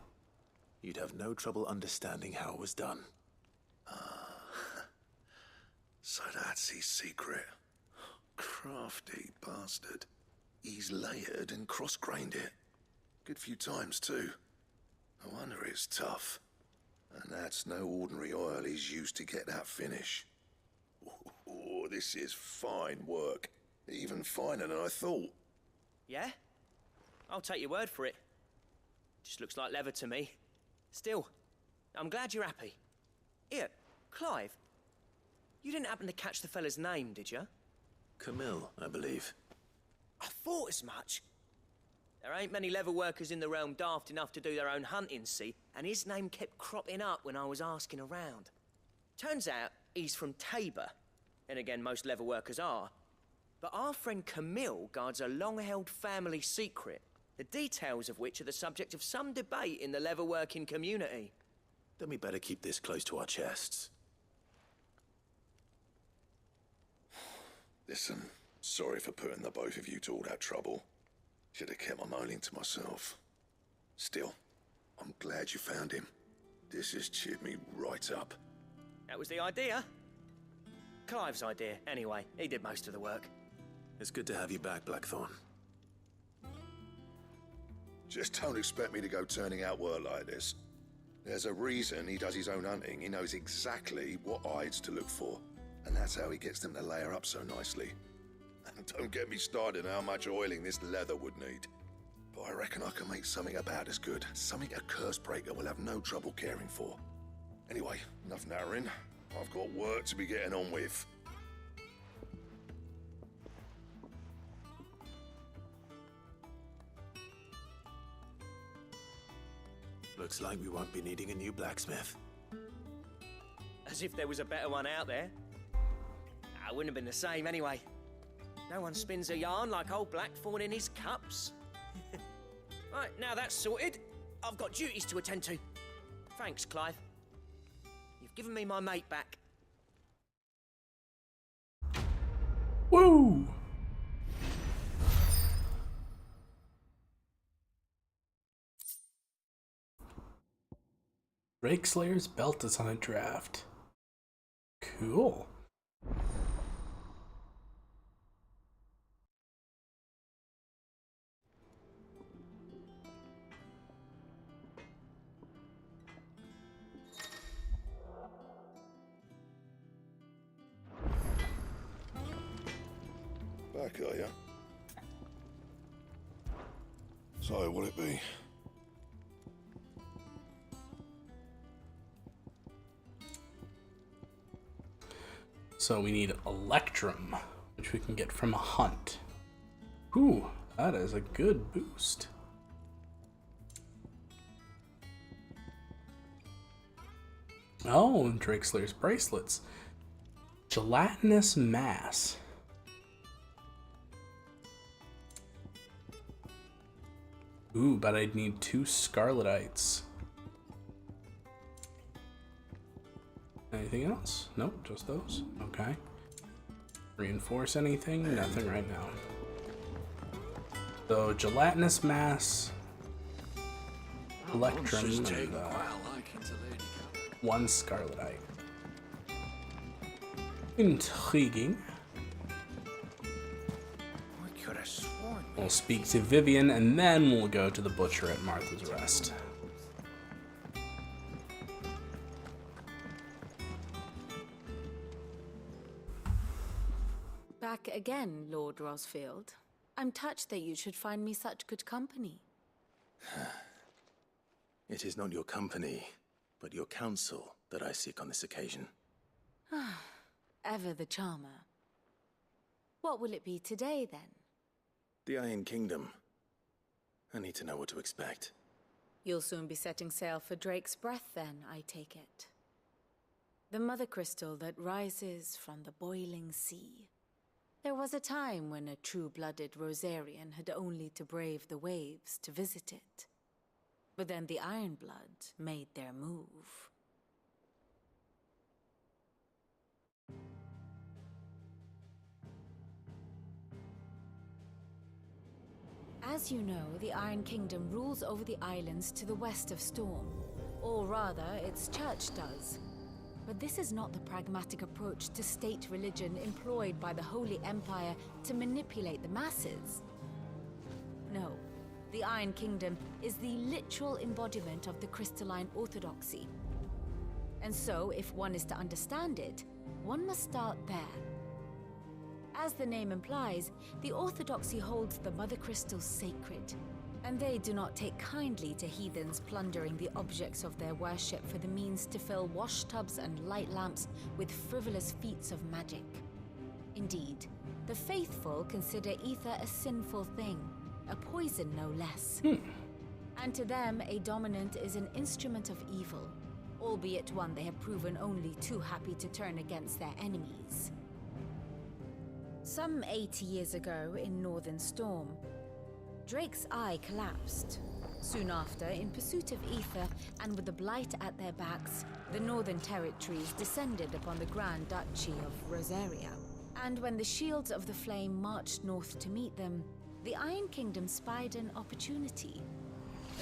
you'd have no trouble understanding how it was done. So that's his secret. Crafty bastard. He's layered and cross-grained it. Good few times, too. No wonder it's tough. And that's no ordinary oil he's used to get that finish. Oh, this is fine work. Even finer than I thought. Yeah? I'll take your word for it. Just looks like leather to me. Still, I'm glad you're happy. Here, Clive, you didn't happen to catch the fella's name, did you? Camille, I believe. I thought as much. There ain't many leather workers in the realm daft enough to do their own hunting, see, and his name kept cropping up when I was asking around. Turns out he's from Tabor, and again, most leather workers are. But our friend Camille guards a long-held family secret, the details of which are the subject of some debate in the leather-working community. Then we better keep this close to our chests. Listen, sorry for putting the both of you to all that trouble. Should have kept my moaning to myself. Still, I'm glad you found him. This has cheered me right up. That was the idea. Clive's idea, anyway. He did most of the work. It's good to have you back, Blackthorn. Just don't expect me to go turning out work like this. There's a reason he does his own hunting. He knows exactly what hides to look for. And that's how he gets them to layer up so nicely. And don't get me started on how much oiling this leather would need. But I reckon I can make something about as good. Something a Cursebreaker will have no trouble caring for. Anyway, enough nattering. I've got work to be getting on with. Looks like we won't be needing a new blacksmith. As if there was a better one out there. I wouldn't have been the same anyway. No one spins a yarn like old Blackthorn in his cups. Right, now that's sorted, I've got duties to attend to. Thanks, Clive. You've given me my mate back. Woo! Drake Slayer's belt is on a draft. Cool. Back, are ya? So, will it be? So we need Electrum, which we can get from a hunt. Ooh, that is a good boost. Oh, Drake Slayer's bracelets. Gelatinous mass. Ooh, but I'd need 2 Scarletites. Anything else? Nope, just those. Okay. Reinforce anything? Nothing right now. So, gelatinous mass, Electrum, and 1 Scarletite. Intriguing. We'll speak to Vivian, and then we'll go to the butcher at Martha's Rest. Back again, Lord Rosfield. I'm touched that you should find me such good company. It is not your company, but your counsel that I seek on this occasion. Ever the charmer. What will it be today, then? The Iron Kingdom. I need to know what to expect. You'll soon be setting sail for Drake's Breath, then, I take it. The mother crystal that rises from the boiling sea. There was a time when a true-blooded Rosarian had only to brave the waves to visit it. But then the Ironblood made their move. As you know, the Iron Kingdom rules over the islands to the west of Storm. Or rather, its church does. But this is not the pragmatic approach to state religion employed by the Holy Empire to manipulate the masses. No, the Iron Kingdom is the literal embodiment of the crystalline orthodoxy. And so, if one is to understand it, one must start there. As the name implies, the orthodoxy holds the mother crystals sacred, and they do not take kindly to heathens plundering the objects of their worship for the means to fill washtubs and light lamps with frivolous feats of magic. Indeed, the faithful consider ether a sinful thing, a poison no less. And to them, a dominant is an instrument of evil, albeit one they have proven only too happy to turn against their enemies. Some 80 years ago in Northern Storm, Drake's eye collapsed. Soon after, in pursuit of ether and with the blight at their backs, the Northern Territories descended upon the Grand Duchy of Rosaria. And when the Shields of the Flame marched north to meet them, the Iron Kingdom spied an opportunity.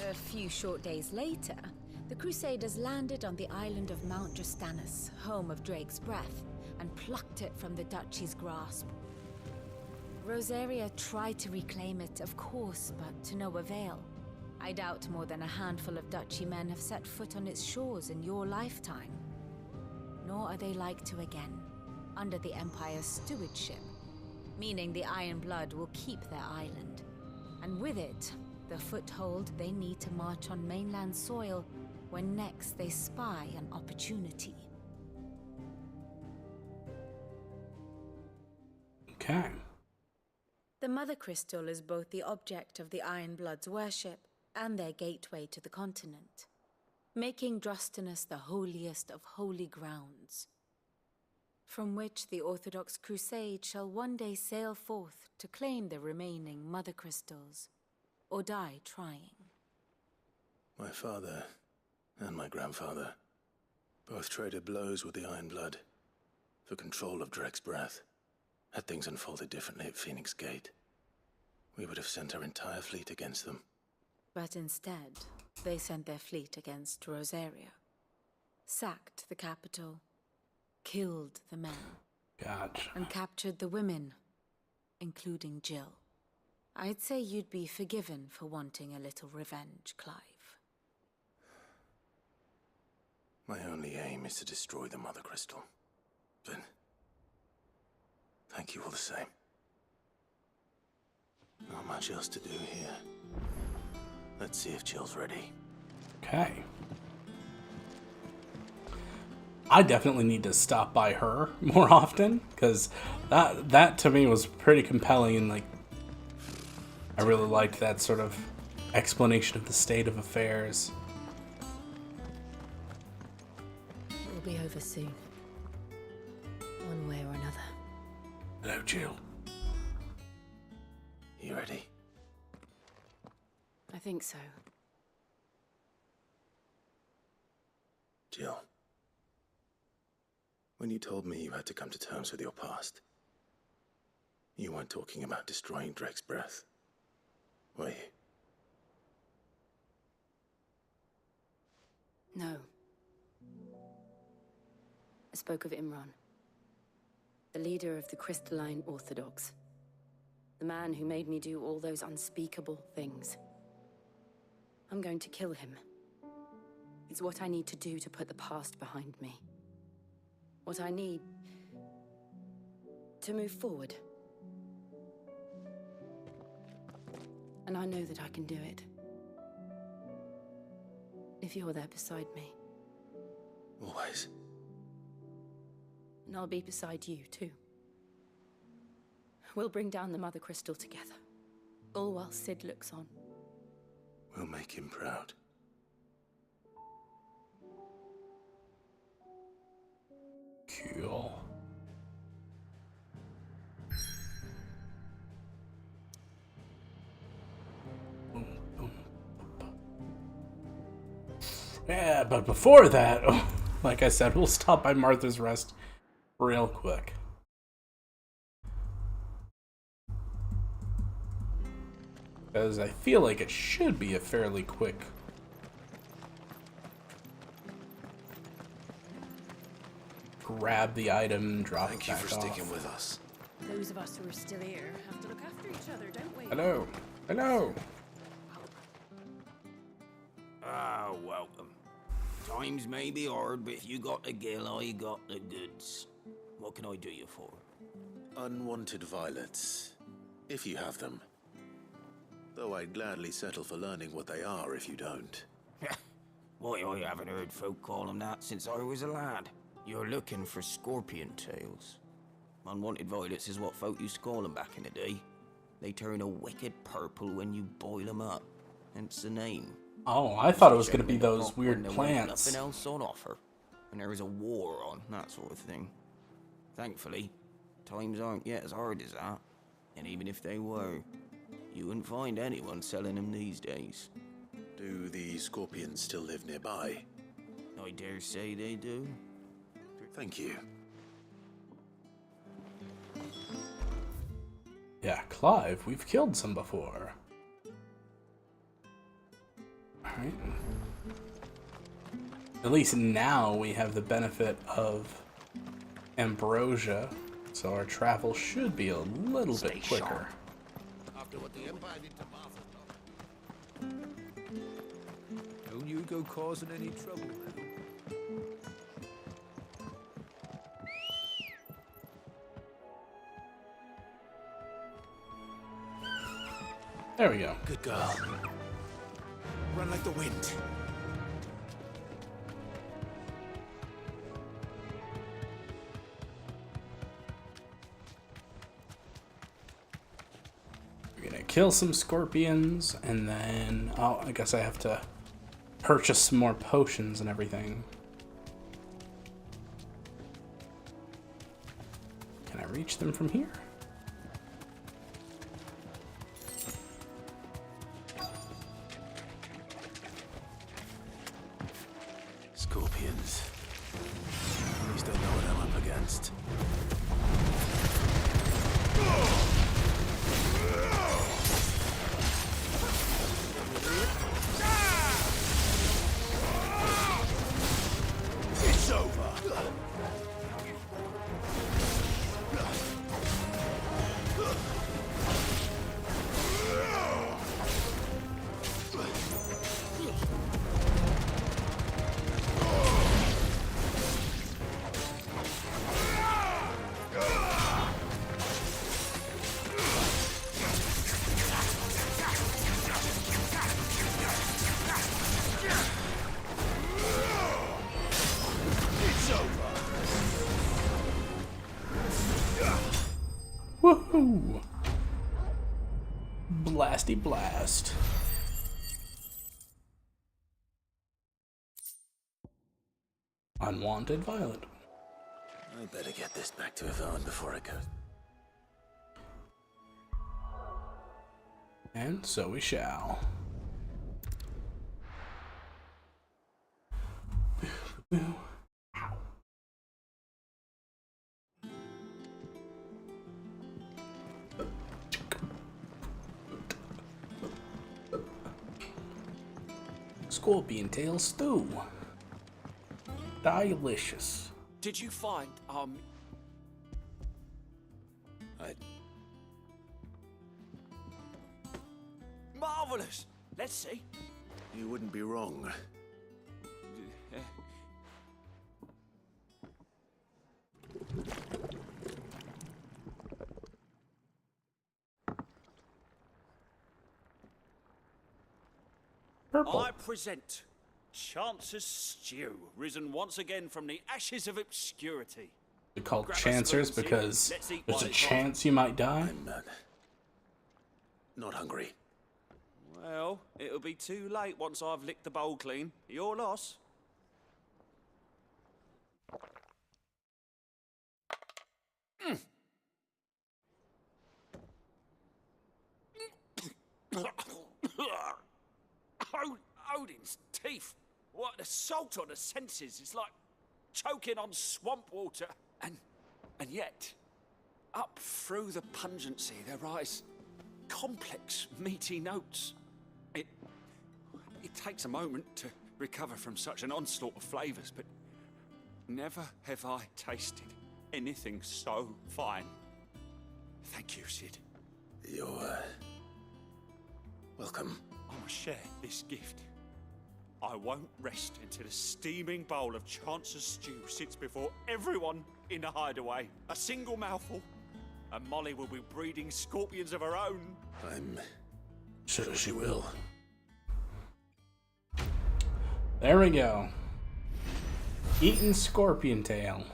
A few short days later, the Crusaders landed on the island of Mount Justanus, home of Drake's Breath, and plucked it from the duchy's grasp. Rosaria tried to reclaim it, of course, but to no avail. I doubt more than a handful of duchy men have set foot on its shores in your lifetime. Nor are they like to again, under the Empire's stewardship, meaning the Iron Blood will keep their island. And with it, the foothold they need to march on mainland soil when next they spy an opportunity. Okay. The Mother Crystal is both the object of the Iron Blood's worship and their gateway to the continent, making Drustinus the holiest of holy grounds, from which the Orthodox Crusade shall one day sail forth to claim the remaining Mother Crystals, or die trying. My father and my grandfather both traded blows with the Iron Blood for control of Drake's breath. Had things unfolded differently at Phoenix Gate, we would have sent our entire fleet against them. But instead, they sent their fleet against Rosaria, sacked the capital, killed the men, Gotcha. and captured the women, including Jill. I'd say you'd be forgiven for wanting a little revenge, Clive. My only aim is to destroy the Mother Crystal. But thank you all the same. Not much else to do here. Let's see if Jill's ready. Okay. I definitely need to stop by her more often, because that to me was pretty compelling, and like I really liked that sort of explanation of the state of affairs. It'll be over soon. One way or another. Hello, Jill. You ready? I think so. Jill. When you told me you had to come to terms with your past, you weren't talking about destroying Drake's breath, were you? No. I spoke of Imran, the leader of the Crystalline Orthodox. The man who made me do all those unspeakable things. I'm going to kill him. It's what I need to do to put the past behind me. What I need to move forward. And I know that I can do it. If you're there beside me. Always. And I'll be beside you, too. We'll bring down the Mother Crystal together. All while Sid looks on. We'll make him proud. Cool. Yeah, but before that, like I said, we'll stop by Martha's Rest real quick. Because I feel like it should be a fairly quick grab the item, drop it back off. Thank you for sticking with us. Those of us who are still here have to look after each other, don't we? Hello. Hello. Ah, welcome. Times may be hard, but if you got the gill, I got the goods. What can I do you for? Unwanted violets, if you have them. Though I'd gladly settle for learning what they are if you don't. Why, I haven't heard folk call them that since I was a lad. You're looking for scorpion tails. Unwanted violets is what folk used to call them back in the day. They turn a wicked purple when you boil them up. Hence the name. Oh, I thought it was going to be those weird plants. Nothing else on offer. And there was a war on, that sort of thing. Thankfully, times aren't yet as hard as that. And even if they were, you wouldn't find anyone selling them these days. Do the scorpions still live nearby? I dare say they do. Thank you. Yeah, Clive, we've killed some before. Alright. At least now we have the benefit of ambrosia, so our travel should be a little bit quicker. After what the Empire did to Martha. Don't you go causing any trouble now. There we go. Good girl. Run like the wind. We're gonna kill some scorpions, and then I guess I have to purchase some more potions and everything. Can I reach them from here? Scorpions. At least I know what I'm up against. It's over. Woohoo! Blasty blast. Unwanted violet. I better get this back to Yvonne before I go. And so we shall. Scorpion tail stew. Delicious. Did you find, marvelous! Let's see. You wouldn't be wrong. Purple. I present Chancer's Stew, risen once again from the ashes of obscurity. They're called Grab a chancers spoon, because Sid. Let's eat there's while a it's hot. chance you might die. I'm not hungry. Well, it'll be too late once I've licked the bowl clean. Your loss. Odin's teeth. What an assault on the senses. It's like choking on swamp water. And yet, up through the pungency, there rise complex, meaty notes. It takes a moment to recover from such an onslaught of flavors, but never have I tasted anything so fine. Thank you, Sid. You're welcome. I must share this gift. I won't rest until a steaming bowl of Chancer's stew sits before everyone in the hideaway. A single mouthful, and Molly will be breeding scorpions of her own. I'm sure she will. There we go. Eaten scorpion tail.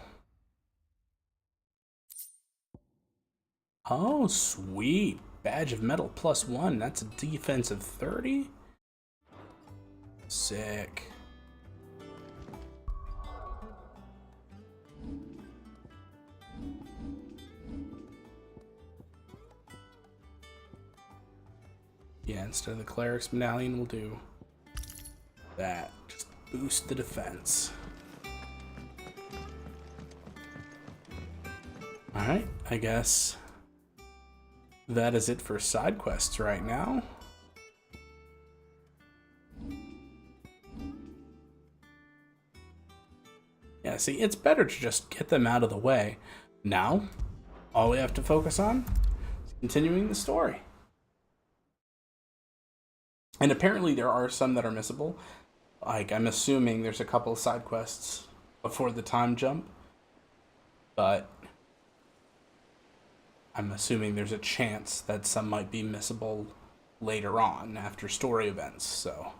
Oh, sweet. Badge of metal +1. That's a defense of 30? Sick. Yeah, instead of the cleric's medallion, we'll do that. Just boost the defense. Alright, I guess that is it for side quests right now. Yeah, see, it's better to just get them out of the way. Now, all we have to focus on is continuing the story. And apparently there are some that are missable. Like, I'm assuming there's a couple of side quests before the time jump. But I'm assuming there's a chance that some might be missable later on after story events. So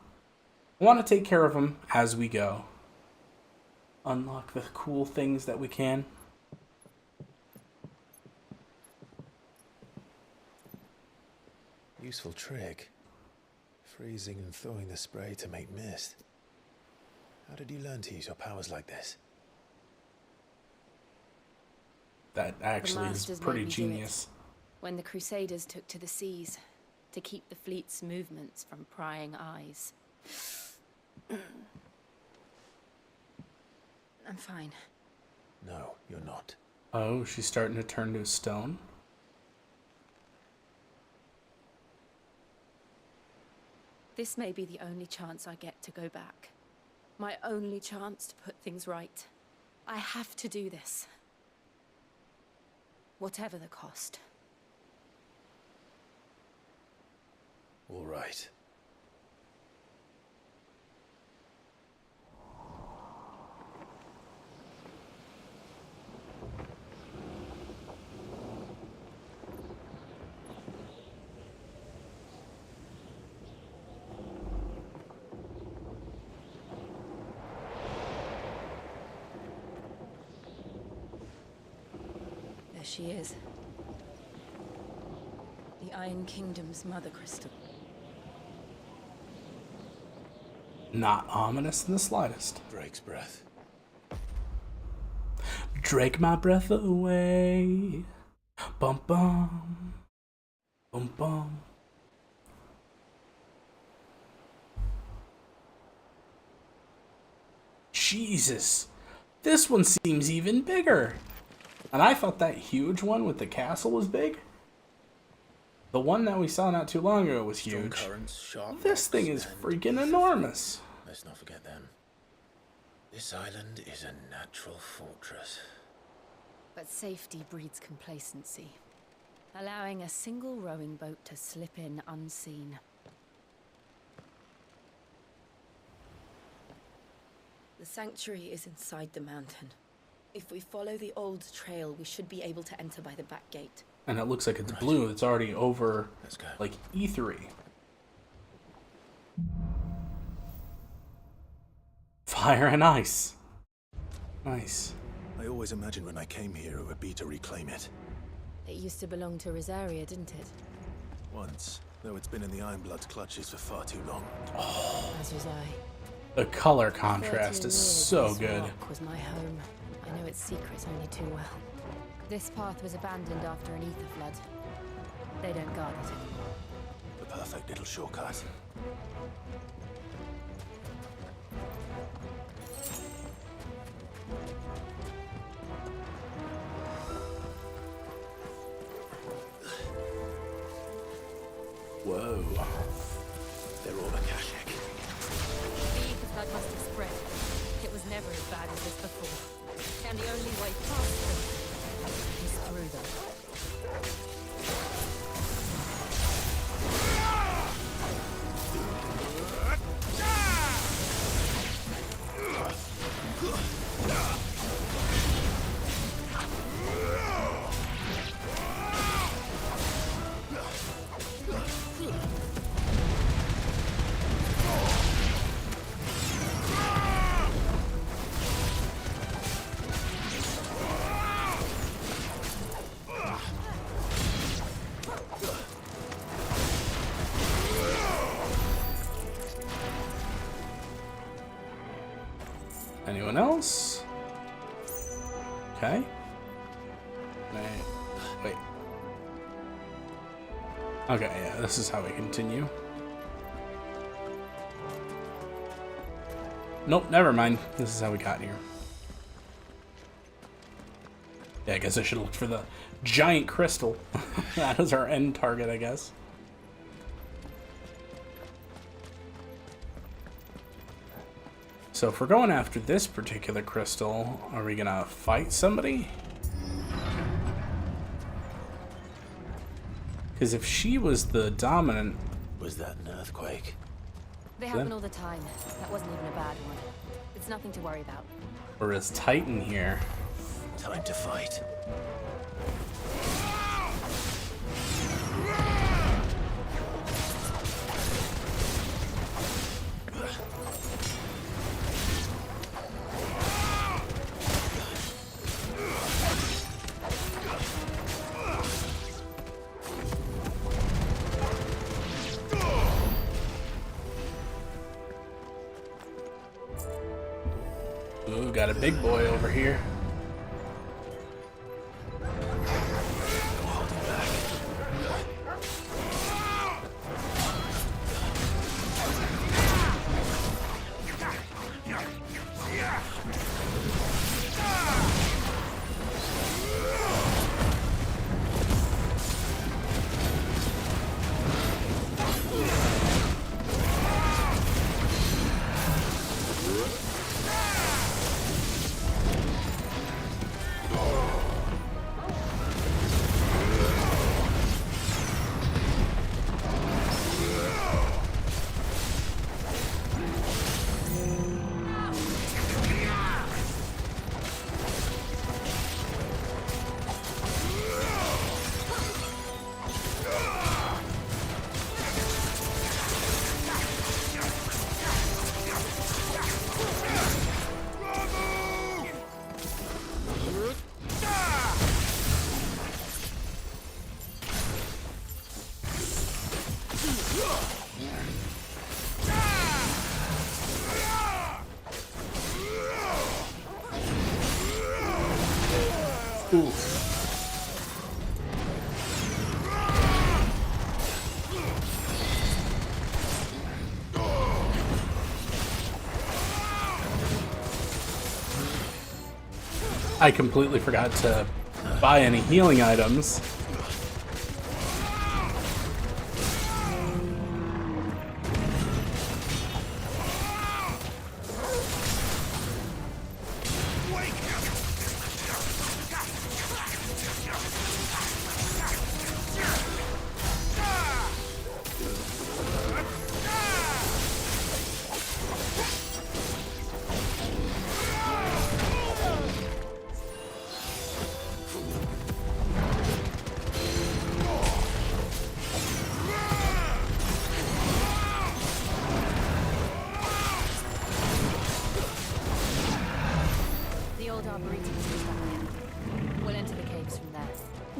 I want to take care of them as we go. Unlock the cool things that we can. Useful trick. Freezing and thawing the spray to make mist. How did you learn to use your powers like this? That actually is Masters pretty made me do it. genius. When the Crusaders took to the seas to keep the fleet's movements from prying eyes. I'm fine. No, you're not. Oh, she's starting to turn to stone. This may be the only chance I get to go back. My only chance to put things right. I have to do this. Whatever the cost. All right. There she is. The Iron Kingdom's Mother Crystal. Not ominous in the slightest. Drake's breath. Drake my breath away. Bum bum. Bum bum. Jesus. This one seems even bigger. And I thought that huge one with the castle was big. The one that we saw not too long ago was Strong huge. currents, sharp This rocks, thing is and freaking enormous. Let's not forget them. This island is a natural fortress. But safety breeds complacency, allowing a single rowing boat to slip in unseen. The sanctuary is inside the mountain. If we follow the old trail, we should be able to enter by the back gate. And it looks like it's blue. It's already over, like, E3. Fire and ice. Nice. I always imagined when I came here it would be to reclaim it. It used to belong to Rosaria, didn't it? Once, though it's been in the Ironblood's clutches for far too long. As was I. The color contrast 13 is years so this good. rock was my home. I know its secrets only too well. This path was abandoned after an ether flood. They don't guard it anymore. The perfect little shortcut. Whoa. They're all Akashic. The ether flood must have spread. It was never as bad as this before. And the only way past them is through them. Anyone else? Okay. Wait. Okay, yeah, this is how we continue. Nope, never mind. This is how we got here. Yeah, I guess I should look for the giant crystal. That is our end target, I guess. So if we're going after this particular crystal, are we gonna fight somebody? Because if she was the dominant... Was that an earthquake? They happen all the time. That wasn't even a bad one. It's nothing to worry about. Or is Titan here? Time to fight. Ooh, got a big boy over here. Ooh. I completely forgot to buy any healing items.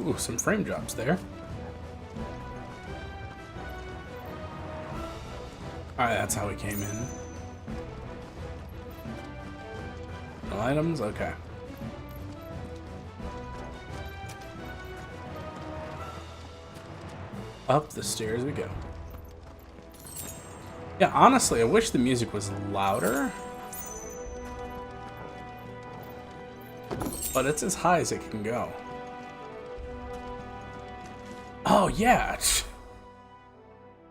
Ooh, some frame drops there. Alright, that's how we came in. No items? Okay. Up the stairs we go. Yeah, honestly, I wish the music was louder. But it's as high as it can go. Oh, yeah.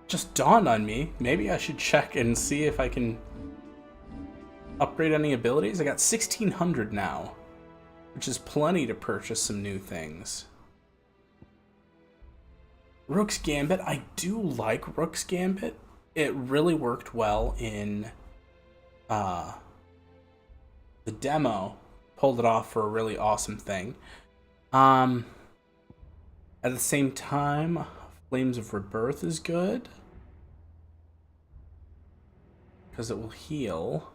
Just dawned on me. Maybe I should check and see if I can upgrade any abilities. I got 1,600 now, which is plenty to purchase some new things. Rook's Gambit. I do like Rook's Gambit. It really worked well in the demo. Pulled it off for a really awesome thing. At the same time, Flames of Rebirth is good because it will heal.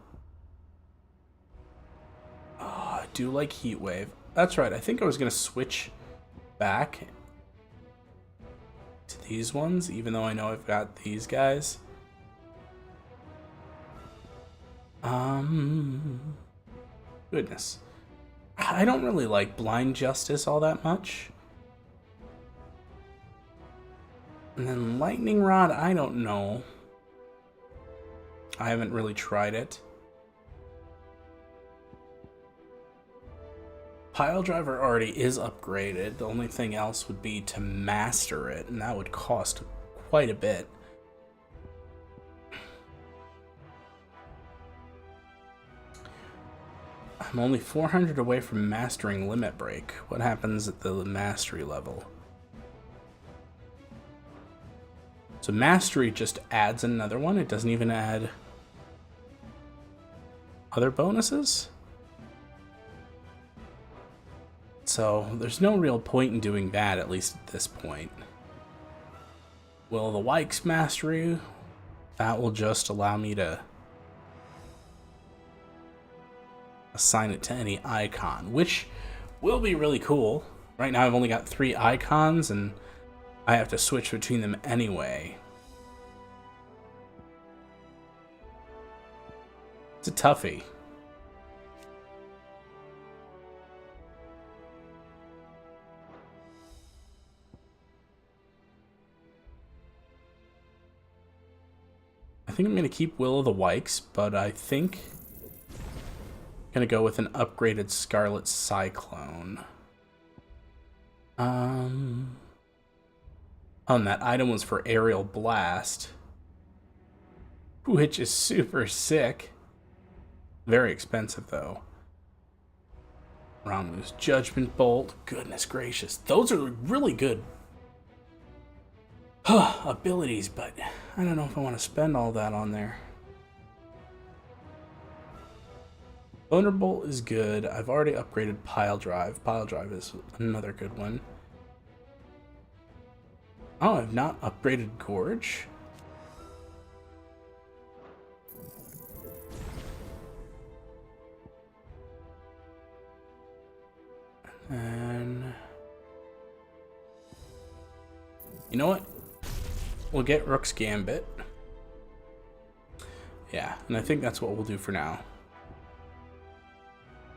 Oh, I do like Heat Wave. That's right. I think I was going to switch back to these ones, even though I know I've got these guys. Goodness. I don't really like Blind Justice all that much. And then Lightning Rod, I don't know. I haven't really tried it. Pile Driver already is upgraded. The only thing else would be to master it, and that would cost quite a bit. I'm only 400 away from mastering Limit Break. What happens at the mastery level? So mastery just adds another one. It doesn't even add other bonuses. So there's no real point in doing that, at least at this point. Will the Wykes mastery, that will just allow me to assign it to any icon, which will be really cool. Right now I've only got 3 icons and I have to switch between them anyway. It's a toughie. I think I'm going to keep Will of the Wykes, but I think I'm going to go with an upgraded Scarlet Cyclone. And that item was for Aerial Blast, which is super sick. Very expensive, though. Romulu's Judgment Bolt. Goodness gracious. Those are really good abilities, but I don't know if I want to spend all that on there. Thunderbolt is good. I've already upgraded Pile Drive. Pile Drive is another good one. Oh, I've not upgraded Gorge. And you know what? We'll get Rook's Gambit. Yeah, and I think that's what we'll do for now.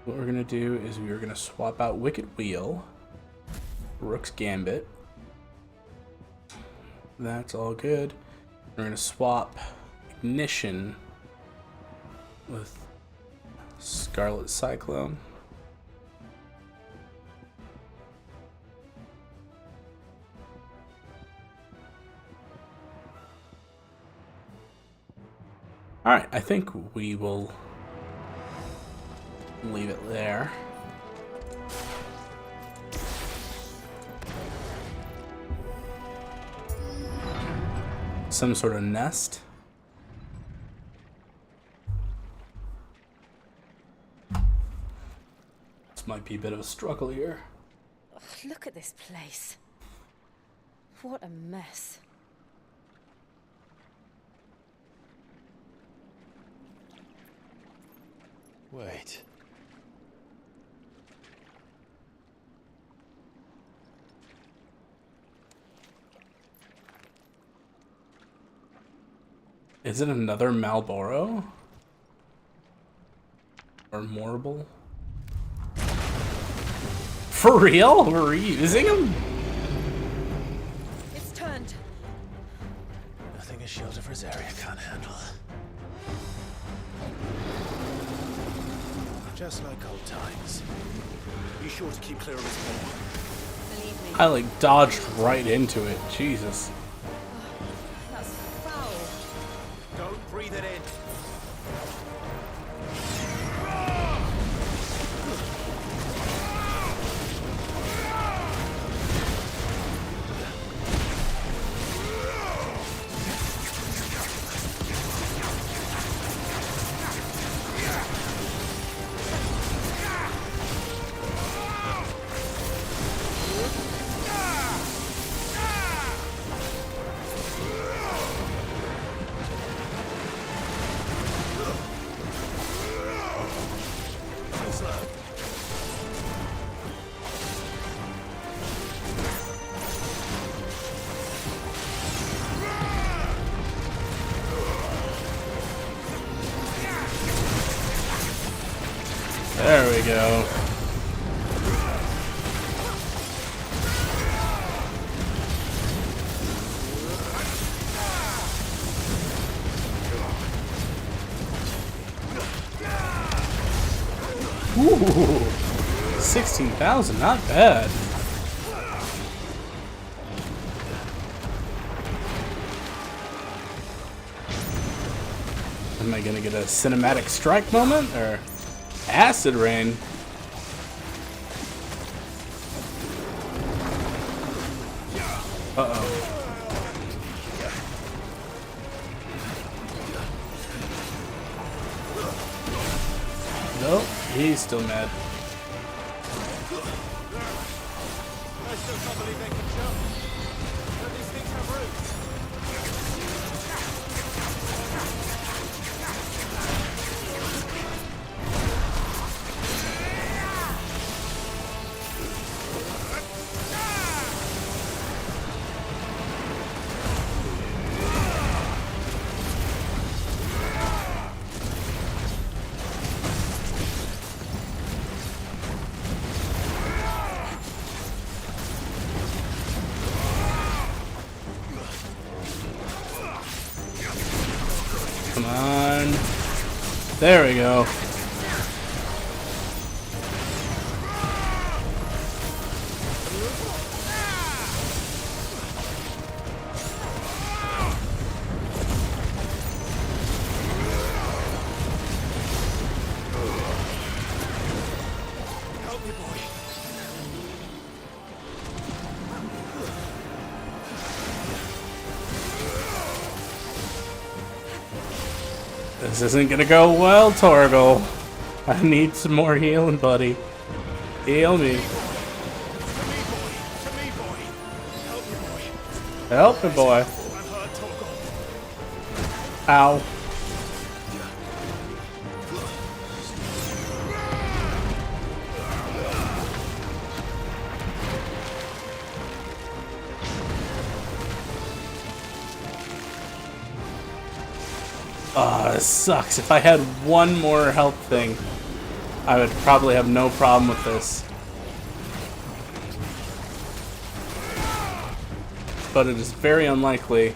What we're gonna do is we're gonna swap out Wicked Wheel, Rook's Gambit. That's all good. We're gonna swap Ignition with Scarlet Cyclone. Alright, I think we will leave it there. Some sort of nest. This might be a bit of a struggle here. Ugh, look at this place. What a mess. Wait. Is it another Malboro? Or Morble? For real? We're reusing them? It's turned. Nothing a shield of Rosaria can't handle. Just like old times. Be sure to keep clear of his paw. Believe me. I like dodged right into it. Jesus. That's foul. Don't breathe it in. There we go. Ooh, 16,000, not bad. Am I gonna get a cinematic strike moment, or? Acid rain. Uh-oh. Nope, he's still mad. I still can't believe they can jump. Don't these things have roots? Come on. There we go. Help me, boy. This isn't gonna go well, Torgal. I need some more healing, buddy. Heal me. Help me, boy. Ow. This sucks. If I had one more health thing, I would probably have no problem with this. But it is very unlikely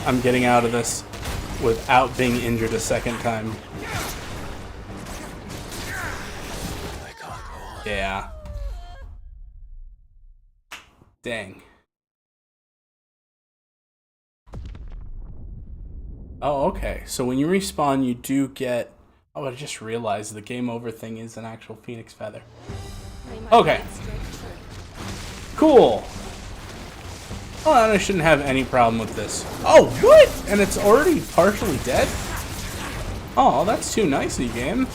I'm getting out of this without being injured a second time. Yeah. Dang. Oh, okay. So when you respawn, you do get... Oh, I just realized the game over thing is an actual phoenix feather. Okay. Cool. Oh, and I shouldn't have any problem with this. Oh, what? And it's already partially dead? Oh, that's too nice of you, game.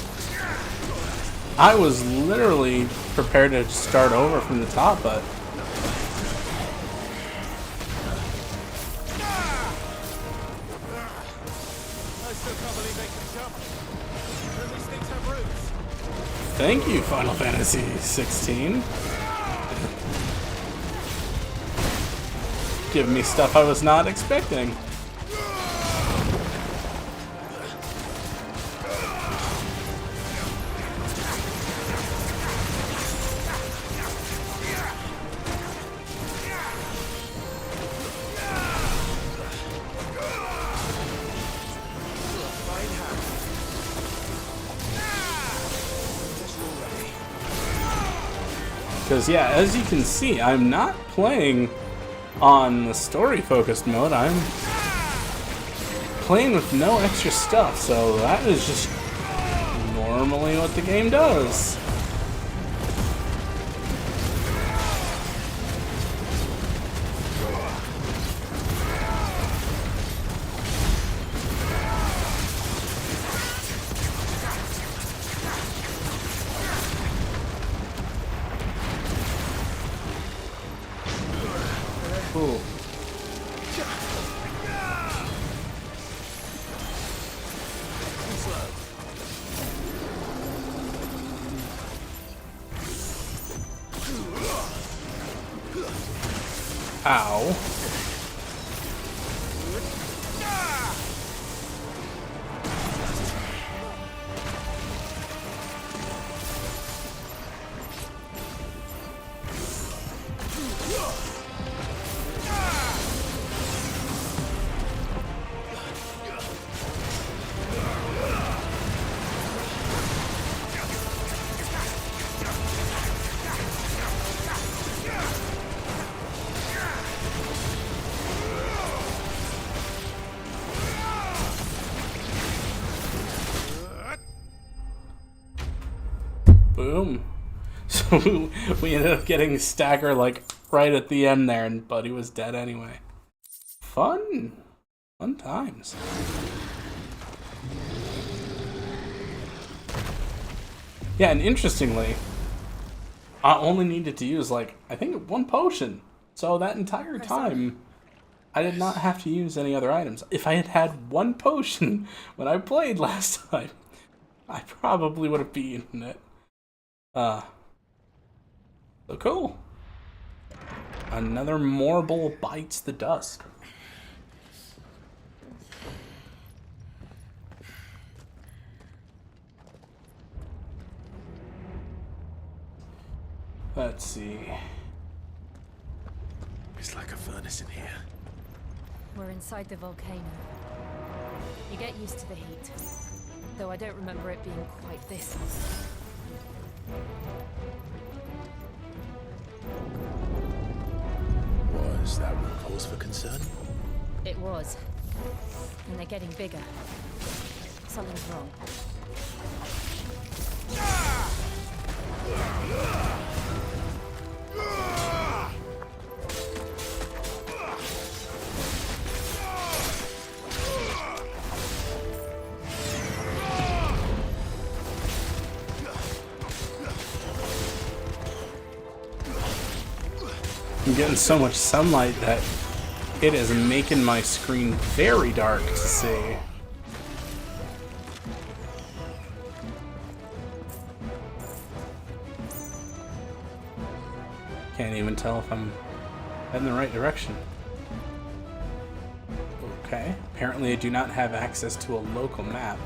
I was literally prepared to start over from the top, but... Thank you, Final Fantasy 16. Give me stuff I was not expecting. Because, yeah, as you can see, I'm not playing on the story-focused mode. I'm playing with no extra stuff, so that is just normally what the game does. Cool. Ow. we ended up getting Stagger like right at the end there, but he was dead anyway. Fun times. Yeah, and interestingly, I only needed to use like I think 1 potion, so that entire time I did not have to use any other items. If I had had 1 potion when I played last time, I probably would have beaten it. So cool. Another Morble bites the dust. Let's see. It's like a furnace in here. We're inside the volcano. You get used to the heat, though I don't remember it being quite this hot. Was that one cause for concern? It was. And they're getting bigger. Something's wrong. I'm getting so much sunlight that it is making my screen very dark to see. Can't even tell if I'm heading the right direction. Okay, apparently I do not have access to a local map.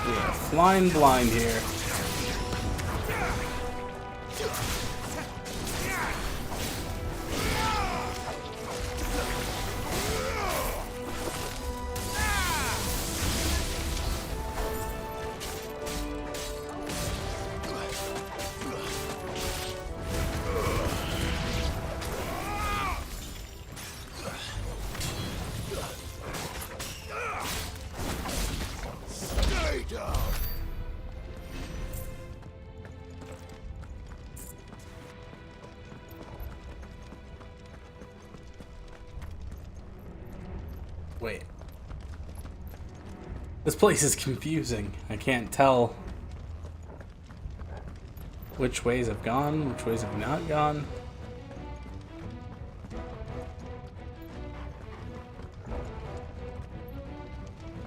We are flying blind here. Wait. This place is confusing. I can't tell which ways have gone, which ways have not gone.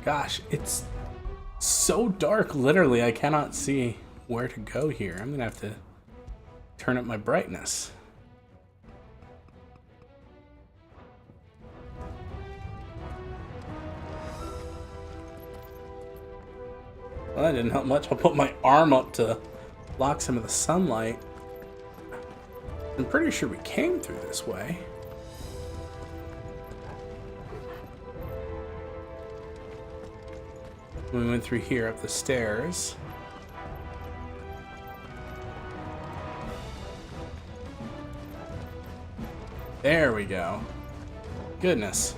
Gosh, it's so dark, literally, I cannot see where to go here. I'm gonna have to turn up my brightness. Well, that didn't help much. I'll put my arm up to block some of the sunlight. I'm pretty sure we came through this way. We went through here up the stairs. There we go. Goodness.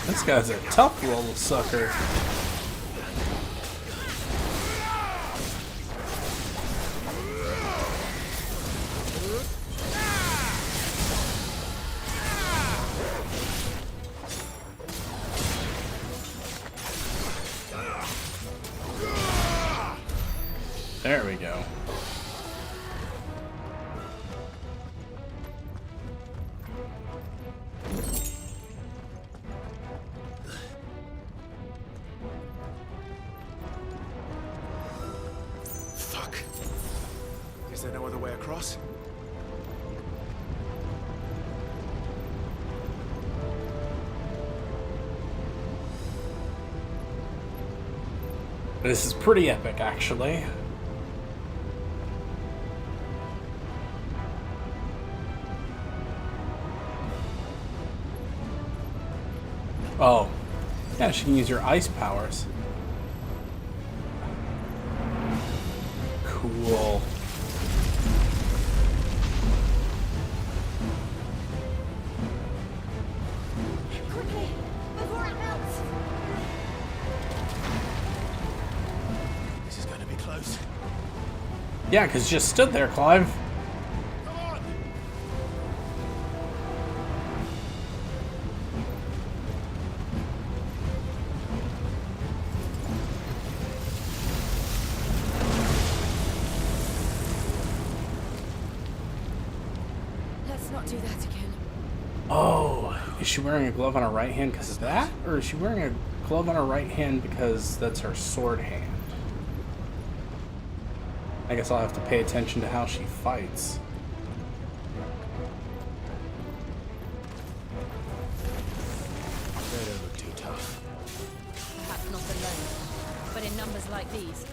This guy's a tough little sucker. There we go. Fuck. Is there no other way across? This is pretty epic, actually. Oh. Yeah, she can use your ice powers. Cool. Quickly, before it melts. This is going to be close. Yeah, because you just stood there, Clive. Let's not do that again. Oh, is she wearing a glove on her right hand because of that? Or is she wearing a glove on her right hand because that's her sword hand? I guess I'll have to pay attention to how she fights. They don't look too tough. Perhaps not alone, but in numbers like these.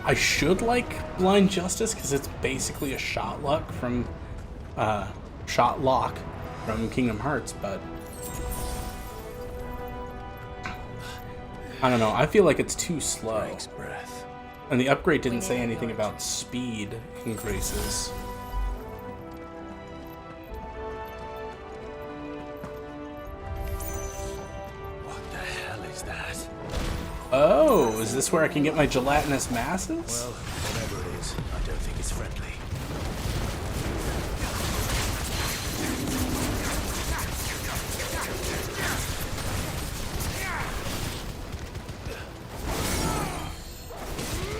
I should like Blind Justice because it's basically a shot lock from Kingdom Hearts, but I don't know. I feel like it's too slow. And the upgrade didn't say anything about speed increases. What the hell is that? Oh, is this where I can get my gelatinous masses? Well, whatever it is, I don't think it's friendly.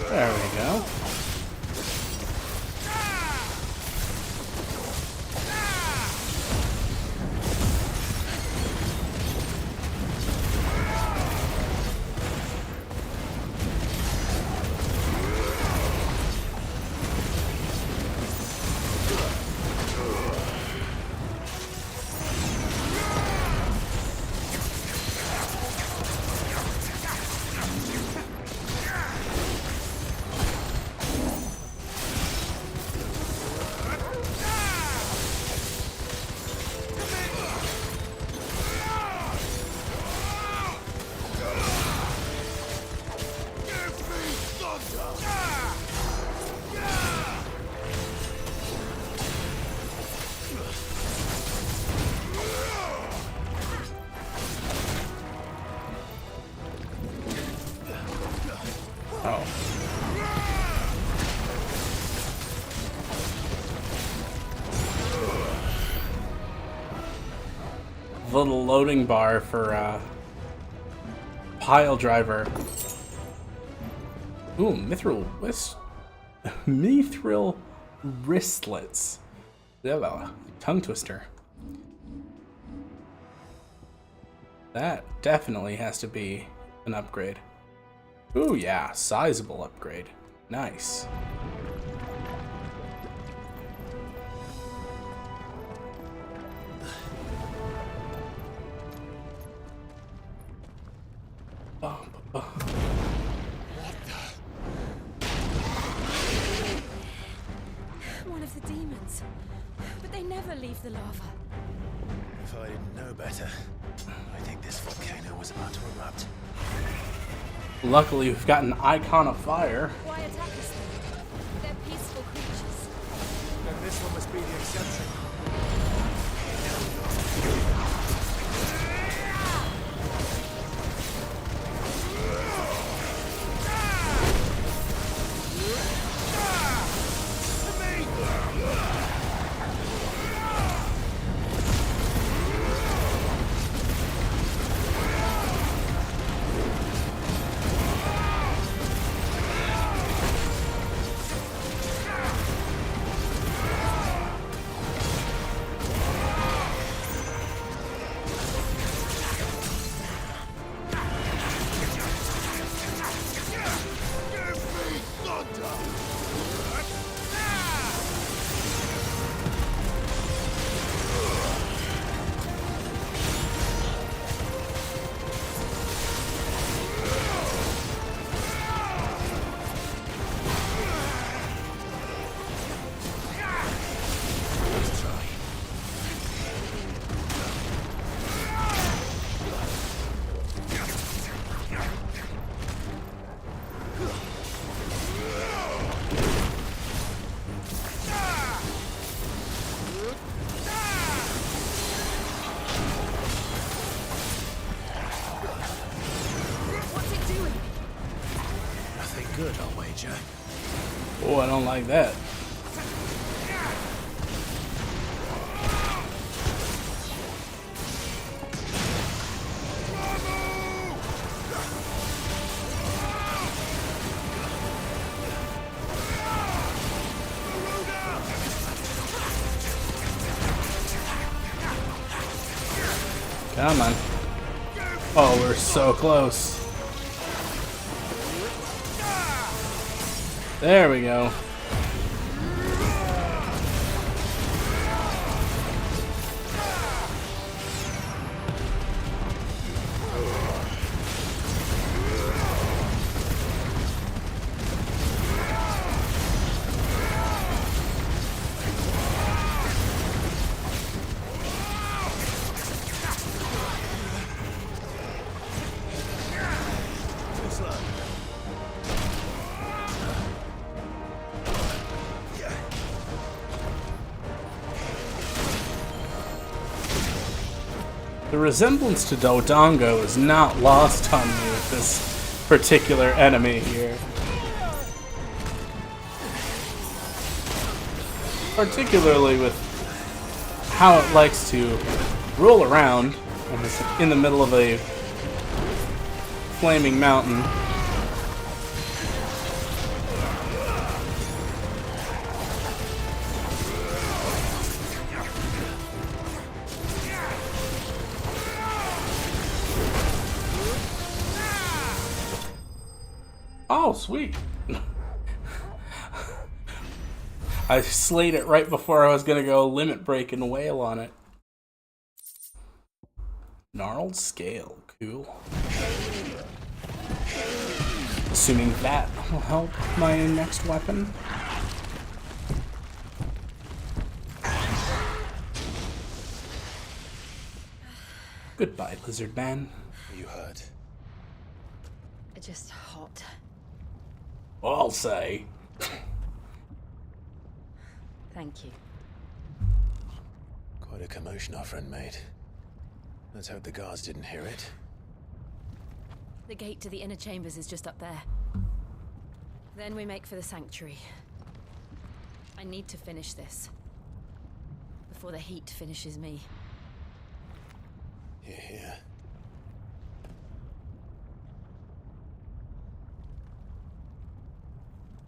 There we go. Little loading bar for pile driver. Ooh, mithril wristlets. Yeah, tongue twister. That definitely has to be an upgrade. Ooh, yeah, sizable upgrade. Nice. One of the demons. But they never leave the lava. If I didn't know better, I think this volcano was about to erupt. Luckily, we've got an icon of fire. Why attack us then? They're peaceful creatures. Then this one must be the exception. Good, I'll wager. Oh, I don't like that. Come on. Oh, we're so close. There we go. The resemblance to Dodongo is not lost on me with this particular enemy here. Particularly with how it likes to roll around in the middle of a flaming mountain. Oh, sweet. I slayed it right before I was going to go limit break and wail on it. Gnarled scale. Cool. Assuming that will help my next weapon. Goodbye, lizard man. Are you hurt? Just hot. I'll say. Thank you. Quite a commotion our friend made. Let's hope the guards didn't hear it. The gate to the inner chambers is just up there. Then we make for the sanctuary. I need to finish this. Before the heat finishes me. Hear, hear.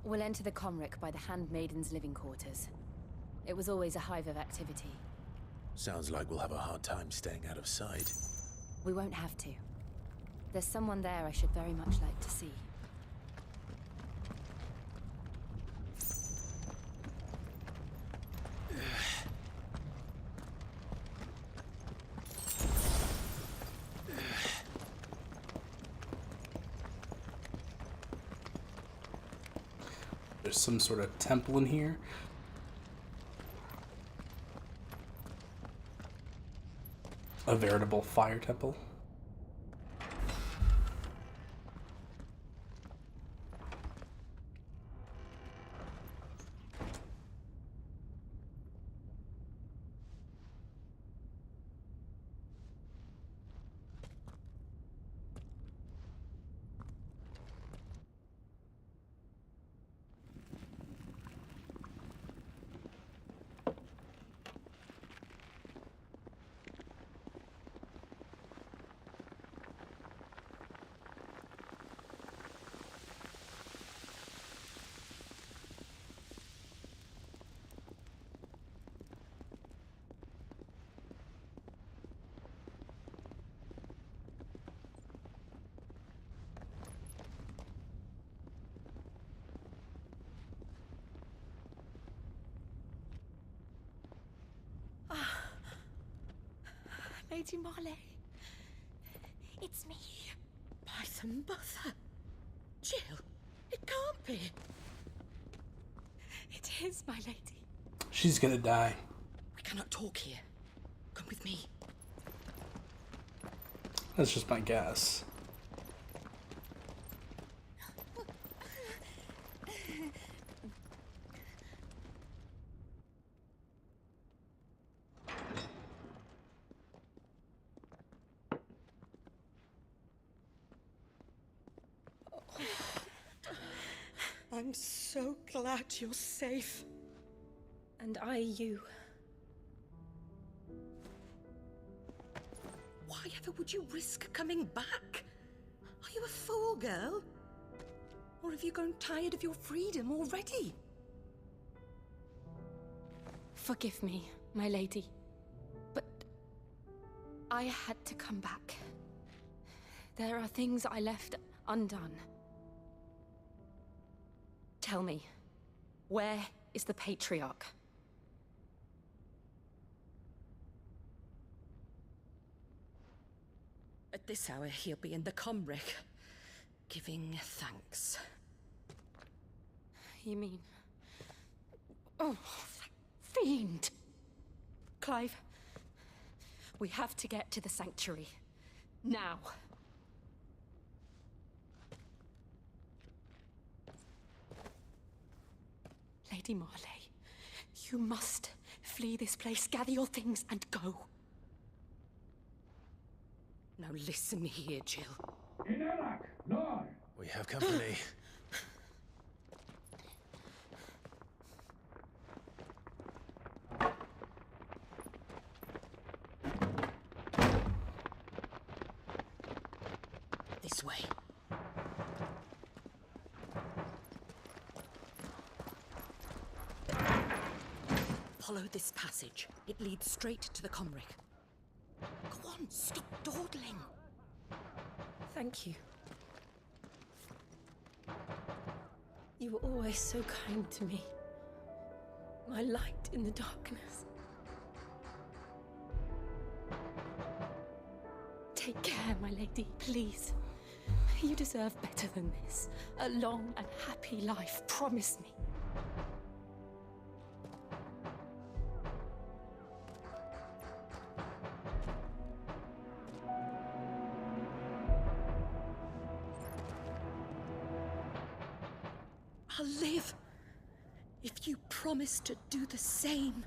We'll enter the Comric by the Handmaiden's living quarters. It was always a hive of activity. Sounds like we'll have a hard time staying out of sight. We won't have to. There's someone there I should very much like to see. there's some sort of temple in here. A veritable fire temple. Lady Marley. It's me. Python Mother. Jill, it can't be. It is, my lady. She's gonna die. We cannot talk here. Come with me. That's just my guess. I'm so glad you're safe. And I you. Why ever would you risk coming back? Are you a fool, girl? Or have you grown tired of your freedom already? Forgive me, my lady. But I had to come back. There are things I left undone. Tell me, where is the Patriarch? At this hour, he'll be in the Comric, giving thanks. You mean... Oh, that fiend! Clive, we have to get to the sanctuary. Now. Lady Marley, you must flee this place, gather your things, and go. Now listen here, Jill. We have company. This way. Follow this passage. It leads straight to the Comric. Go on, stop dawdling. Thank you. You were always so kind to me. My light in the darkness. Take care, my lady, please. You deserve better than this. A long and happy life, promise me. I'll live if you promise to do the same.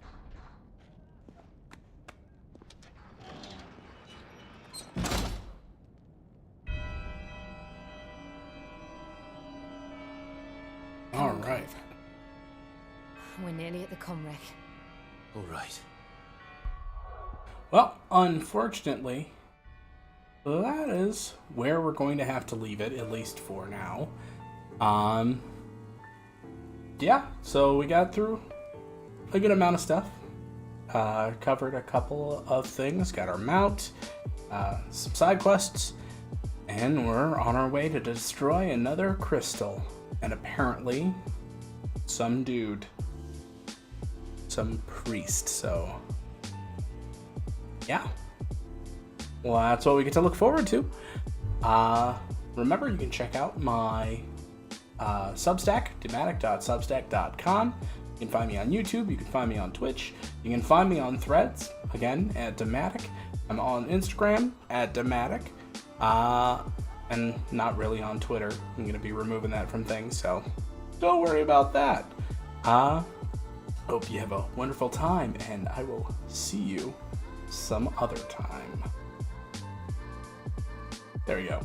All right. We're nearly at the Comric. All right. Well, unfortunately, that is where we're going to have to leave it, at least for now. Yeah, so we got through a good amount of stuff. Covered a couple of things, got our mount, some side quests, and we're on our way to destroy another crystal. And apparently, some dude, some priest, so yeah. Well, that's what we get to look forward to. Remember, you can check out my Substack, dematic.substack.com. You can find me on YouTube. You can find me on Twitch. You can find me on Threads, again, at Dematic. I'm on Instagram, at Dematic. And not really on Twitter. I'm going to be removing that from things, so don't worry about that. Hope you have a wonderful time, and I will see you some other time. There you go.